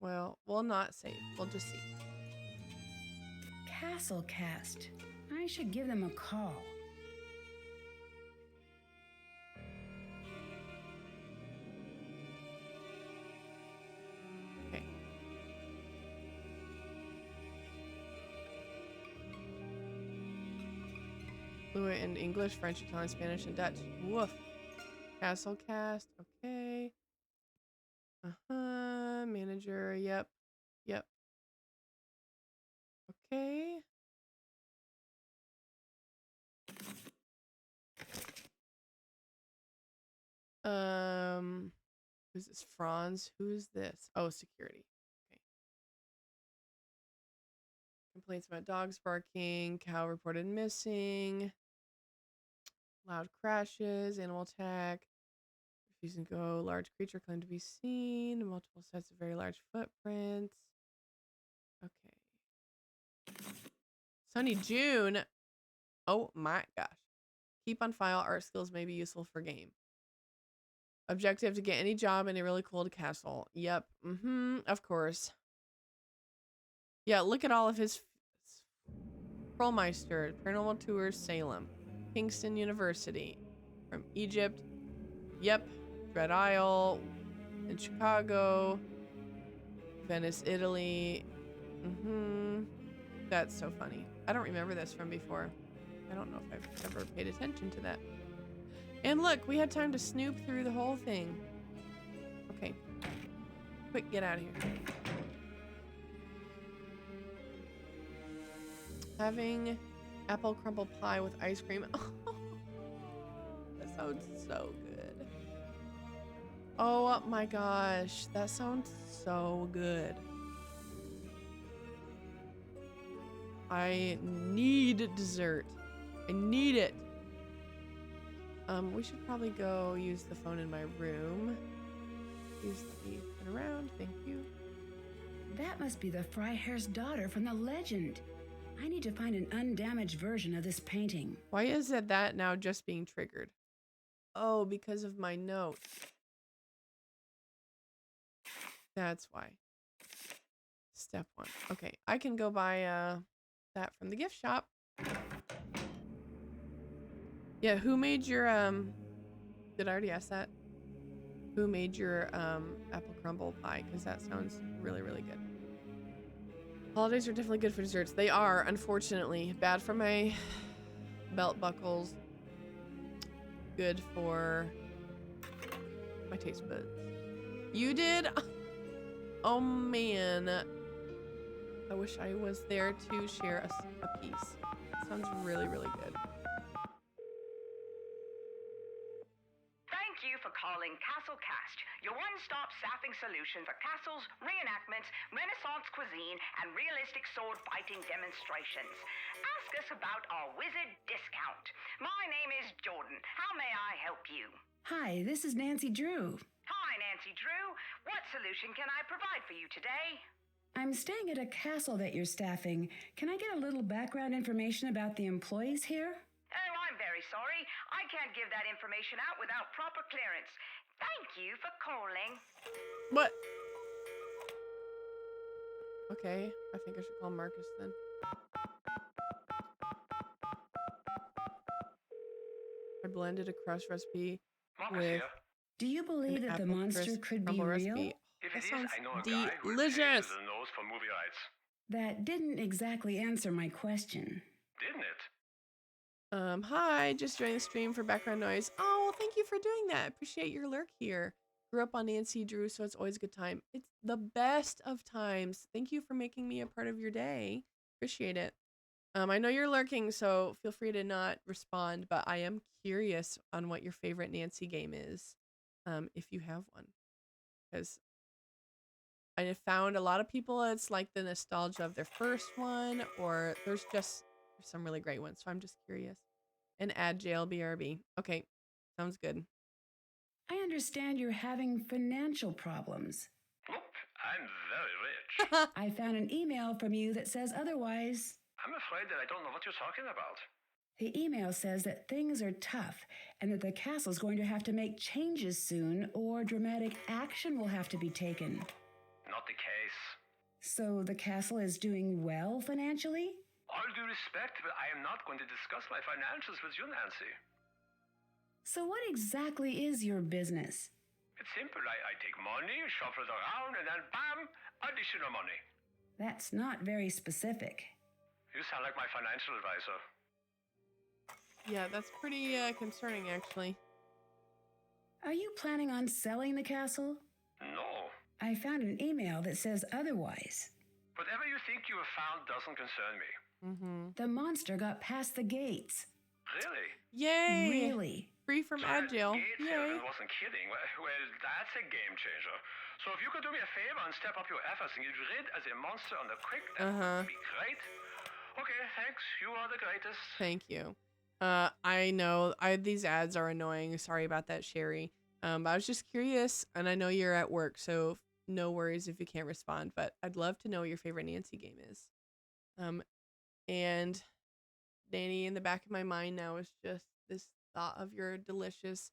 Well, we'll not save. We'll just see. Castle Cast. I should give them a call. Okay. Fluent in English, French, Italian, Spanish, and Dutch. Woof. Castle Cast. Okay. Manager. Yep. Yep. Okay. Who's this? Franz. Who's this? Oh, security. Okay. Complaints about dogs barking, cow reported missing, loud crashes, animal attack, refusing to go, large creature claimed to be seen, multiple sets of very large footprints. Okay. Sunny June. Oh my gosh. Keep on file. Art skills may be useful for game. Objective to get any job in a really cold castle. Yep. Of course. Yeah, look at all of his Pearlmeister, Paranormal Tours, Salem, Kingston University, from Egypt. Yep. Dread Isle in Chicago, Venice, Italy. That's so funny. I don't remember this from before. I don't know if I've ever paid attention to that. And look, we had time to snoop through the whole thing. Okay. Quick, get out of here. Having apple crumble pie with ice cream. That sounds so good. Oh my gosh. That sounds so good. I need dessert. I need it. We should probably go use the phone in my room. Use the turn around. Thank you. That must be the Freiherr's daughter from the legend. I need to find an undamaged version of this painting. Why is it that now just being triggered? Oh, because of my note. That's why. Step 1. Okay, I can go buy that from the gift shop. Yeah, who made your did I already ask that? Who made your apple crumble pie? Because that sounds really, really good. Holidays are definitely good for desserts. They are, unfortunately. Bad for my belt buckles. Good for my taste buds. You did? Oh man. I wish I was there to share a piece. Sounds really, really good. Thank you for calling Castle Cast, your one-stop staffing solution for castles, reenactments, Renaissance cuisine, and realistic sword fighting demonstrations. Ask us about our wizard discount. My name is Jordan. How may I help you? Hi, this is Nancy Drew. Hi, Nancy Drew. What solution can I provide for you today? I'm staying at a castle that you're staffing. Can I get a little background information about the employees here? Oh, I'm very sorry. I can't give that information out without proper clearance. Thank you for calling. What? Okay, I think I should call Marcus then. I blended a crust recipe Marcus with here. Do you believe an that the apple monster crisp could be crumble real? recipe. If That it is, sounds I know a guy who has delicious. the nose for movie rights. That didn't exactly answer my question. Didn't it? Hi, just joining the stream for background noise. Oh, well, thank you for doing that. Appreciate your lurk here. Grew up on Nancy Drew, so it's always a good time. It's the best of times. Thank you for making me a part of your day. Appreciate it. I know you're lurking, so feel free to not respond, but I am curious on what your favorite Nancy game is, if you have one. Because I have found a lot of people, it's like the nostalgia of their first one, or there's some really great ones. So I'm just curious. And add jail BRB. Okay, sounds good. I understand you're having financial problems. Nope, I'm very rich. I found an email from you that says otherwise. I'm afraid that I don't know what you're talking about. The email says that things are tough and that the castle's going to have to make changes soon or dramatic action will have to be taken. Not the case. So the castle is doing well financially? All due respect, but I am not going to discuss my financials with you, Nancy. So what exactly is your business? It's simple. I take money, shuffle it around, and then bam, additional money. That's not very specific. You sound like my financial advisor. Yeah, that's pretty concerning, actually. Are you planning on selling the castle? No. I found an email that says otherwise. Whatever you think you have found doesn't concern me. The monster got past the gates. Really? Yay! Really? Free from So ad that jail. Gates Yay! salesman wasn't kidding. Well, that's a game changer. So if you could do me a favor and step up your efforts and get rid of the monster on the quick, that would be great. Okay, thanks. You are the greatest. Thank you. I know these ads are annoying. Sorry about that, Sherry. But I was just curious, and I know you're at work, so no worries if you can't respond. But I'd love to know what your favorite Nancy game is. And Danny, in the back of my mind now is just this thought of your delicious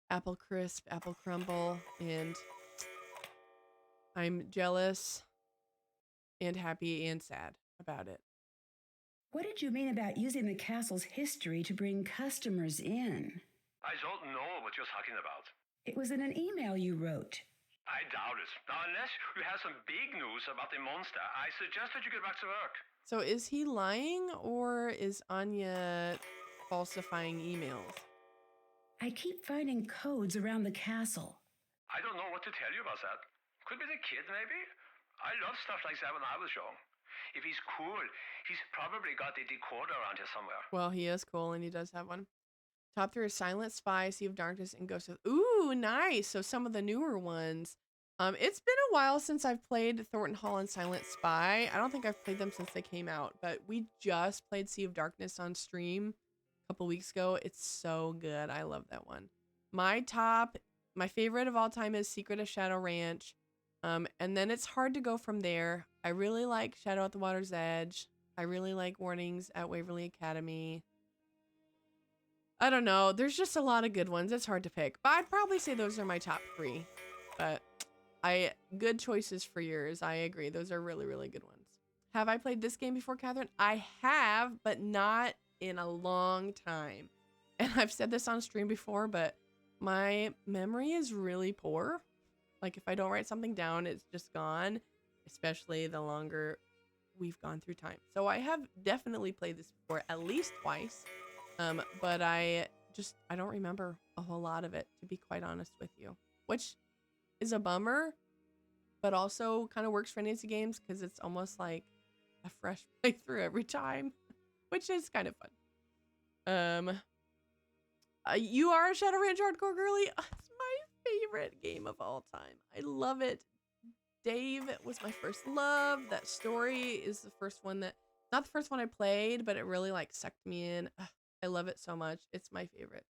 apple crisp, apple crumble, and I'm jealous and happy and sad about it. What did you mean about using the castle's history to bring customers in? I don't know what you're talking about. It was in an email you wrote. I doubt it. Now, unless you have some big news about the monster, I suggest that you get back to work. So is he lying or is Anya falsifying emails? I keep finding codes around the castle. I don't know what to tell you about that. Could be the kid, maybe? I loved stuff like that when I was young. If he's cool, he's probably got a decoder around here somewhere. Well, he is cool and he does have one. Top 3 are Silent Spy, Sea of Darkness, and Ghost of... Ooh, nice! So some of the newer ones. It's been a while since I've played Thornton Hall and Silent Spy. I don't think I've played them since they came out, but we just played Sea of Darkness on stream a couple weeks ago. It's so good. I love that one. My favorite of all time is Secret of Shadow Ranch. And then it's hard to go from there. I really like Shadow at the Water's Edge. I really like Warnings at Waverly Academy. I don't know. There's just a lot of good ones. It's hard to pick. But I'd probably say those are my top 3. But good choices for yours. I agree. Those are really, really good ones. Have I played this game before, Kathryn? I have, but not in a long time. And I've said this on stream before, but my memory is really poor. Like if I don't write something down, it's just gone, especially the longer we've gone through time. So I have definitely played this before at least twice. But I don't remember a whole lot of it, to be quite honest with you, which is a bummer, but also kind of works for Nancy games because it's almost like a fresh playthrough every time, which is kind of fun. You are a Shadow Ranch hardcore girly. It's my favorite game of all time. I love it. Dave was my first love. That story is the first one not the first one I played, but it really like sucked me in. I love it so much. It's my favorite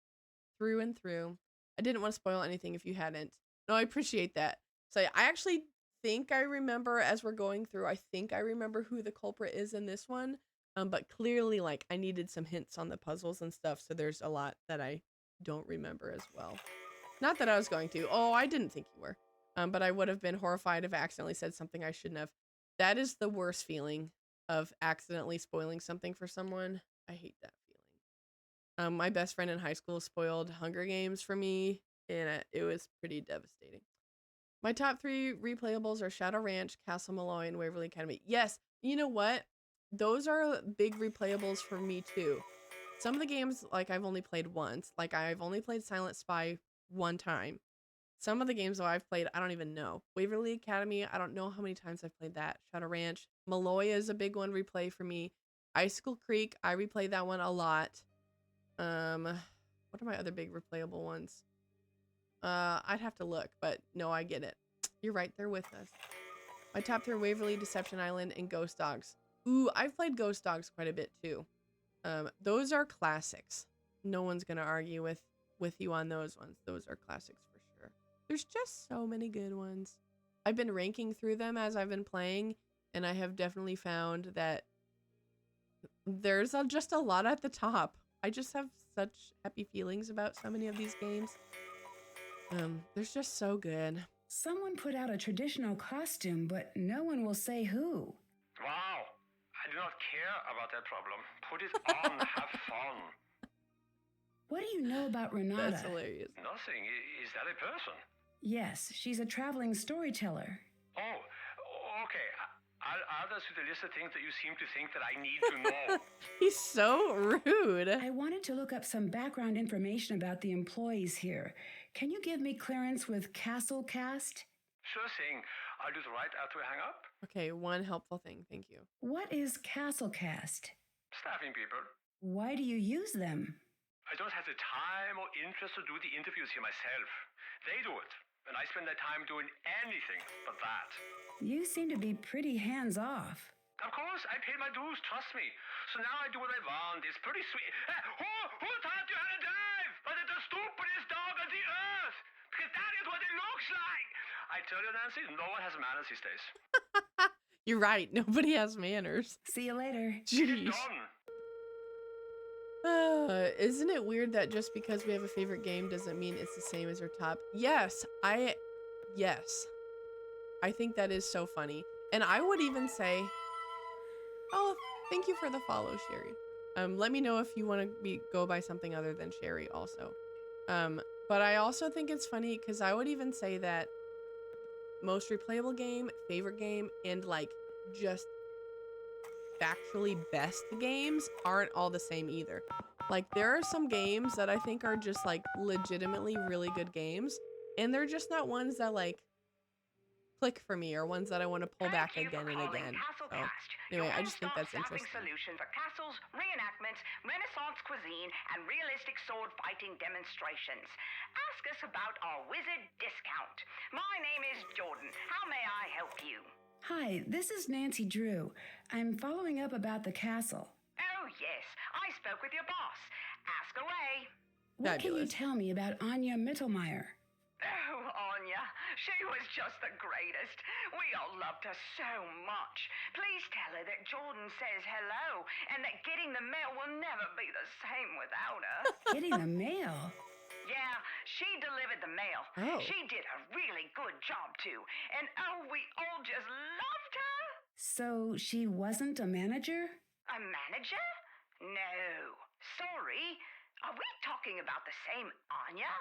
through and through. I didn't want to spoil anything if you hadn't. No, I appreciate that. So I actually think I remember as we're going through, I think I remember who the culprit is in this one. But clearly like I needed some hints on the puzzles and stuff. So there's a lot that I don't remember as well. Not that I was going to. Oh, I didn't think you were. But I would have been horrified if I accidentally said something I shouldn't have. That is the worst feeling of accidentally spoiling something for someone. I hate that feeling. My best friend in high school spoiled Hunger Games for me, and it was pretty devastating. My top 3 replayables are Shadow Ranch, Castle Malloy, and Waverly Academy. Yes, you know what? Those are big replayables for me too. Some of the games, like I've only played once. Like I've only played Silent Spy one time. Some of the games though I've played, I don't even know. Waverly Academy, I don't know how many times I've played that. Shadow Ranch. Malloy is a big one replay for me. Icicle Creek, I replay that one a lot. What are my other big replayable ones? I'd have to look, but no, I get it. You're right there with us. My top 3 are Waverly, Deception Island, and Ghost Dogs. Ooh, I've played Ghost Dogs quite a bit too. Those are classics. No one's gonna argue with you on those ones. Those are classics for sure. There's just so many good ones. I've been ranking through them as I've been playing, and I have definitely found that there's just a lot at the top. I just have such happy feelings about so many of these games. They're just so good. Someone put out a traditional costume, but no one will say who. Wow. I do not care about that problem. Put it on. Have fun. What do you know about Renata? That's hilarious. Nothing. Is that a person? Yes, she's a traveling storyteller. Oh, okay. I'll add us to the list of things that you seem to think that I need to know. He's so rude. I wanted to look up some background information about the employees here. Can you give me clearance with Castlecast? Sure thing. I'll do it right after we hang up. Okay, one helpful thing. Thank you. What is Castlecast? Staffing people. Why do you use them? I don't have the time or interest to do the interviews here myself. They do it. And I spend their time doing anything but that. You seem to be pretty hands-off. Of course, I pay my dues, trust me. So now I do what I want. It's pretty sweet. Who taught you how to dive? Was it the stupidest dog on the earth? Because that is what it looks like. I tell you, Nancy, no one has manners these days. You're right. Nobody has manners. See you later. Jeez. Done. Isn't it weird that just because we have a favorite game doesn't mean it's the same as our top? Yes. I think that is so funny. And I would even say, oh, thank you for the follow, Sherry. Let me know if you want to go by something other than Sherry also. But I also think it's funny because I would even say that most replayable game, favorite game, and like just factually best games aren't all the same either. Like there are some games that I think are just like legitimately really good games, and they're just not ones that like click for me or ones that I want to pull back again and again. So anyway, I just think that's interesting. Solution for castles, reenactments, Renaissance cuisine, and realistic sword fighting demonstrations. Ask us about our wizard discount. My name is Jordan. How may I help you? Hi, this is Nancy Drew. I'm following up about the castle. Oh, yes. I spoke with your boss. Ask away. What can you Fabulous. tell me about Anya Mittelmeyer? Oh, Anya. She was just the greatest. We all loved her so much. Please tell her that Jordan says hello and that getting the mail will never be the same without her. Getting the mail? Yeah, she delivered the mail. Oh. She did a really good job, too. And oh, we all just loved her. So she wasn't a manager? A manager? No. Sorry. Are we talking about the same Anya?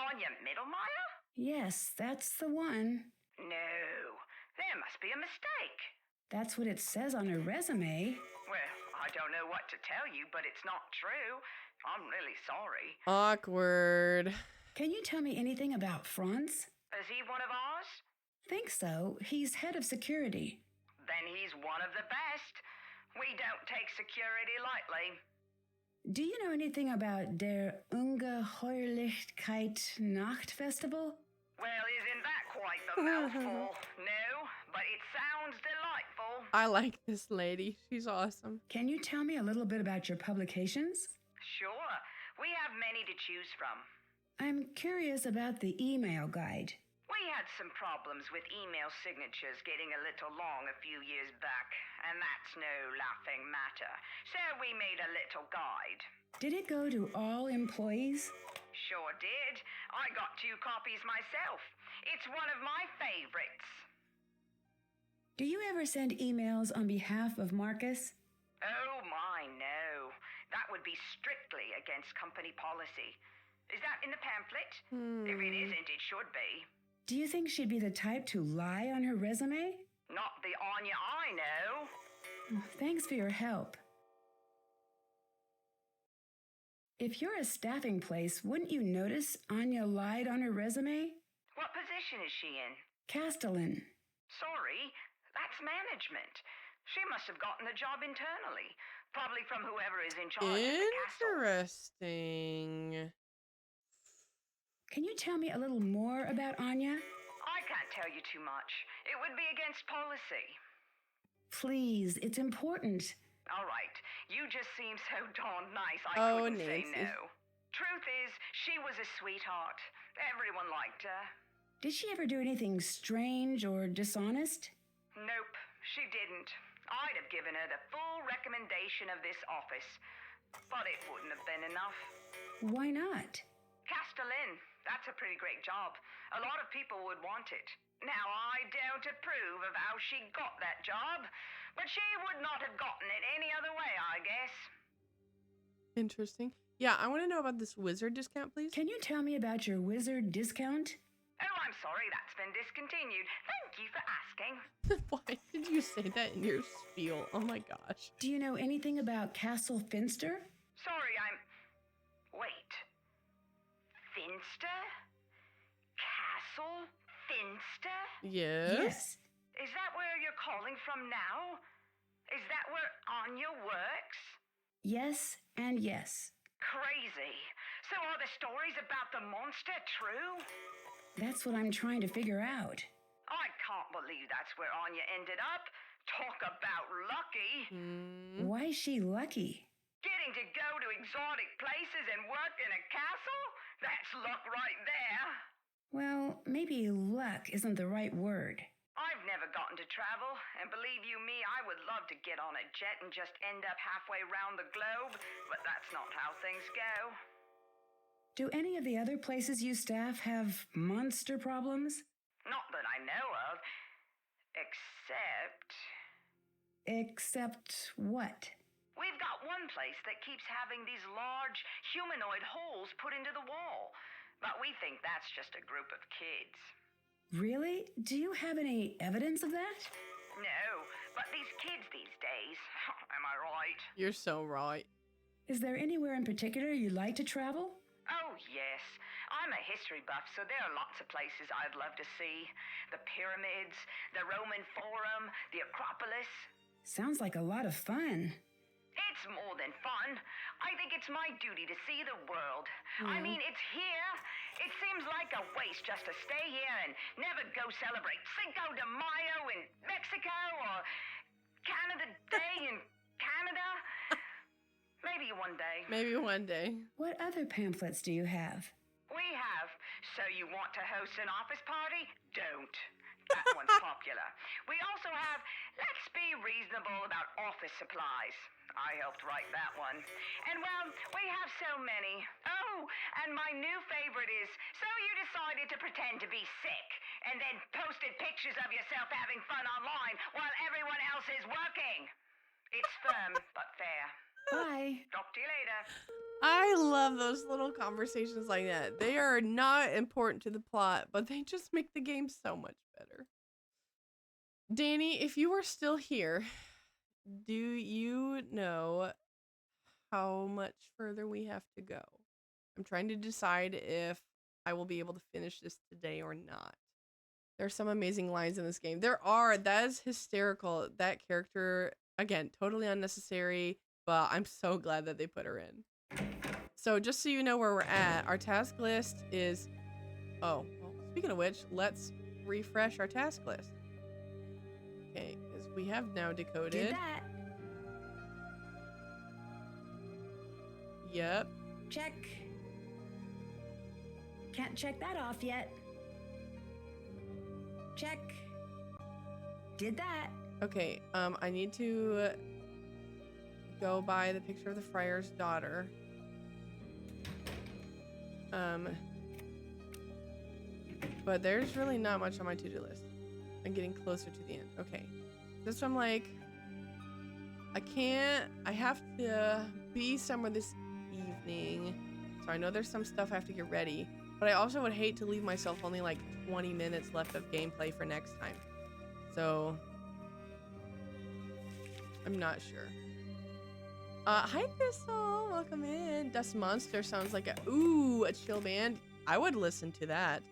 Anya Mittelmeyer? Yes, that's the one. No. There must be a mistake. That's what it says on her resume. Well, I don't know what to tell you, but it's not true. I'm really sorry. Awkward. Can you tell me anything about Franz? Is he one of ours? Think so. He's head of security. Then he's one of the best. We don't take security lightly. Do you know anything about der Ungeheuerlichkeit Nacht Festival? Well, isn't that quite the mouthful? No, but it sounds delightful. I like this lady. She's awesome. Can you tell me a little bit about your publications? Sure. We have many to choose from. I'm curious about the email guide. We had some problems with email signatures getting a little long a few years back, and that's no laughing matter. So we made a little guide. Did it go to all employees? Sure did. I got 2 copies myself. It's one of my favorites. Do you ever send emails on behalf of Marcus? Oh my, no. That would be strictly against company policy. Is that in the pamphlet? If it isn't, it should be. Do you think she'd be the type to lie on her resume? Not the Anya I know. Thanks for your help. If you're a staffing place, wouldn't you notice Anya lied on her resume? What position is she in? Castellan. Sorry, that's management. She must have gotten the job internally. Probably from whoever is in charge of the castle. Interesting. Can you tell me a little more about Anya? I can't tell you too much. It would be against policy. Please, it's important. All right, you just seem so darn nice I couldn't say Nancy. no. Truth is, she was a sweetheart. Everyone liked her. Did she ever do anything strange or dishonest? Nope, she didn't. I'd have given her the full recommendation of this office, but it wouldn't have been enough. Why not? Castellin, that's a pretty great job. A lot of people would want it. Now, I don't approve of how she got that job, but she would not have gotten it any other way, I guess. Interesting. Yeah, I want to know about this wizard discount, please. Can you tell me about your wizard discount? Oh, I'm sorry, that's been discontinued. Thank you for asking. Why did you say that in your spiel? Oh my gosh. Do you know anything about Castle Finster? Sorry, Wait. Finster? Castle Finster? Yes. Is that where you're calling from now? Is that where Anya works? Yes and yes. Crazy. So are the stories about the monster true? That's what I'm trying to figure out. I can't believe that's where Anya ended up. Talk about lucky. Why is she lucky? Getting to go to exotic places and work in a castle? That's luck right there. Well, maybe luck isn't the right word. I've never gotten to travel, and believe you me, I would love to get on a jet and just end up halfway around the globe, but that's not how things go. Do any of the other places you staff have monster problems? Not that I know of, except... Except what? We've got one place that keeps having these large humanoid holes put into the wall, but we think that's just a group of kids. Really? Do you have any evidence of that? No, but these kids these days, am I right? You're so right. Is there anywhere in particular you'd like to travel? Oh, yes. I'm a history buff, so there are lots of places I'd love to see. The pyramids, the Roman Forum, the Acropolis. Sounds like a lot of fun. It's more than fun. I think it's my duty to see the world. I mean, it's here. It seems like a waste just to stay here and never go celebrate Cinco de Mayo in Mexico or Canada Day in Canada. Maybe one day. Maybe one day. What other pamphlets do you have? We have. So you want to host an office party? Don't. That one's popular. We also have Let's Be Reasonable About Office Supplies. I helped write that one. And well, we have so many. Oh, and my new favorite is So You Decided to Pretend to Be Sick and then posted pictures of yourself having fun online while everyone else is working. It's firm, but fair. Bye. Talk to you later. I love those little conversations like that. They are not important to the plot, but they just make the game so much better. Danny, if you are still here, do you know how much further we have to go? I'm trying to decide if I will be able to finish this today or not. There's some amazing lines in this game. That is hysterical. That character, again, totally unnecessary, but I'm so glad that they put her in. So just so you know where we're at, our task list is... Oh, well, speaking of which, let's refresh our task list. Okay, because we have now decoded. Did that. Yep. Check. Can't check that off yet. Check. Did that. Okay, I need to go by the picture of the friar's daughter. But there's really not much on my to-do list. I'm getting closer to the end. Okay. This I'm like, I have to be somewhere this evening. So I know there's some stuff I have to get ready. But I also would hate to leave myself only like 20 minutes left of gameplay for next time. So I'm not sure. Hi Thistle, welcome in. Das Monster sounds like a chill band. I would listen to that.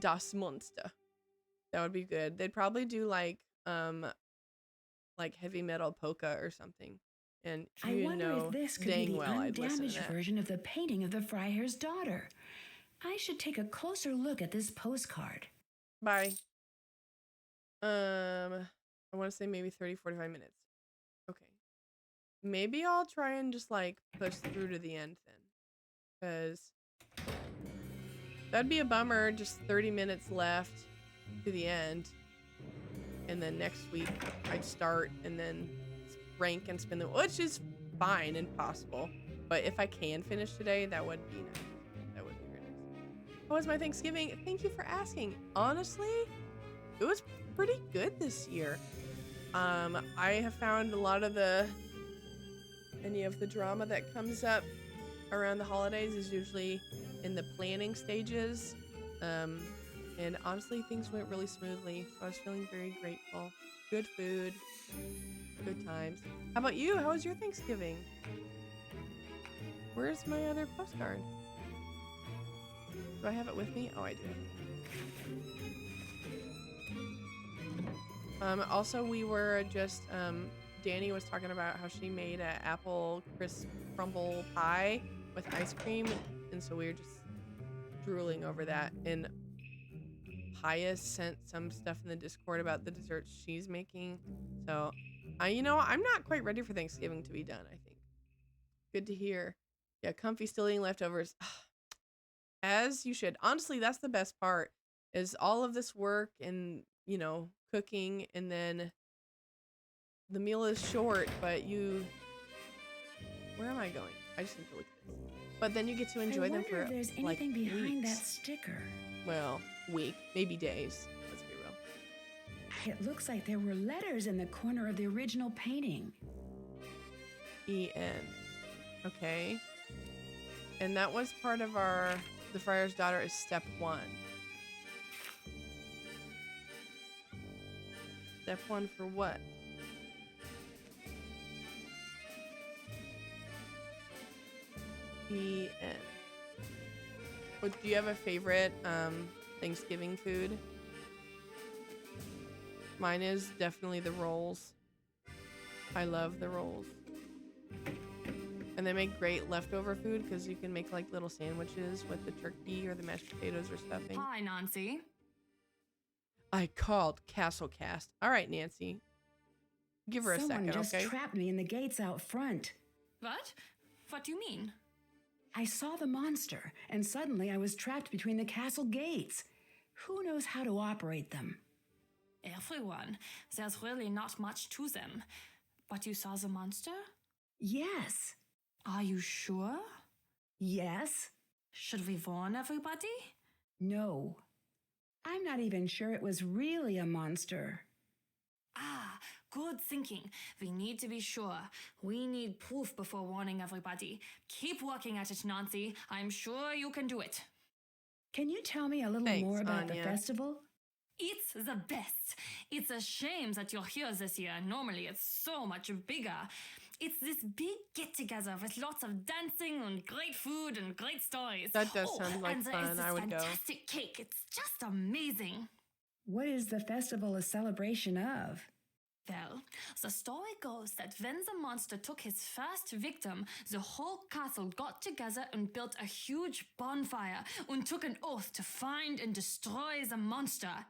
Das Monster. That would be good. They'd probably do like heavy metal polka or something. And I you wonder know if this could be dang the well I'd listen to undamaged that. version of the painting of the Freiherr's daughter. I should take a closer look at this postcard. Bye. I want to say maybe 30, 45 minutes. Okay. Maybe I'll try and just like push through to the end then. Because that'd be a bummer, just 30 minutes left to the end. And then next week I'd start and then rank and spin them, which is fine and possible. But if I can finish today, that would be nice. That would be very nice. How was my Thanksgiving? Thank you for asking. Honestly, it was pretty good this year. I have found a lot of any of the drama that comes up around the holidays is usually in the planning stages. And honestly, things went really smoothly. So I was feeling very grateful. Good food, good times. How about you? How was your Thanksgiving? Where's my other postcard? Do I have it with me? Oh, I do. Also, we were just, Danny was talking about how she made an apple crisp crumble pie with ice cream. And so we were just drooling over that. And Pius sent some stuff in the Discord about the desserts she's making. So, I'm not quite ready for Thanksgiving to be done, I think. Good to hear. Yeah, comfy still eating leftovers. As you should. Honestly, that's the best part, is all of this work and, cooking, and then the meal is short, but where am I going? I just need to look at this. But then you get to enjoy them for if there's like anything behind weeks. that sticker. Well, week, maybe days. Let's be real. It looks like there were letters in the corner of the original painting. EN. Okay. And that was part of the Friar's Daughter is step 1. Step 1 for what? EN. Do you have a favorite Thanksgiving food? Mine is definitely the rolls. I love the rolls. And they make great leftover food because you can make like little sandwiches with the turkey or the mashed potatoes or stuffing. Hi, Nancy. I called Castlecast. All right, Nancy. Give her a Someone second, just okay? trapped me in the gates out front. What? What do you mean? I saw the monster, and suddenly I was trapped between the castle gates. Who knows how to operate them? Everyone. There's really not much to them. But you saw the monster? Yes. Are you sure? Yes. Should we warn everybody? No. I'm not even sure it was really a monster. Ah, good thinking. We need to be sure. We need proof before warning everybody. Keep working at it, Nancy. I'm sure you can do it. Can you tell me a little Thanks, more about the Anya. festival? It's the best. It's a shame that you're here this year. Normally, it's so much bigger. It's this big get-together with lots of dancing and great food and great stories. That does sound like and there fun. is this I would go. fantastic cake. It's just amazing. What is the festival a celebration of? Well, the story goes that when the monster took his first victim, the whole castle got together and built a huge bonfire and took an oath to find and destroy the monster.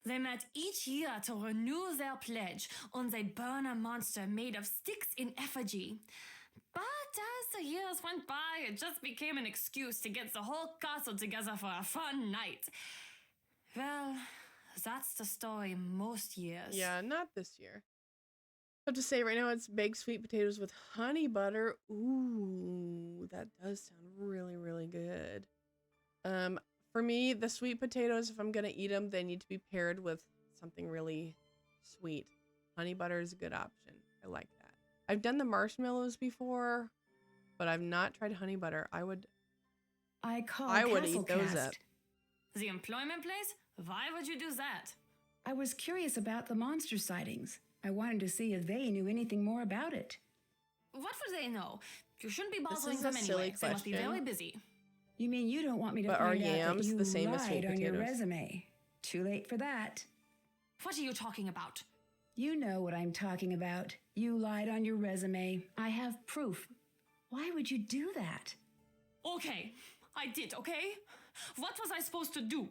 They met each year to renew their pledge, and they burn a monster made of sticks in effigy. But as the years went by, it just became an excuse to get the whole castle together for a fun night. Well, that's the story most years. Yeah, not this year. I have to say right now it's baked sweet potatoes with honey butter. Ooh, that does sound really, really good. For me, the sweet potatoes, if I'm gonna eat them, they need to be paired with something really sweet. Honey butter is a good option. I like that. I've done the marshmallows before, but I've not tried honey butter. I would eat those up. The employment place? Why would you do that? I was curious about the monster sightings. I wanted to see if they knew anything more about it. What would they know? You shouldn't be This bothering is a them silly anyway. They must be question. very busy. You mean you don't want me to But are find out that yams you the same as sweet lied on your potatoes? resume? Too late for that. What are you talking about? You know what I'm talking about. You lied on your resume. I have proof. Why would you do that? Okay, I did, okay? What was I supposed to do?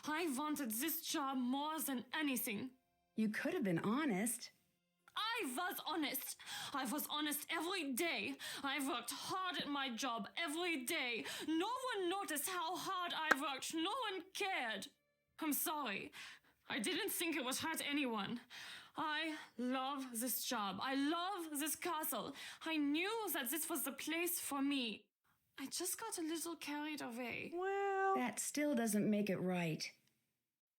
I wanted this job more than anything. You could have been honest. I was honest. I was honest every day. I worked hard at my job every day. No one noticed how hard I worked. No one cared. I'm sorry. I didn't think it would hurt anyone. I love this job. I love this castle. I knew that this was the place for me. I just got a little carried away. Well, That still doesn't make it right.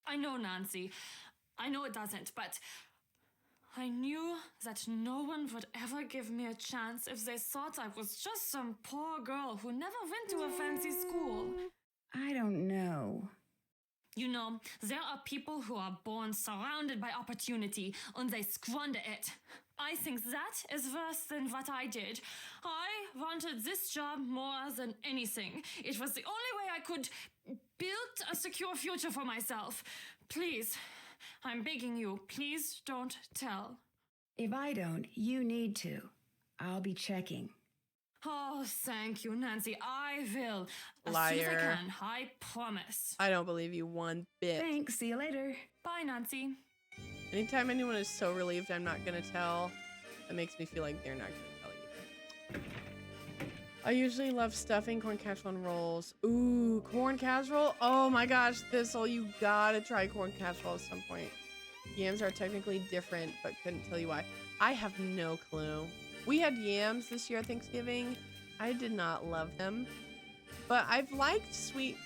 I know, Nancy. I know it doesn't, but I knew that no one would ever give me a chance if they thought I was just some poor girl who never went to a fancy school. I don't know. You know, there are people who are born surrounded by opportunity and they squander it. I think that is worse than what I did. I wanted this job more than anything. It was the only way I could build a secure future for myself. Please, I'm begging you, please don't tell. If I don't, you need to. I'll be checking. Oh, thank you, Nancy. I will. As soon as I Liar. can, I promise. I don't believe you one bit. Thanks. See you later. Bye, Nancy. Anytime anyone is so relieved I'm not gonna tell, it makes me feel like they're not gonna tell either. I usually love stuffing, corn casserole, and rolls. Ooh, corn casserole? Oh my gosh, Thistle, you gotta try corn casserole at some point. Yams are technically different, but couldn't tell you why. I have no clue. We had yams this year at Thanksgiving. I did not love them, but I've liked sweet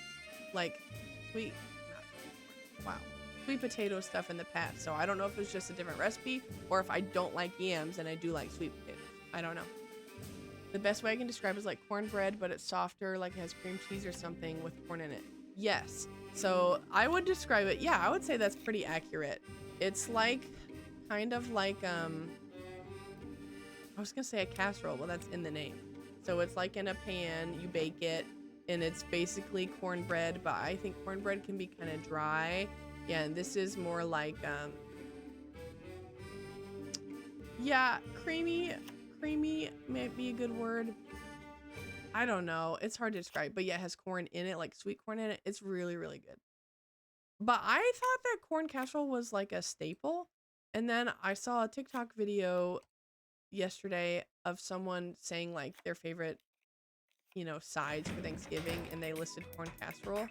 potato stuff in the past. So I don't know if it's just a different recipe or if I don't like yams and I do like sweet potatoes. I don't know. The best way I can describe it is like cornbread, but it's softer, like it has cream cheese or something with corn in it. Yes. So I would describe it. Yeah, I would say that's pretty accurate. It's like, kind of like, I was gonna say a casserole. Well, that's in the name. So it's like in a pan, you bake it, and it's basically cornbread, but I think cornbread can be kind of dry. Yeah, and this is more like, yeah, creamy might be a good word. I don't know. It's hard to describe, but yeah, it has corn in it, like sweet corn in it. It's really, really good. But I thought that corn casserole was like a staple. And then I saw a TikTok video yesterday of someone saying like their favorite, sides for Thanksgiving, and they listed corn casserole.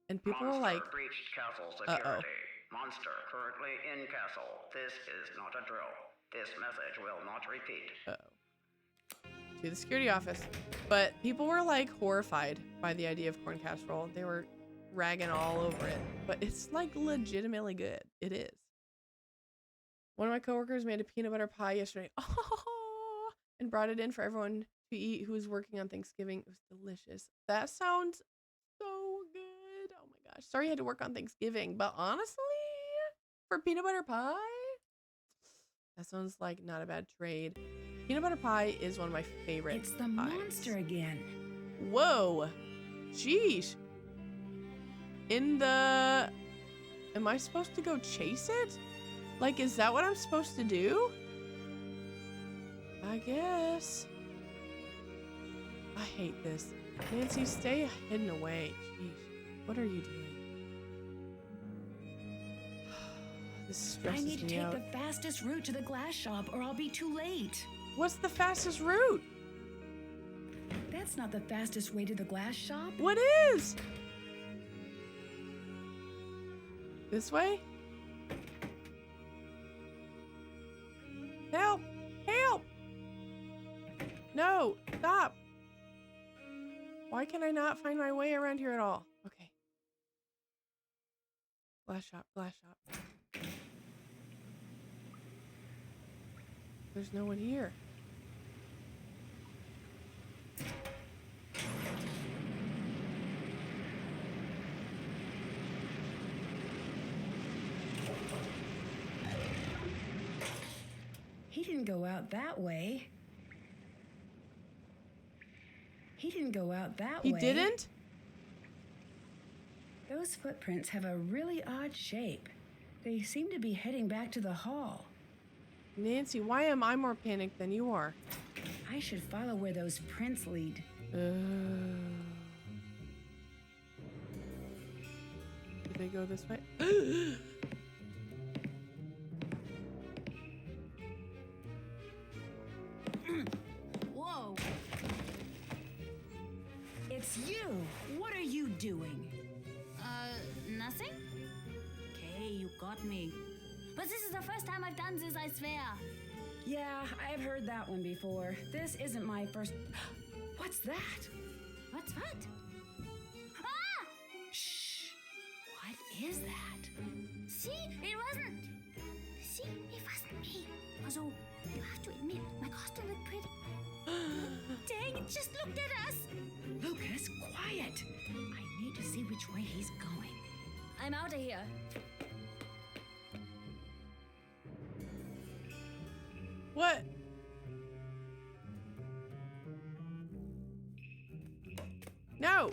And people were like, breached castle security. Monster currently in castle. This is not a drill. This message will not repeat. to the security office. But people were like horrified by the idea of corn casserole. They were ragging all over it, but it's like legitimately good. It is. One of my coworkers made a peanut butter pie yesterday. Oh, and brought it in for everyone to eat who was working on Thanksgiving. It was delicious. That sounds so good. Oh my gosh. Sorry you had to work on Thanksgiving, but honestly, for peanut butter pie, that sounds like not a bad trade. Peanut butter pie is one of my favorite It's the pies. monster again. Whoa. Sheesh. Am I supposed to go chase it? Like, is that what I'm supposed to do? I guess. I hate this. Nancy, stay hidden away. Jeez. What are you doing? This stresses I need to me take out. the fastest route to the glass shop or I'll be too late. What's the fastest route? That's not the fastest way to the glass shop. What is? This way? Help! Help! No! Stop! Why can I not find my way around here at all? Okay. Glass shop, glass shop. There's no one here. He didn't go out that way. He didn't go out that way. He didn't? Those footprints have a really odd shape. They seem to be heading back to the hall. Nancy, why am I more panicked than you are? I should follow where those prints lead. Do they go this way? Whoa! It's you! What are you doing? Nothing? Okay, you got me. But this is the first time I've done this, I swear. Yeah, I've heard that one before. This isn't my first... What's that? What's what? Ah! Shh! What is that? See, it wasn't. See, it wasn't me. Although, you have to admit, my costume looked pretty. Dang, it just looked at us. Lucas, quiet! I need to see which way he's going. I'm out of here. What? No!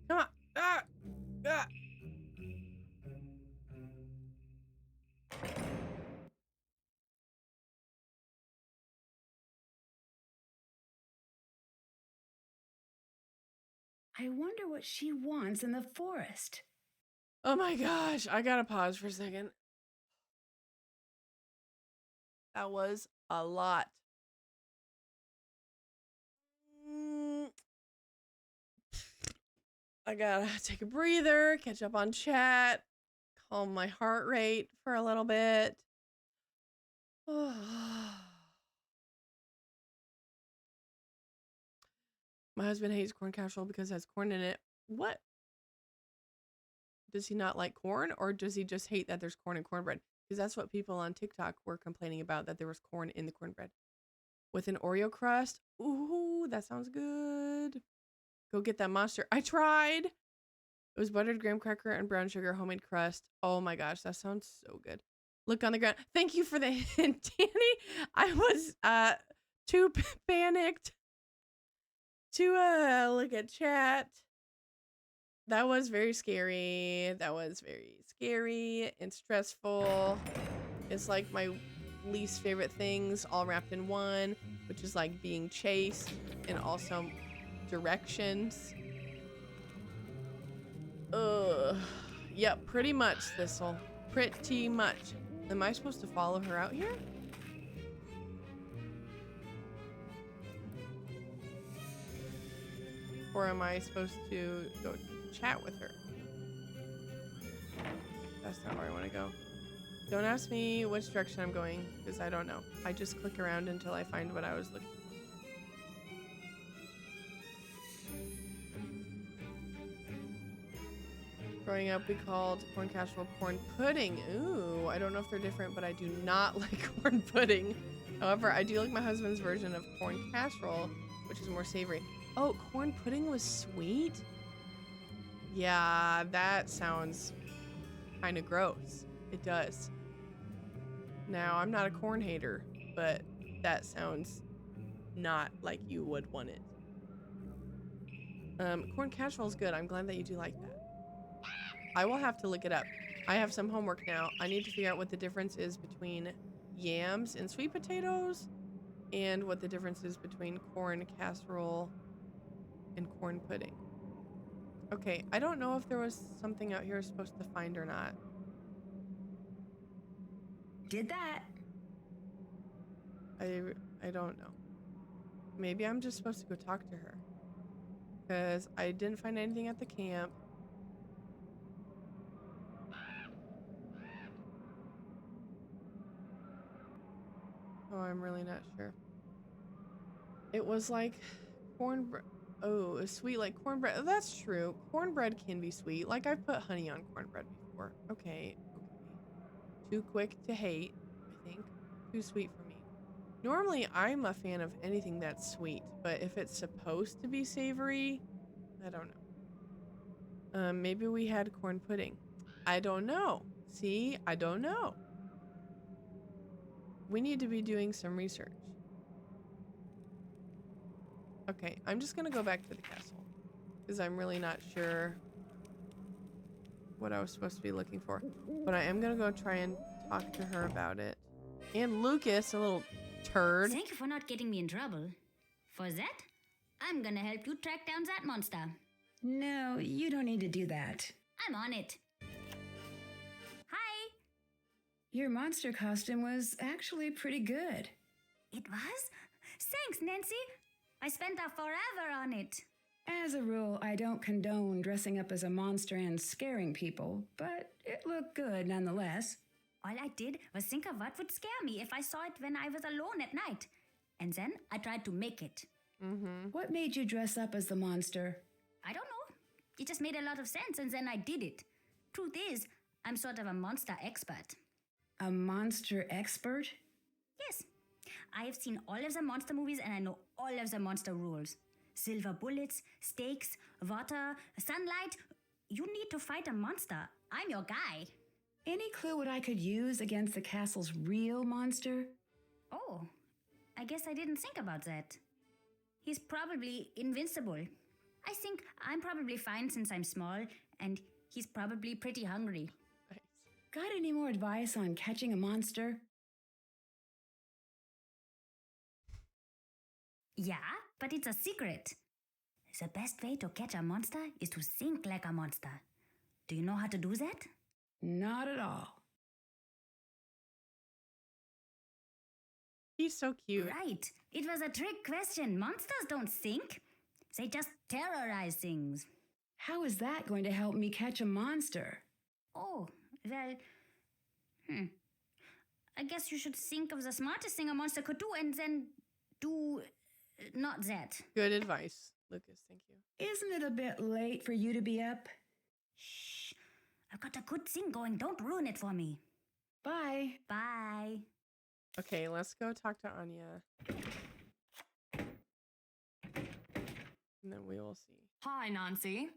Come on! Ah! Ah! I wonder what she wants in the forest. Oh my gosh, I gotta pause for a second. That was a lot. I gotta take a breather, catch up on chat, calm my heart rate for a little bit. My husband hates corn casserole because it has corn in it. What? Does he not like corn, or does he just hate that there's corn in cornbread? Because that's what people on TikTok were complaining about, that there was corn in the cornbread. With an Oreo crust. Ooh, that sounds good. Go get that monster. I tried. It was buttered graham cracker and brown sugar homemade crust. Oh my gosh, that sounds so good. Look on the ground. Thank you for the hint, Danny. I was too panicked to look at chat. That was very scary. That was very scary and stressful. It's like my least favorite things all wrapped in one, which is like being chased and also directions. Yep, pretty much, Thistle. Pretty much. Am I supposed to follow her out here? Or am I supposed to go chat with her? That's not where I want to go. Don't ask me which direction I'm going, because I don't know. I just click around until I find what I was looking for. Growing up, we called corn casserole corn pudding. Ooh, I don't know if they're different, but I do not like corn pudding. However, I do like my husband's version of corn casserole, which is more savory. Oh, corn pudding was sweet? Yeah, that sounds kind of gross. It does. Now, I'm not a corn hater, but that sounds not like you would want it. Corn casserole is good. I'm glad that you do like that. I will have to look it up. I have some homework now. I need to figure out what the difference is between yams and sweet potatoes, and what the difference is between corn casserole and corn pudding. Okay, I don't know if there was something out here I was supposed to find or not. Did that. I don't know. Maybe I'm just supposed to go talk to her, because I didn't find anything at the camp. Oh, I'm really not sure. It was like cornbread. Oh, it's sweet like cornbread. Oh, that's true. Cornbread can be sweet. Like, I've put honey on cornbread before. Okay. Too quick to hate, I think. Too sweet for me. Normally, I'm a fan of anything that's sweet, but if it's supposed to be savory, I don't know. Maybe we had corn pudding. I don't know. See, I don't know. We need to be doing some research. Okay, I'm just gonna go back to the castle, because I'm really not sure what I was supposed to be looking for. But I am gonna go try and talk to her about it. And Lucas, a little turd. Thank you for not getting me in trouble. For that, I'm gonna help you track down that monster. No, you don't need to do that. I'm on it. Hi! Your monster costume was actually pretty good. It was? Thanks, Nancy. I spent a forever on it. As a rule, I don't condone dressing up as a monster and scaring people, but it looked good nonetheless. All I did was think of what would scare me if I saw it when I was alone at night. And then I tried to make it. What made you dress up as the monster? I don't know. It just made a lot of sense and then I did it. Truth is, I'm sort of a monster expert. A monster expert? Yes. I have seen all of the monster movies and I know all of the monster rules. Silver bullets, stakes, water, sunlight. You need to fight a monster. I'm your guy. Any clue what I could use against the castle's real monster? Oh, I guess I didn't think about that. He's probably invincible. I think I'm probably fine since I'm small, and he's probably pretty hungry. Got any more advice on catching a monster? Yeah, but it's a secret. The best way to catch a monster is to think like a monster. Do you know how to do that? Not at all. He's so cute. Right. It was a trick question. Monsters don't think. They just terrorize things. How is that going to help me catch a monster? Oh, well... I guess you should think of the smartest thing a monster could do and then do... not that. Good advice, Lucas. Thank you. Isn't it a bit late for you to be up? Shh. I've got a good thing going. Don't ruin it for me. Bye. Bye. Okay, let's go talk to Anya. And then we will see. Hi, Nancy.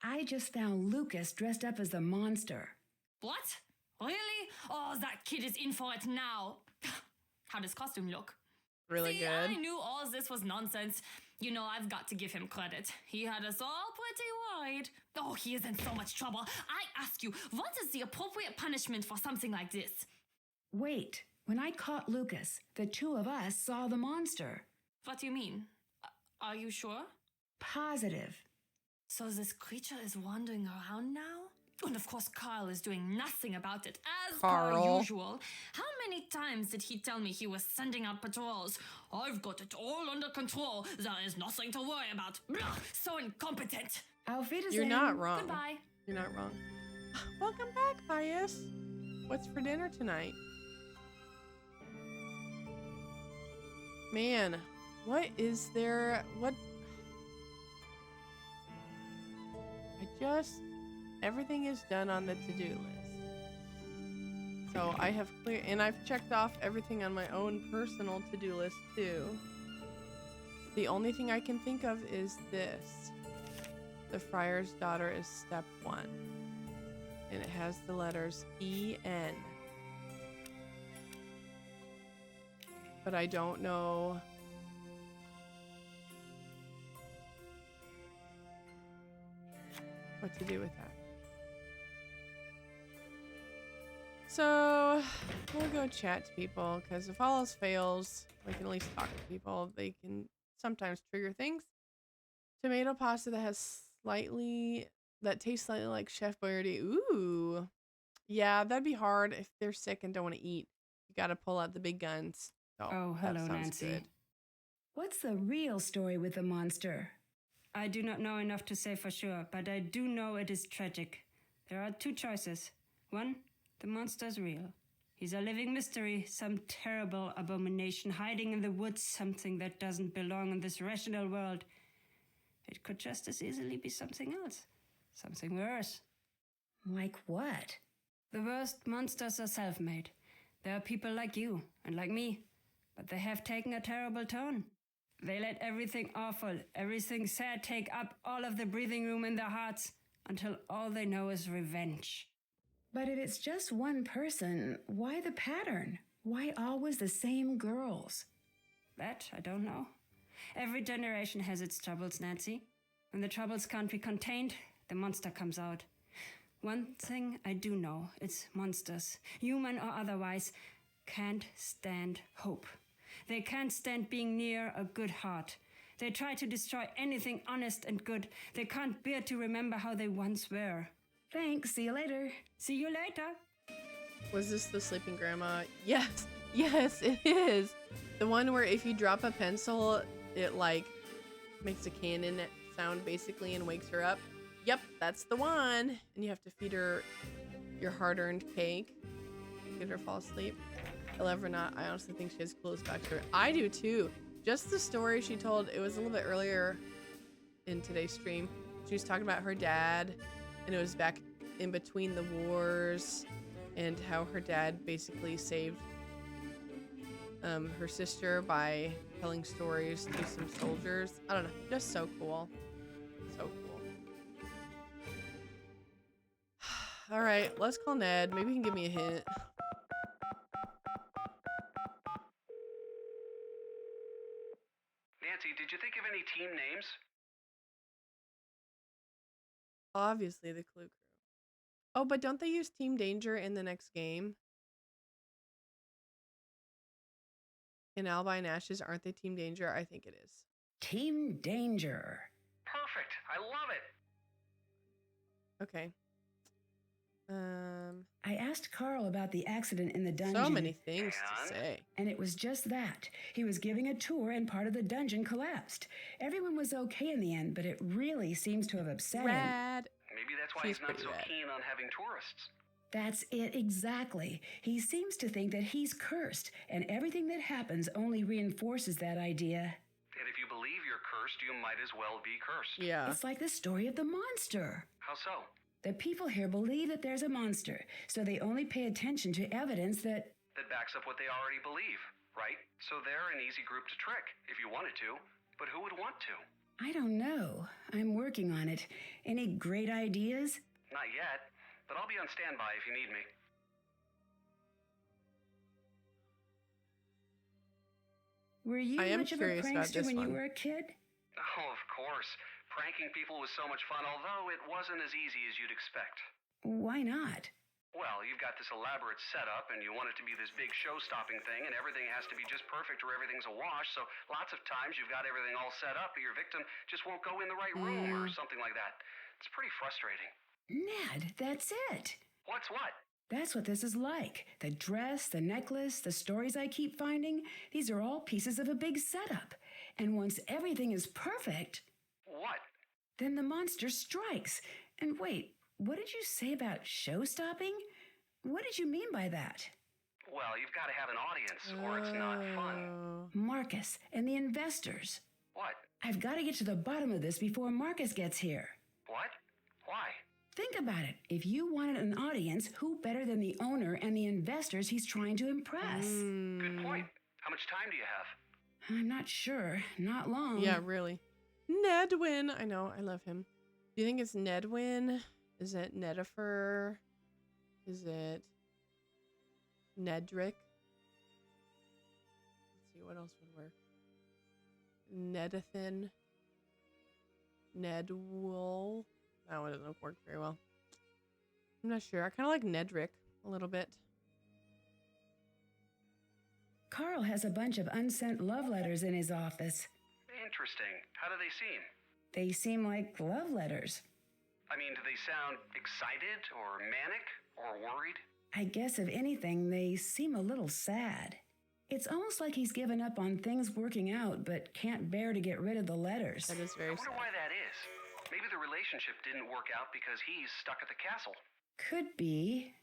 I just found Lucas dressed up as the monster. What? Really? Oh, that kid is in for it now. How does costume look? Really See, good. I knew all this was nonsense. You know, I've got to give him credit. He had us all pretty worried. Oh, he is in so much trouble. I ask you, what is the appropriate punishment for something like this? Wait, when I caught Lucas, the two of us saw the monster. What do you mean? Are you sure? Positive. So this creature is wandering around now? And of course, Carl is doing nothing about it, as per Carl. usual. How many times did he tell me he was sending out patrols? I've got it all under control. There is nothing to worry about. Blah, so incompetent. Auf Wiedersehen. You're not wrong. Goodbye. You're not wrong. Welcome back, Pius. What's for dinner tonight? Man, what is there? What? Everything is done on the to-do list. So I have and I've checked off everything on my own personal to-do list too. The only thing I can think of is this. The Friar's Daughter is step 1. And it has the letters E-N. But I don't know. What to do with that. So we'll go chat to people, because if all else fails, we can at least talk to people. They can sometimes trigger things. Tomato pasta that tastes slightly like Chef Boyardee. Ooh. Yeah, that'd be hard if they're sick and don't want to eat. You gotta pull out the big guns. So Oh, that hello, sounds Nancy. good. What's the real story with the monster? I do not know enough to say for sure, but I do know it is tragic. There are 2 choices. 1, the monster's real. He's a living mystery, some terrible abomination hiding in the woods, something that doesn't belong in this rational world. It could just as easily be something else, something worse. Like what? The worst monsters are self-made. There are people like you and like me, but they have taken a terrible turn. They let everything awful, everything sad take up all of the breathing room in their hearts until all they know is revenge. But if it's just one person, why the pattern? Why always the same girls? That I don't know. Every generation has its troubles, Nancy. When the troubles can't be contained, the monster comes out. One thing I do know, it's monsters, human or otherwise, can't stand hope. They can't stand being near a good heart. They try to destroy anything honest and good. They can't bear to remember how they once were. Thanks. See you later. See you later. Was this the sleeping grandma? Yes. Yes, it is. The one where if you drop a pencil, it like makes a cannon sound basically and wakes her up. Yep, that's the one. And you have to feed her your hard-earned cake. Get her fall asleep. I love her or not, I honestly think she has close back to her. I do too. Just the story she told, it was a little bit earlier in today's stream. She was talking about her dad, and it was back in between the wars, and how her dad basically saved her sister by telling stories to some soldiers. I don't know, just so cool. So cool. All right, let's call Ned. Maybe he can give me a hint. Nancy, did you think of any team names? Obviously the Clue Crew. Oh, but don't they use Team Danger in the next game? In Albi and Ashes, aren't they Team Danger? I think it is. Team Danger. Perfect. I love it. Okay. I asked Carl about the accident in the dungeon. So many things to say. And it was just that. He was giving a tour and part of the dungeon collapsed. Everyone was okay in the end, but it really seems to have upset him. Rad. Maybe that's why She's he's not pretty so rad. keen on having tourists. That's it exactly. He seems to think that he's cursed, and everything that happens only reinforces that idea. And if you believe you're cursed, you might as well be cursed. Yeah. It's like the story of the monster. How so? The people here believe that there's a monster, so they only pay attention to evidence that... That backs up what they already believe, right? So they're an easy group to trick, if you wanted to. But who would want to? I don't know. I'm working on it. Any great ideas? Not yet, but I'll be on standby if you need me. Were you I am much of a curious about prankster this when you one. were a kid? Oh, of course. Pranking people was so much fun, although it wasn't as easy as you'd expect. Why not? Well, you've got this elaborate setup, and you want it to be this big show-stopping thing, and everything has to be just perfect or everything's a wash, so lots of times you've got everything all set up, but your victim just won't go in the right room or something like that. It's pretty frustrating. Ned, that's it. What's what? That's what this is like. The dress, the necklace, the stories I keep finding, these are all pieces of a big setup. And once everything is perfect, What? then the monster strikes. And wait, what did you say about show-stopping? What did you mean by that? Well, you've got to have an audience, or it's not fun. Oh. Marcus and the investors. What? I've got to get to the bottom of this before Marcus gets here. What? Why? Think about it. If you wanted an audience, who better than the owner and the investors he's trying to impress? Good point. How much time do you have? I'm not sure. Not long. Yeah, really. Nedwin. I know. I love him. Do you think it's Nedwin? Is it Nedifer? Is it Nedrick? Let's see, what else would work? Nedathan? Nedwool? That one doesn't work very well. I'm not sure. I kind of like Nedrick a little bit. Carl has a bunch of unsent love letters in his office. Interesting. How do they seem? They seem like love letters. I mean, do they sound excited or manic or worried? I guess if anything, they seem a little sad. It's almost like he's given up on things working out, but can't bear to get rid of the letters. That is I very wonder sad. why that is. Maybe the relationship didn't work out because he's stuck at the castle. Could be.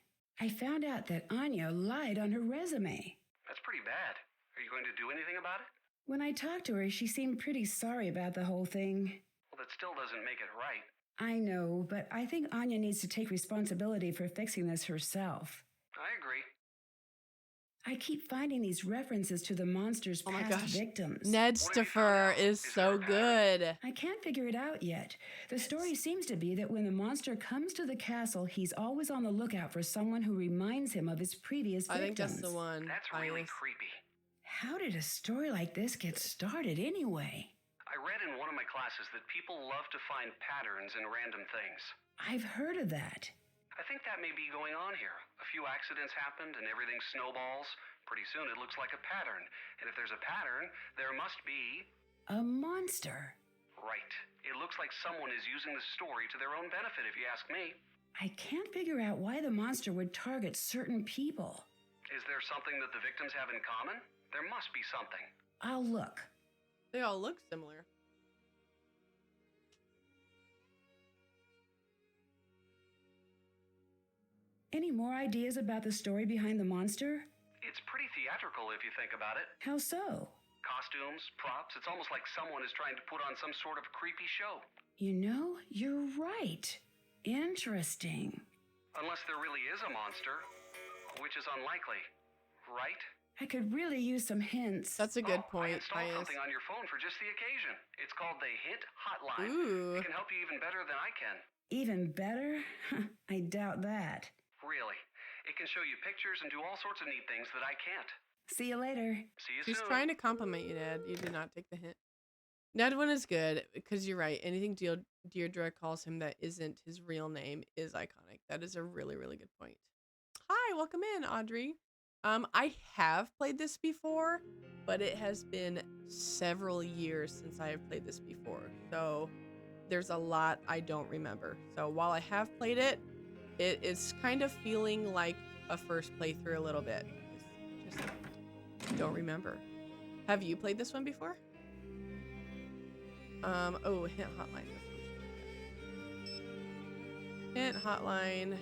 I found out that Anya lied on her resume. That's pretty bad. Are you going to do anything about it? When I talked to her, she seemed pretty sorry about the whole thing. Well, that still doesn't make it right. I know, but I think Anya needs to take responsibility for fixing this herself. I agree. I keep finding these references to the monster's Oh my past gosh. victims. Nedstifer is so good. I can't figure it out yet. The story seems to be that when the monster comes to the castle, he's always on the lookout for someone who reminds him of his previous I victims. think that's the one. That's really Bias. creepy. How did a story like this get started anyway? I read in one of my classes that people love to find patterns in random things. I've heard of that. I think that may be going on here. A few accidents happened and everything snowballs. Pretty soon it looks like a pattern. And if there's a pattern, there must be... A monster. Right. It looks like someone is using the story to their own benefit, if you ask me. I can't figure out why the monster would target certain people. Is there something that the victims have in common? There must be something. I'll look. They all look similar. Any more ideas about the story behind the monster? It's pretty theatrical if you think about it. How so? Costumes, props, it's almost like someone is trying to put on some sort of creepy show. You know, you're right. Interesting. Unless there really is a monster, which is unlikely, right? I could really use some hints. That's a good I point, installed Pius. something on your phone for just the occasion. It's called the Hint Hotline. Ooh. It can help you even better than I can. Even better? I doubt that. Really. It can show you pictures and do all sorts of neat things that I can't. See you later. See you She's soon. trying to compliment you, Ned. You did not take the hint. Ned one is good because you're right. Anything Deirdre calls him that isn't his real name is iconic. That is a really, really good point. Hi, welcome in, Audrey. I have played this before, but it has been several years since I have played this before. So there's a lot I don't remember. So while I have played it, it is kind of feeling like a first playthrough a little bit. Just don't remember. Have you played this one before? Oh, Hint Hotline. Hint Hotline.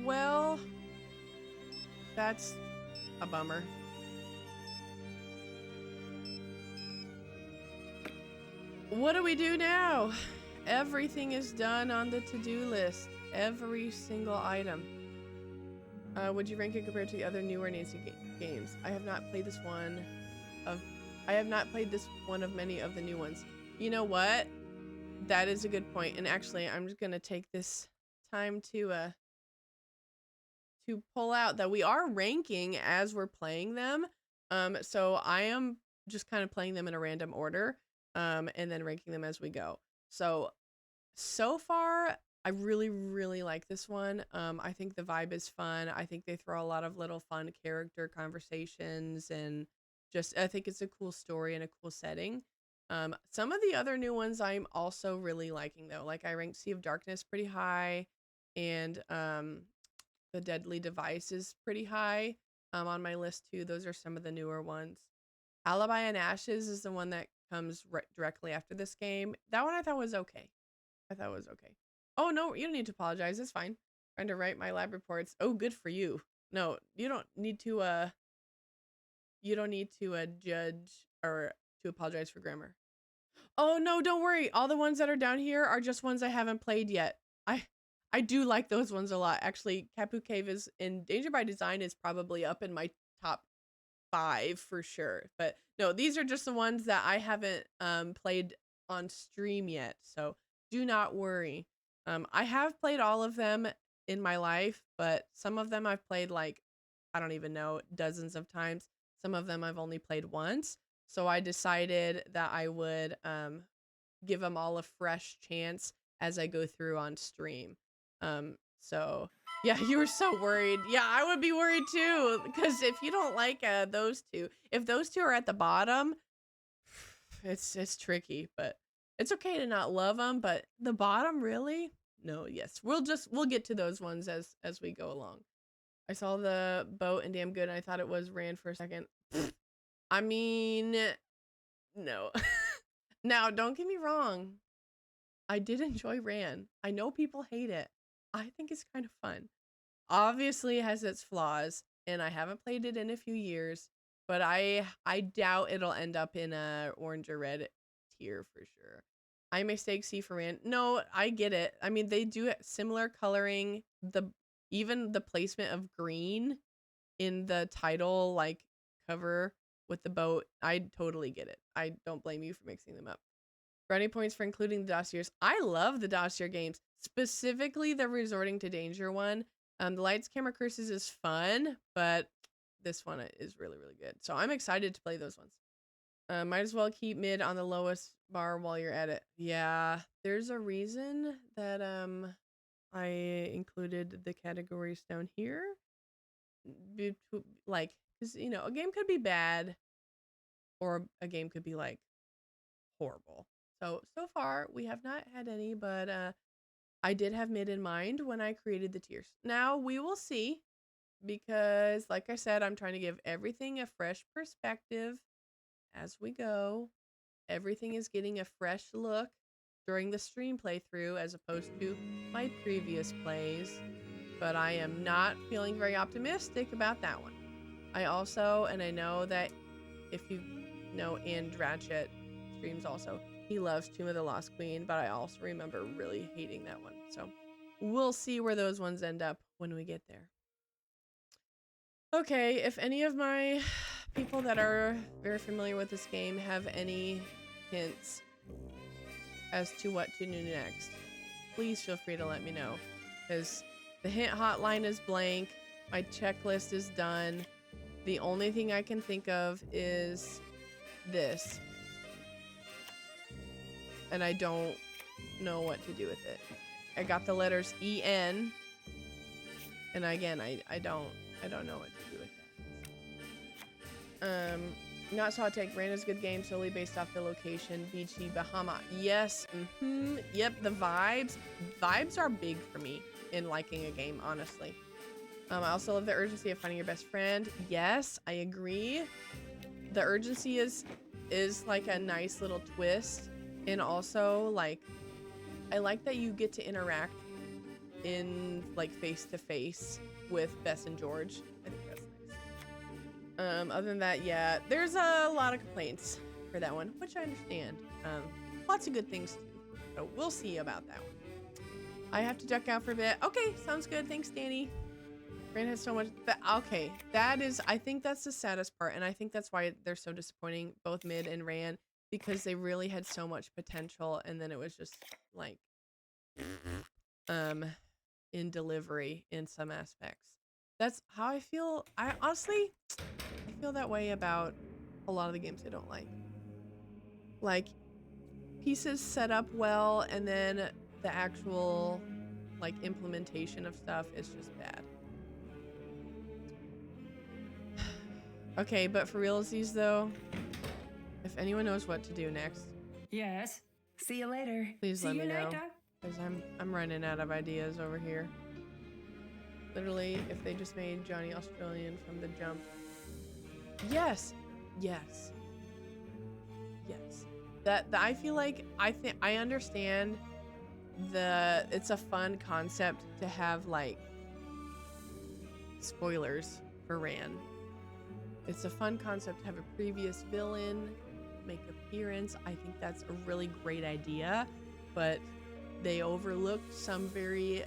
Well, that's a bummer. What do we do now? Everything is done on the to-do list. Every single item. Would you rank it compared to the other newer Nancy games? I have not played this one of many of the new ones. You know what? That is a good point. And actually, I'm just gonna take this time to pull out that we are ranking as we're playing them. So I am just kind of playing them in a random order, and then ranking them as we go. So far, I really, really like this one. I think the vibe is fun. I think they throw a lot of little fun character conversations, and just, I think it's a cool story and a cool setting. Some of the other new ones I'm also really liking though. Like I ranked Sea of Darkness pretty high, and The Deadly Device is pretty high on my list too. Those are some of the newer ones. Alibi and Ashes is the one that comes directly after this game. That one I thought was okay. Oh no, you don't need to apologize. It's fine. Trying to write my lab reports. Oh, good for you. No, you don't need to judge or to apologize for grammar. Oh no, don't worry. All the ones that are down here are just ones I haven't played yet. I do like those ones a lot. Actually, Kapu Cave is in Danger by Design is probably up in my top 5 for sure. But no, these are just the ones that I haven't played on stream yet. So do not worry. I have played all of them in my life, but some of them I've played like, I don't even know, dozens of times. Some of them I've only played once. So I decided that I would give them all a fresh chance as I go through on stream. So yeah, you were so worried. Yeah, I would be worried too, because if you don't like those two, if those two are at the bottom, it's tricky, but it's okay to not love them. But the bottom, really? No, yes, we'll get to those ones as we go along. I saw the boat and damn good, and I thought it was Rand for a second. I mean, no. Now, don't get me wrong. I did enjoy Rand. I know people hate it. I think it's kind of fun. Obviously, it has its flaws, and I haven't played it in a few years, but I doubt it'll end up in a orange or red tier for sure. I mistake C for Rand. No, I get it. I mean, they do similar coloring. Even the placement of green in the title, like cover with the boat, I totally get it. I don't blame you for mixing them up. Brownie points for including the dossiers. I love the dossier games, specifically the Resorting to Danger one. The Lights, Camera, Curses is fun, but this one is really, really good. So I'm excited to play those ones. Might as well keep mid on the lowest bar while you're at it. Yeah, there's a reason that I included the categories down here. Like, because a game could be bad, or a game could be like horrible. So far we have not had any, but I did have mid in mind when I created the tiers. Now we will see, because like I said, I'm trying to give everything a fresh perspective as we go. Everything is getting a fresh look during the stream playthrough as opposed to my previous plays, but I am not feeling very optimistic about that one. I also, and I know that if you know and Ratchet streams also, he loves Tomb of the Lost Queen, but I also remember really hating that one. So we'll see where those ones end up when we get there. Okay, if any of my people that are very familiar with this game have any hints as to what to do next, please feel free to let me know, because the hint hotline is blank, my checklist is done. The only thing I can think of is this, and I don't know what to do with it. I got the letters EN, and again, I don't know what to do with that. Not so hot take. Randa's a good game solely based off the location. Beachy, Bahama. Yes. Yep. The vibes are big for me in liking a game, honestly. I also love the urgency of finding your best friend. Yes, I agree. The urgency is like a nice little twist, and also like I like that you get to interact in like face to face with Bess and George. I think that's nice. Other than that, yeah, there's a lot of complaints for that one, which I understand. Lots of good things too, so we'll see about that one. I have to duck out for a bit. Okay, sounds good. Thanks, Danny. Rand has so much. Okay, that is. I think that's the saddest part, and I think that's why they're so disappointing, both Mid and Rand, because they really had so much potential, and then it was just like, in delivery in some aspects. That's how I feel. I honestly feel that way about a lot of the games I don't like. Like, pieces set up well, and then the actual like implementation of stuff is just bad. Okay, but for realsies though, if anyone knows what to do next, Yes. See you later. please See let you me know, later. because I'm running out of ideas over here. Literally, if they just made Johnny Australian from the jump. Yes. That I feel like I understand it's a fun concept to have like spoilers for Ran. It's a fun concept to have a previous villain make appearance. I think that's a really great idea, but they overlooked some very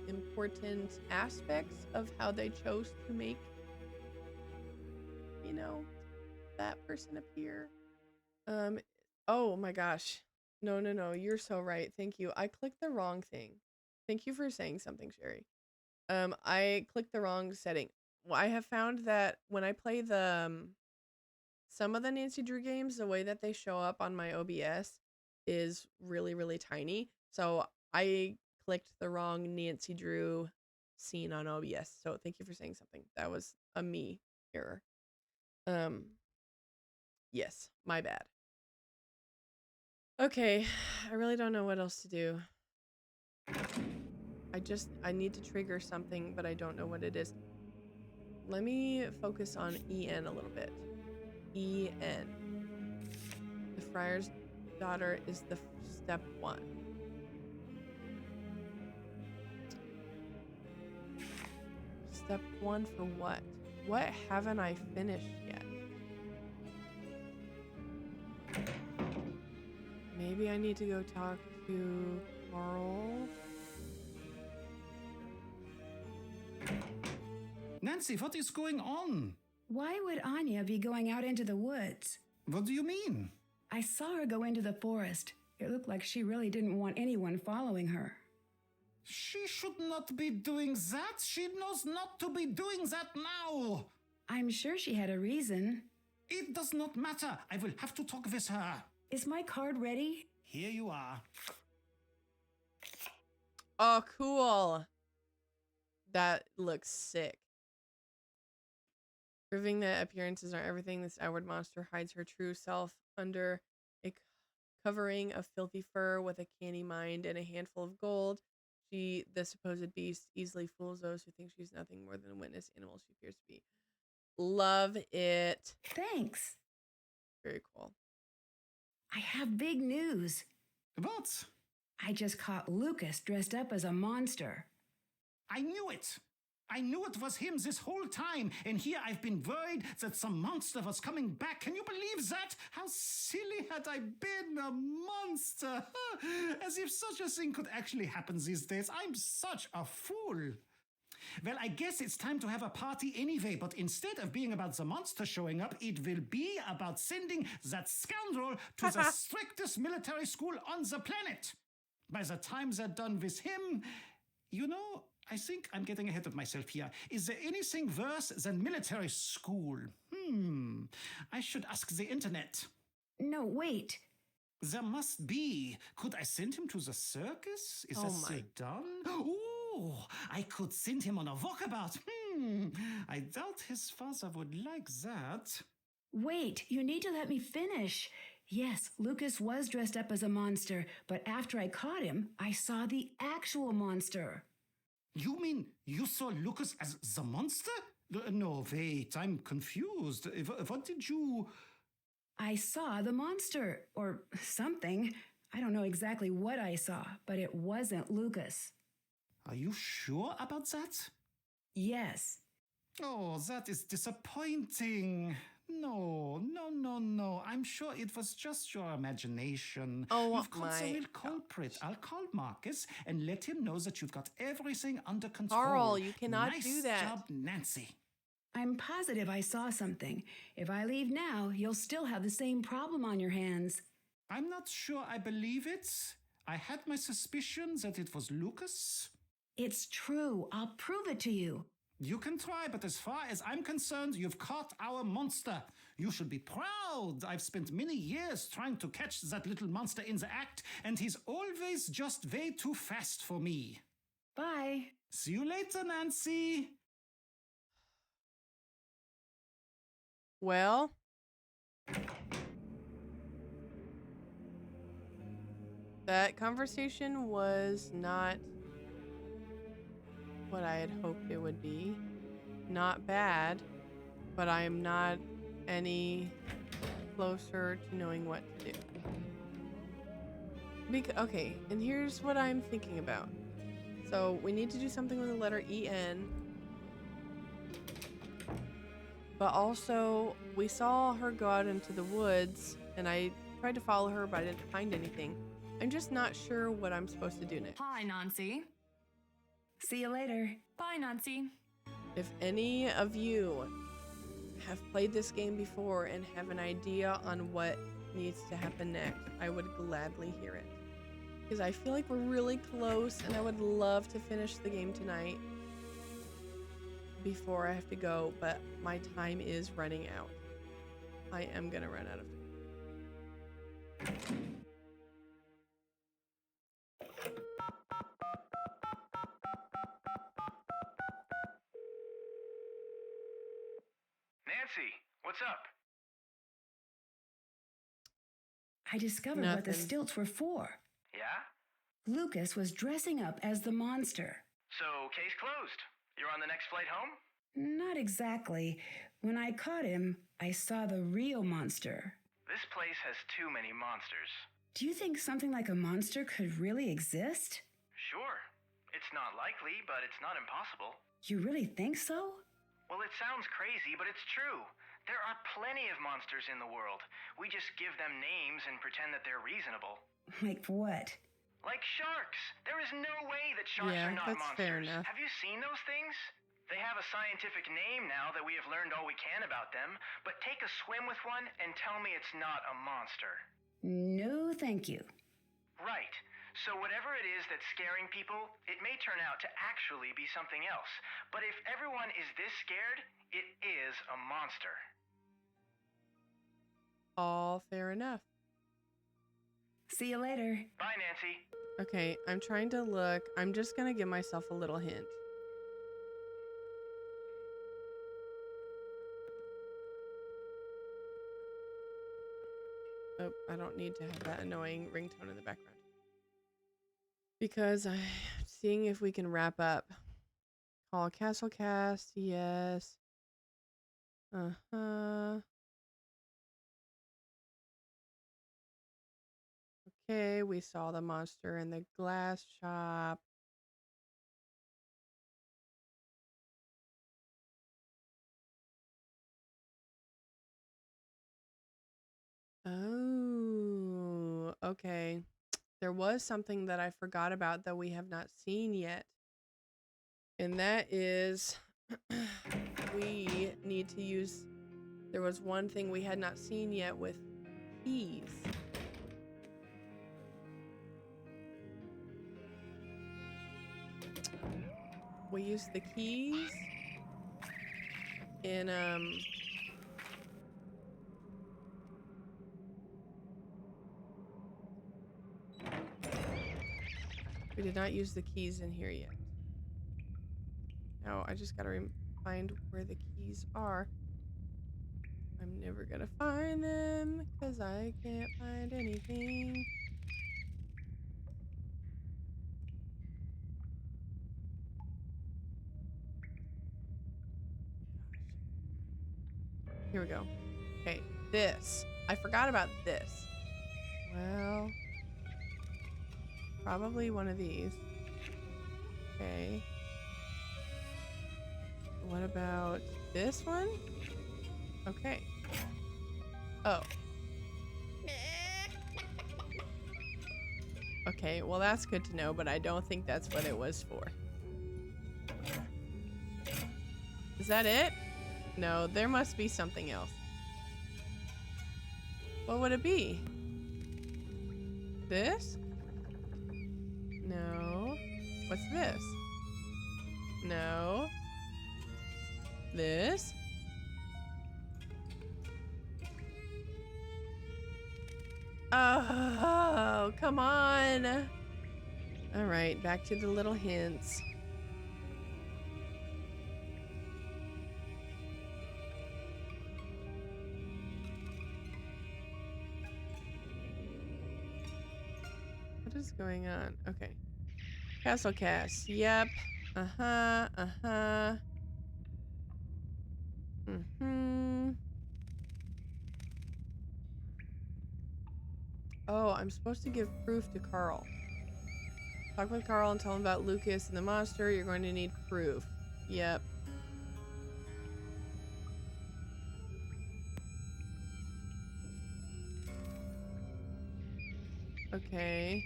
important aspects of how they chose to make, that person appear. Oh my gosh. No, you're so right. Thank you. I clicked the wrong thing. Thank you for saying something, Sherry. I clicked the wrong setting. Well, I have found that when I play the some of the Nancy Drew games, the way that they show up on my OBS is really, really tiny. So I clicked the wrong Nancy Drew scene on OBS. So thank you for saying something. That was a me error. Yes, my bad. Okay, I really don't know what else to do. I need to trigger something, but I don't know what it is. Let me focus on EN a little bit. EN. The friar's daughter is the step 1. Step 1 for what? What haven't I finished yet? Maybe I need to go talk to Carl. Nancy, what is going on? Why would Anya be going out into the woods? What do you mean? I saw her go into the forest. It looked like she really didn't want anyone following her. She should not be doing that. She knows not to be doing that now. I'm sure she had a reason. It does not matter. I will have to talk with her. Is my card ready? Here you are. Oh, cool. That looks sick. Proving that appearances aren't everything, this outward monster hides her true self under a covering of filthy fur with a canny mind and a handful of gold. She, the supposed beast, easily fools those who think she's nothing more than a witness animal she appears to be. Love it. Thanks. Very cool. I have big news. What? I just caught Lucas dressed up as a monster. I knew it. I knew it was him this whole time, and here I've been worried that some monster was coming back. Can you believe that? How silly had I been, a monster? As if such a thing could actually happen these days. I'm such a fool. Well, I guess it's time to have a party anyway, but instead of being about the monster showing up, it will be about sending that scoundrel to the strictest military school on the planet. By the time they're done with him, you know, I think I'm getting ahead of myself here. Is there anything worse than military school? I should ask the internet. No, wait. There must be. Could I send him to the circus? Is Oh that my. still done? Oh, I could send him on a walkabout. I doubt his father would like that. Wait, you need to let me finish. Yes, Lucas was dressed up as a monster, but after I caught him, I saw the actual monster. You mean you saw Lucas as the monster? No, wait, I'm confused. What did you... I saw the monster, or something. I don't know exactly what I saw, but it wasn't Lucas. Are you sure about that? Yes. Oh, that is disappointing. No. I'm sure it was just your imagination. Oh, You've caught the my real culprit. I'll call Marcus and let him know that you've got everything under control. Carl, you cannot nice do that. job, Nancy. I'm positive I saw something. If I leave now, you'll still have the same problem on your hands. I'm not sure I believe it. I had my suspicions that it was Lucas. It's true. I'll prove it to you. You can try, but as far as I'm concerned, you've caught our monster. You should be proud. I've spent many years trying to catch that little monster in the act, and he's always just way too fast for me. Bye. See you later, Nancy. Well, that conversation was not what I had hoped it would be. Not bad, but I am not any closer to knowing what to do. Okay, and here's what I'm thinking about. So we need to do something with the letter EN. But also, we saw her go out into the woods, and I tried to follow her, but I didn't find anything. I'm just not sure what I'm supposed to do next. Hi, Nancy. See you later. Bye, Nancy. If any of you have played this game before and have an idea on what needs to happen next, I would gladly hear it. Because I feel like we're really close, and I would love to finish the game tonight before I have to go, but my time is running out. I am gonna run out of time. Nancy, what's up? I discovered what the Nothing. stilts were for. Yeah? Lucas was dressing up as the monster. So, case closed. You're on the next flight home? Not exactly. When I caught him, I saw the real monster. This place has too many monsters. Do you think something like a monster could really exist? Sure. It's not likely, but it's not impossible. You really think so? Well, it sounds crazy, but it's true. There are plenty of monsters in the world. We just give them names and pretend that they're reasonable. Like what? Like sharks. There is no way that sharks Yeah, are not that's monsters. fair enough. Have you seen those things? They have a scientific name now that we have learned all we can about them, but take a swim with one and tell me it's not a monster. No, thank you. Right. So whatever it is that's scaring people, it may turn out to actually be something else. But if everyone is this scared, it is a monster. All fair enough. See you later. Bye, Nancy. Okay, I'm trying to look. I'm just gonna give myself a little hint. Oh, I don't need to have that annoying ringtone in the background. Because I'm seeing if we can wrap up. Call Castle Cast, yes. Uh-huh. Okay, we saw the monster in the glass shop. Oh, okay. There was something that I forgot about that we have not seen yet. And that is we need to use, there was one thing we had not seen yet with keys. We use the keys in we did not use the keys in here yet. Now I just gotta find where the keys are. I'm never gonna find them because I can't find anything. Here we go. Okay, this. I forgot about this. Well, probably one of these. Okay. What about this one? Okay. Oh. Okay, well that's good to know, but I don't think that's what it was for. Is that it? No, there must be something else. What would it be? This? No. What's this? No. This? Oh, come on. All right, back to the little hints. What is going on? Okay. Castle Cast. Yep. Uh-huh. Uh-huh. Mm-hmm. Oh, I'm supposed to give proof to Carl. Talk with Carl and tell him about Lucas and the monster. You're going to need proof. Yep. Okay.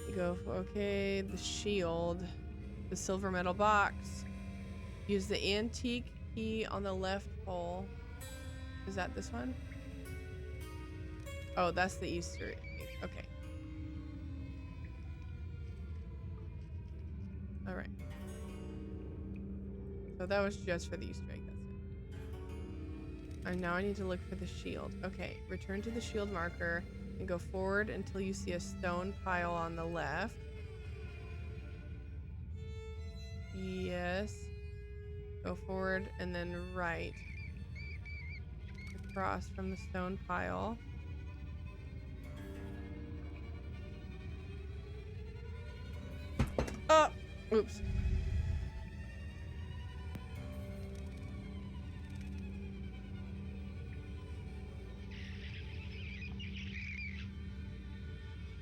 You go for, okay, the shield. The silver metal box. Use the antique key on the left pole. Is that this one? Oh, that's the Easter egg. Okay. Alright. So that was just for the Easter egg. That's it. And now I need to look for the shield. Okay. Return to the shield marker and go forward until you see a stone pile on the left. Yes. Go forward and then right. Across from the stone pile. Oh! Oops.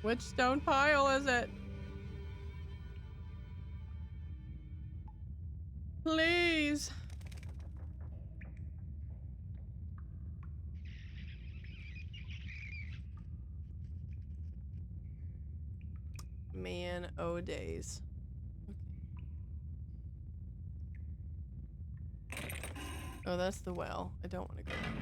Which stone pile is it? Please. Man, oh days. Okay. Oh, that's the well. I don't want to go that way.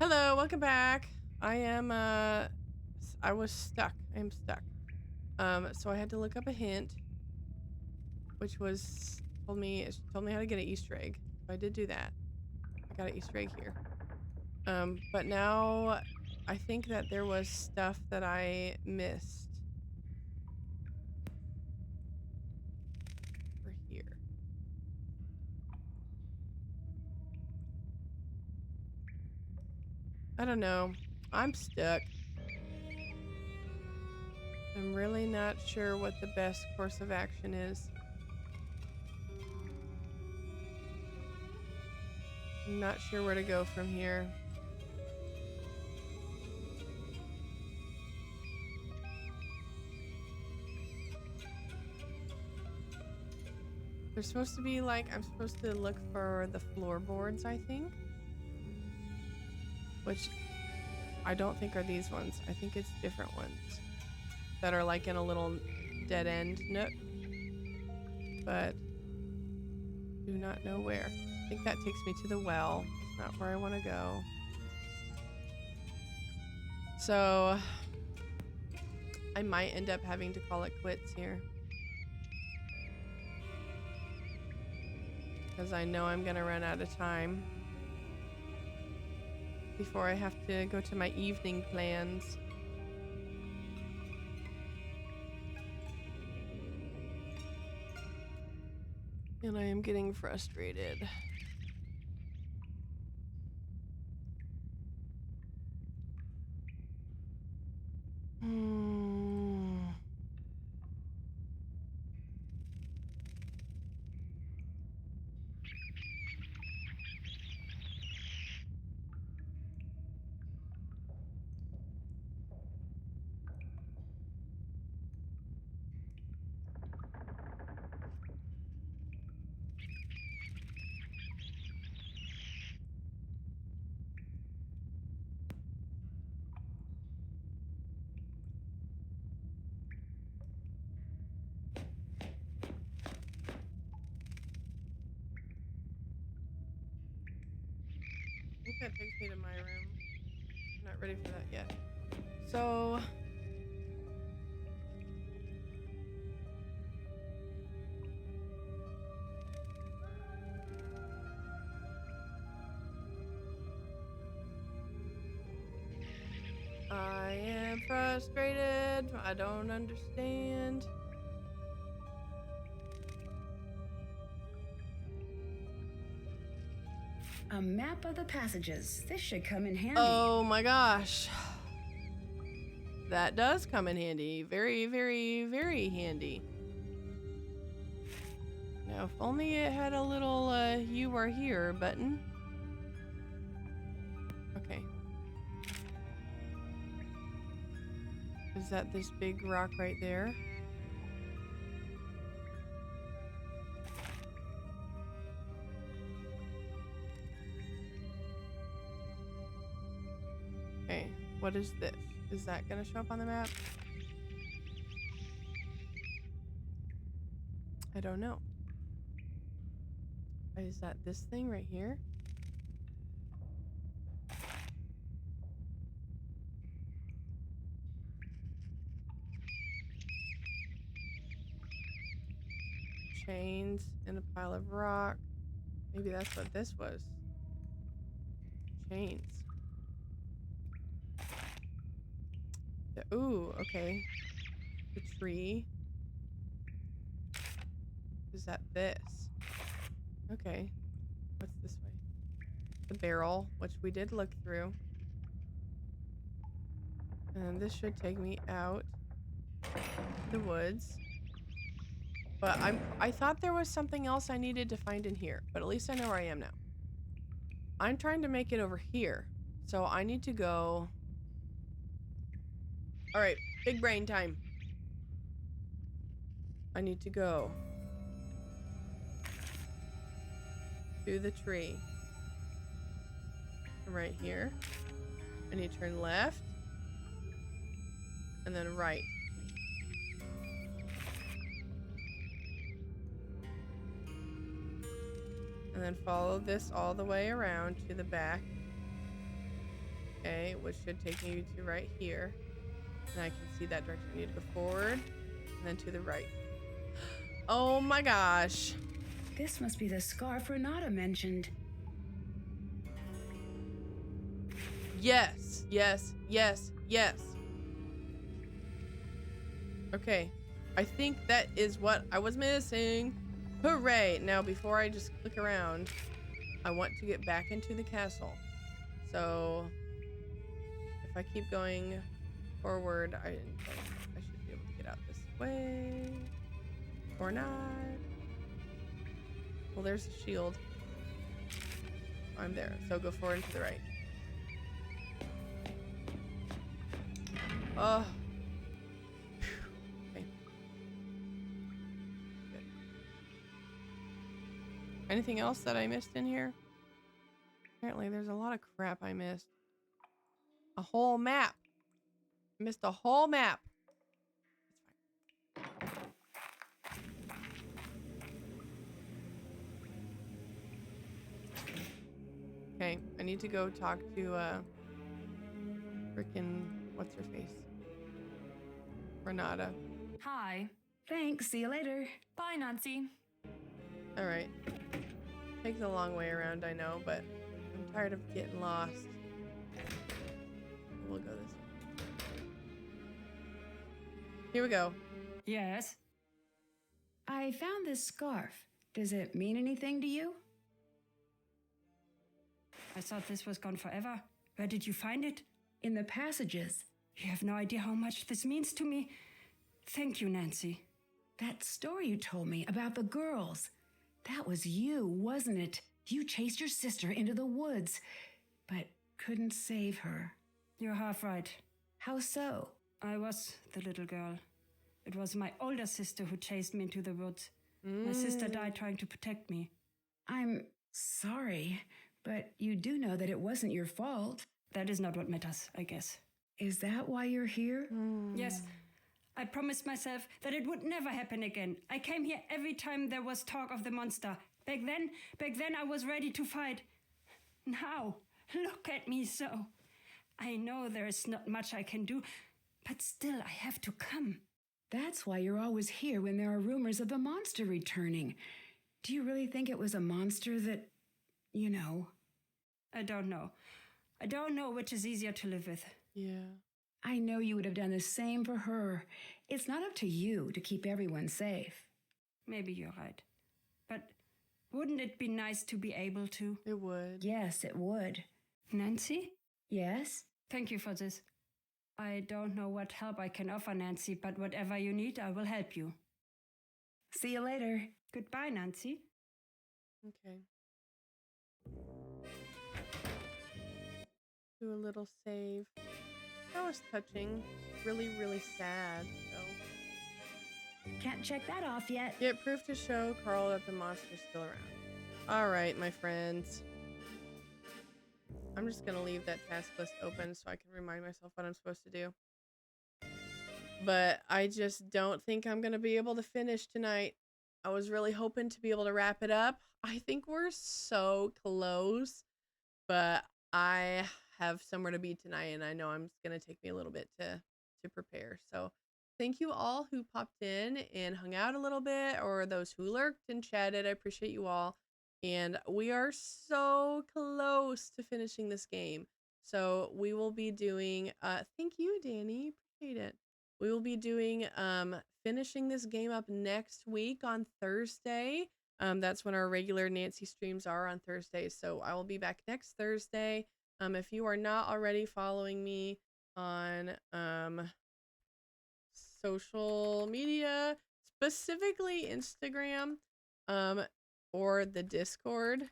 Hello, welcome back. I am, I was stuck. I am stuck. So I had to look up a hint, which was, it told me how to get an Easter egg. So I did do that. got an Easter egg here. But now I think that there was stuff that I missed. Over here. I don't know. I'm stuck. I'm really not sure what the best course of action is. I'm not sure where to go from here. There's supposed to be like, I'm supposed to look for the floorboards, I think. Which I don't think are these ones. I think it's different ones that are like in a little dead end nook. But do not know where. I think that takes me to the well. It's not where I want to go. So I might end up having to call it quits here. Because I know I'm gonna run out of time before I have to go to my evening plans. And I am getting frustrated. I think that takes me to my room. I'm not ready for that yet. So I am frustrated. I don't understand. A map of the passages. This should come in handy. Oh my gosh. That does come in handy. Very, very, very handy. Now, if only it had a little you are here button. Okay. Is that this big rock right there? Okay, what is this? Is that gonna show up on the map? I don't know. Is that this thing right here? Chains and a pile of rock. Maybe that's what this was. Chains. Ooh, okay. The tree. Is that this? Okay. What's this way? The barrel, which we did look through. And this should take me out the woods. But I thought there was something else I needed to find in here, but at least I know where I am now. I'm trying to make it over here. So I need to go. All right, big brain time. I need to go to the tree. Right here. I need to turn left. And then right. And then follow this all the way around to the back. Okay, which should take me to right here. And I can see that direction. I need to go forward and then to the right. Oh my gosh. This must be the scarf Renata mentioned. Yes, yes, yes, yes. Okay. I think that is what I was missing. Hooray! Now, before I just click around, I want to get back into the castle. So, if I keep going forward, I should be able to get out this way. Or not. Well, there's the shield. I'm there. So go forward and to the right. Oh. Okay. Good. Anything else that I missed in here? Apparently there's a lot of crap I missed. A whole map. I missed a whole map. Okay, I need to go talk to frickin' what's her face? Renata. Hi. Thanks. See you later. Bye, Nancy. All right. Takes a long way around, I know, but I'm tired of getting lost. We'll go this way. Here we go. Yes? I found this scarf. Does it mean anything to you? I thought this was gone forever. Where did you find it? In the passages. You have no idea how much this means to me. Thank you, Nancy. That story you told me about the girls. That was you, wasn't it? You chased your sister into the woods, but couldn't save her. You're half right. How so? I was the little girl. It was my older sister who chased me into the woods. My sister died trying to protect me. I'm sorry, but you do know that it wasn't your fault. That is not what matters, I guess. Is that why you're here? Yes. I promised myself that it would never happen again. I came here every time there was talk of the monster. Back then I was ready to fight. Now, look at me so. I know there is not much I can do, but still I have to come. That's why you're always here when there are rumors of the monster returning. Do you really think it was a monster that, you know? I don't know. I don't know which is easier to live with. Yeah. I know you would have done the same for her. It's not up to you to keep everyone safe. Maybe you're right. But wouldn't it be nice to be able to? It would. Yes, it would. Nancy? Yes? Thank you for this. I don't know what help I can offer, Nancy, but whatever you need, I will help you. See you later. Goodbye, Nancy. Okay. Do a little save. That was touching. Really, really sad, though. Can't check that off yet. Get proof to show Carl that the monster's still around. Alright, my friends. I'm just gonna leave that task list open so I can remind myself what I'm supposed to do. But I just don't think I'm gonna be able to finish tonight. I was really hoping to be able to wrap it up. I think we're so close, but I have somewhere to be tonight, and I know it's gonna take me a little bit to prepare. So thank you all who popped in and hung out a little bit, or those who lurked and chatted. I appreciate you all. And we are so close to finishing this game. So we will be doing, thank you, Danny. Appreciate it. We will be doing, finishing this game up next week on Thursday. That's when our regular Nancy streams are on Thursdays. So I will be back next Thursday. If you are not already following me on, social media, specifically Instagram, or the Discord,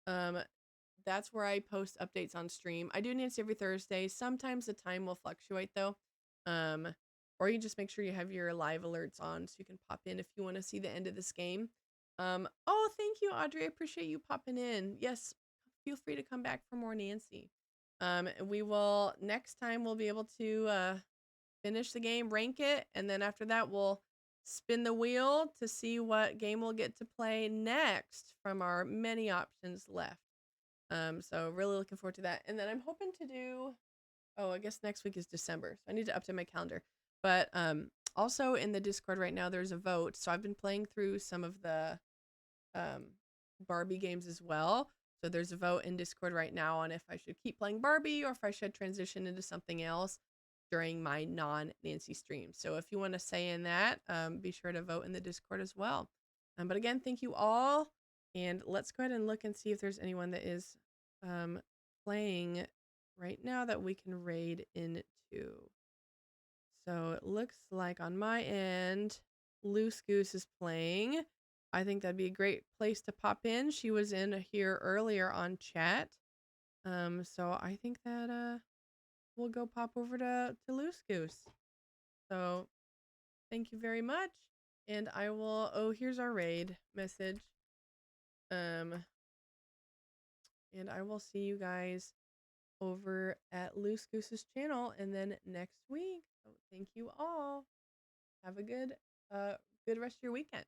that's where I post updates on stream. I do Nancy every Thursday. Sometimes the time will fluctuate though. Or you just make sure you have your live alerts on so you can pop in if you want to see the end of this game. Oh, thank you, Audrey. I appreciate you popping in. Yes, feel free to come back for more Nancy. We will, next time we'll be able to finish the game, rank it, and then after that we'll spin the wheel to see what game we'll get to play next from our many options left. So really looking forward to that. And then I'm hoping to do, oh, I guess next week is December, so I need to update my calendar. But also in the Discord right now there's a vote. So I've been playing through some of the Barbie games as well. So there's a vote in Discord right now on if I should keep playing Barbie or if I should transition into something else during my non-Nancy stream. So if you want to say in that, be sure to vote in the Discord as well. But again, thank you all. And let's go ahead and look and see if there's anyone that is playing right now that we can raid into. So it looks like on my end, Loose Goose is playing. I think that'd be a great place to pop in. She was in here earlier on chat. So I think that we'll go pop over to Loose Goose. So thank you very much. And I will, oh, here's our raid message. And I will see you guys over at Loose Goose's channel and then next week. So thank you all. Have a good rest of your weekend.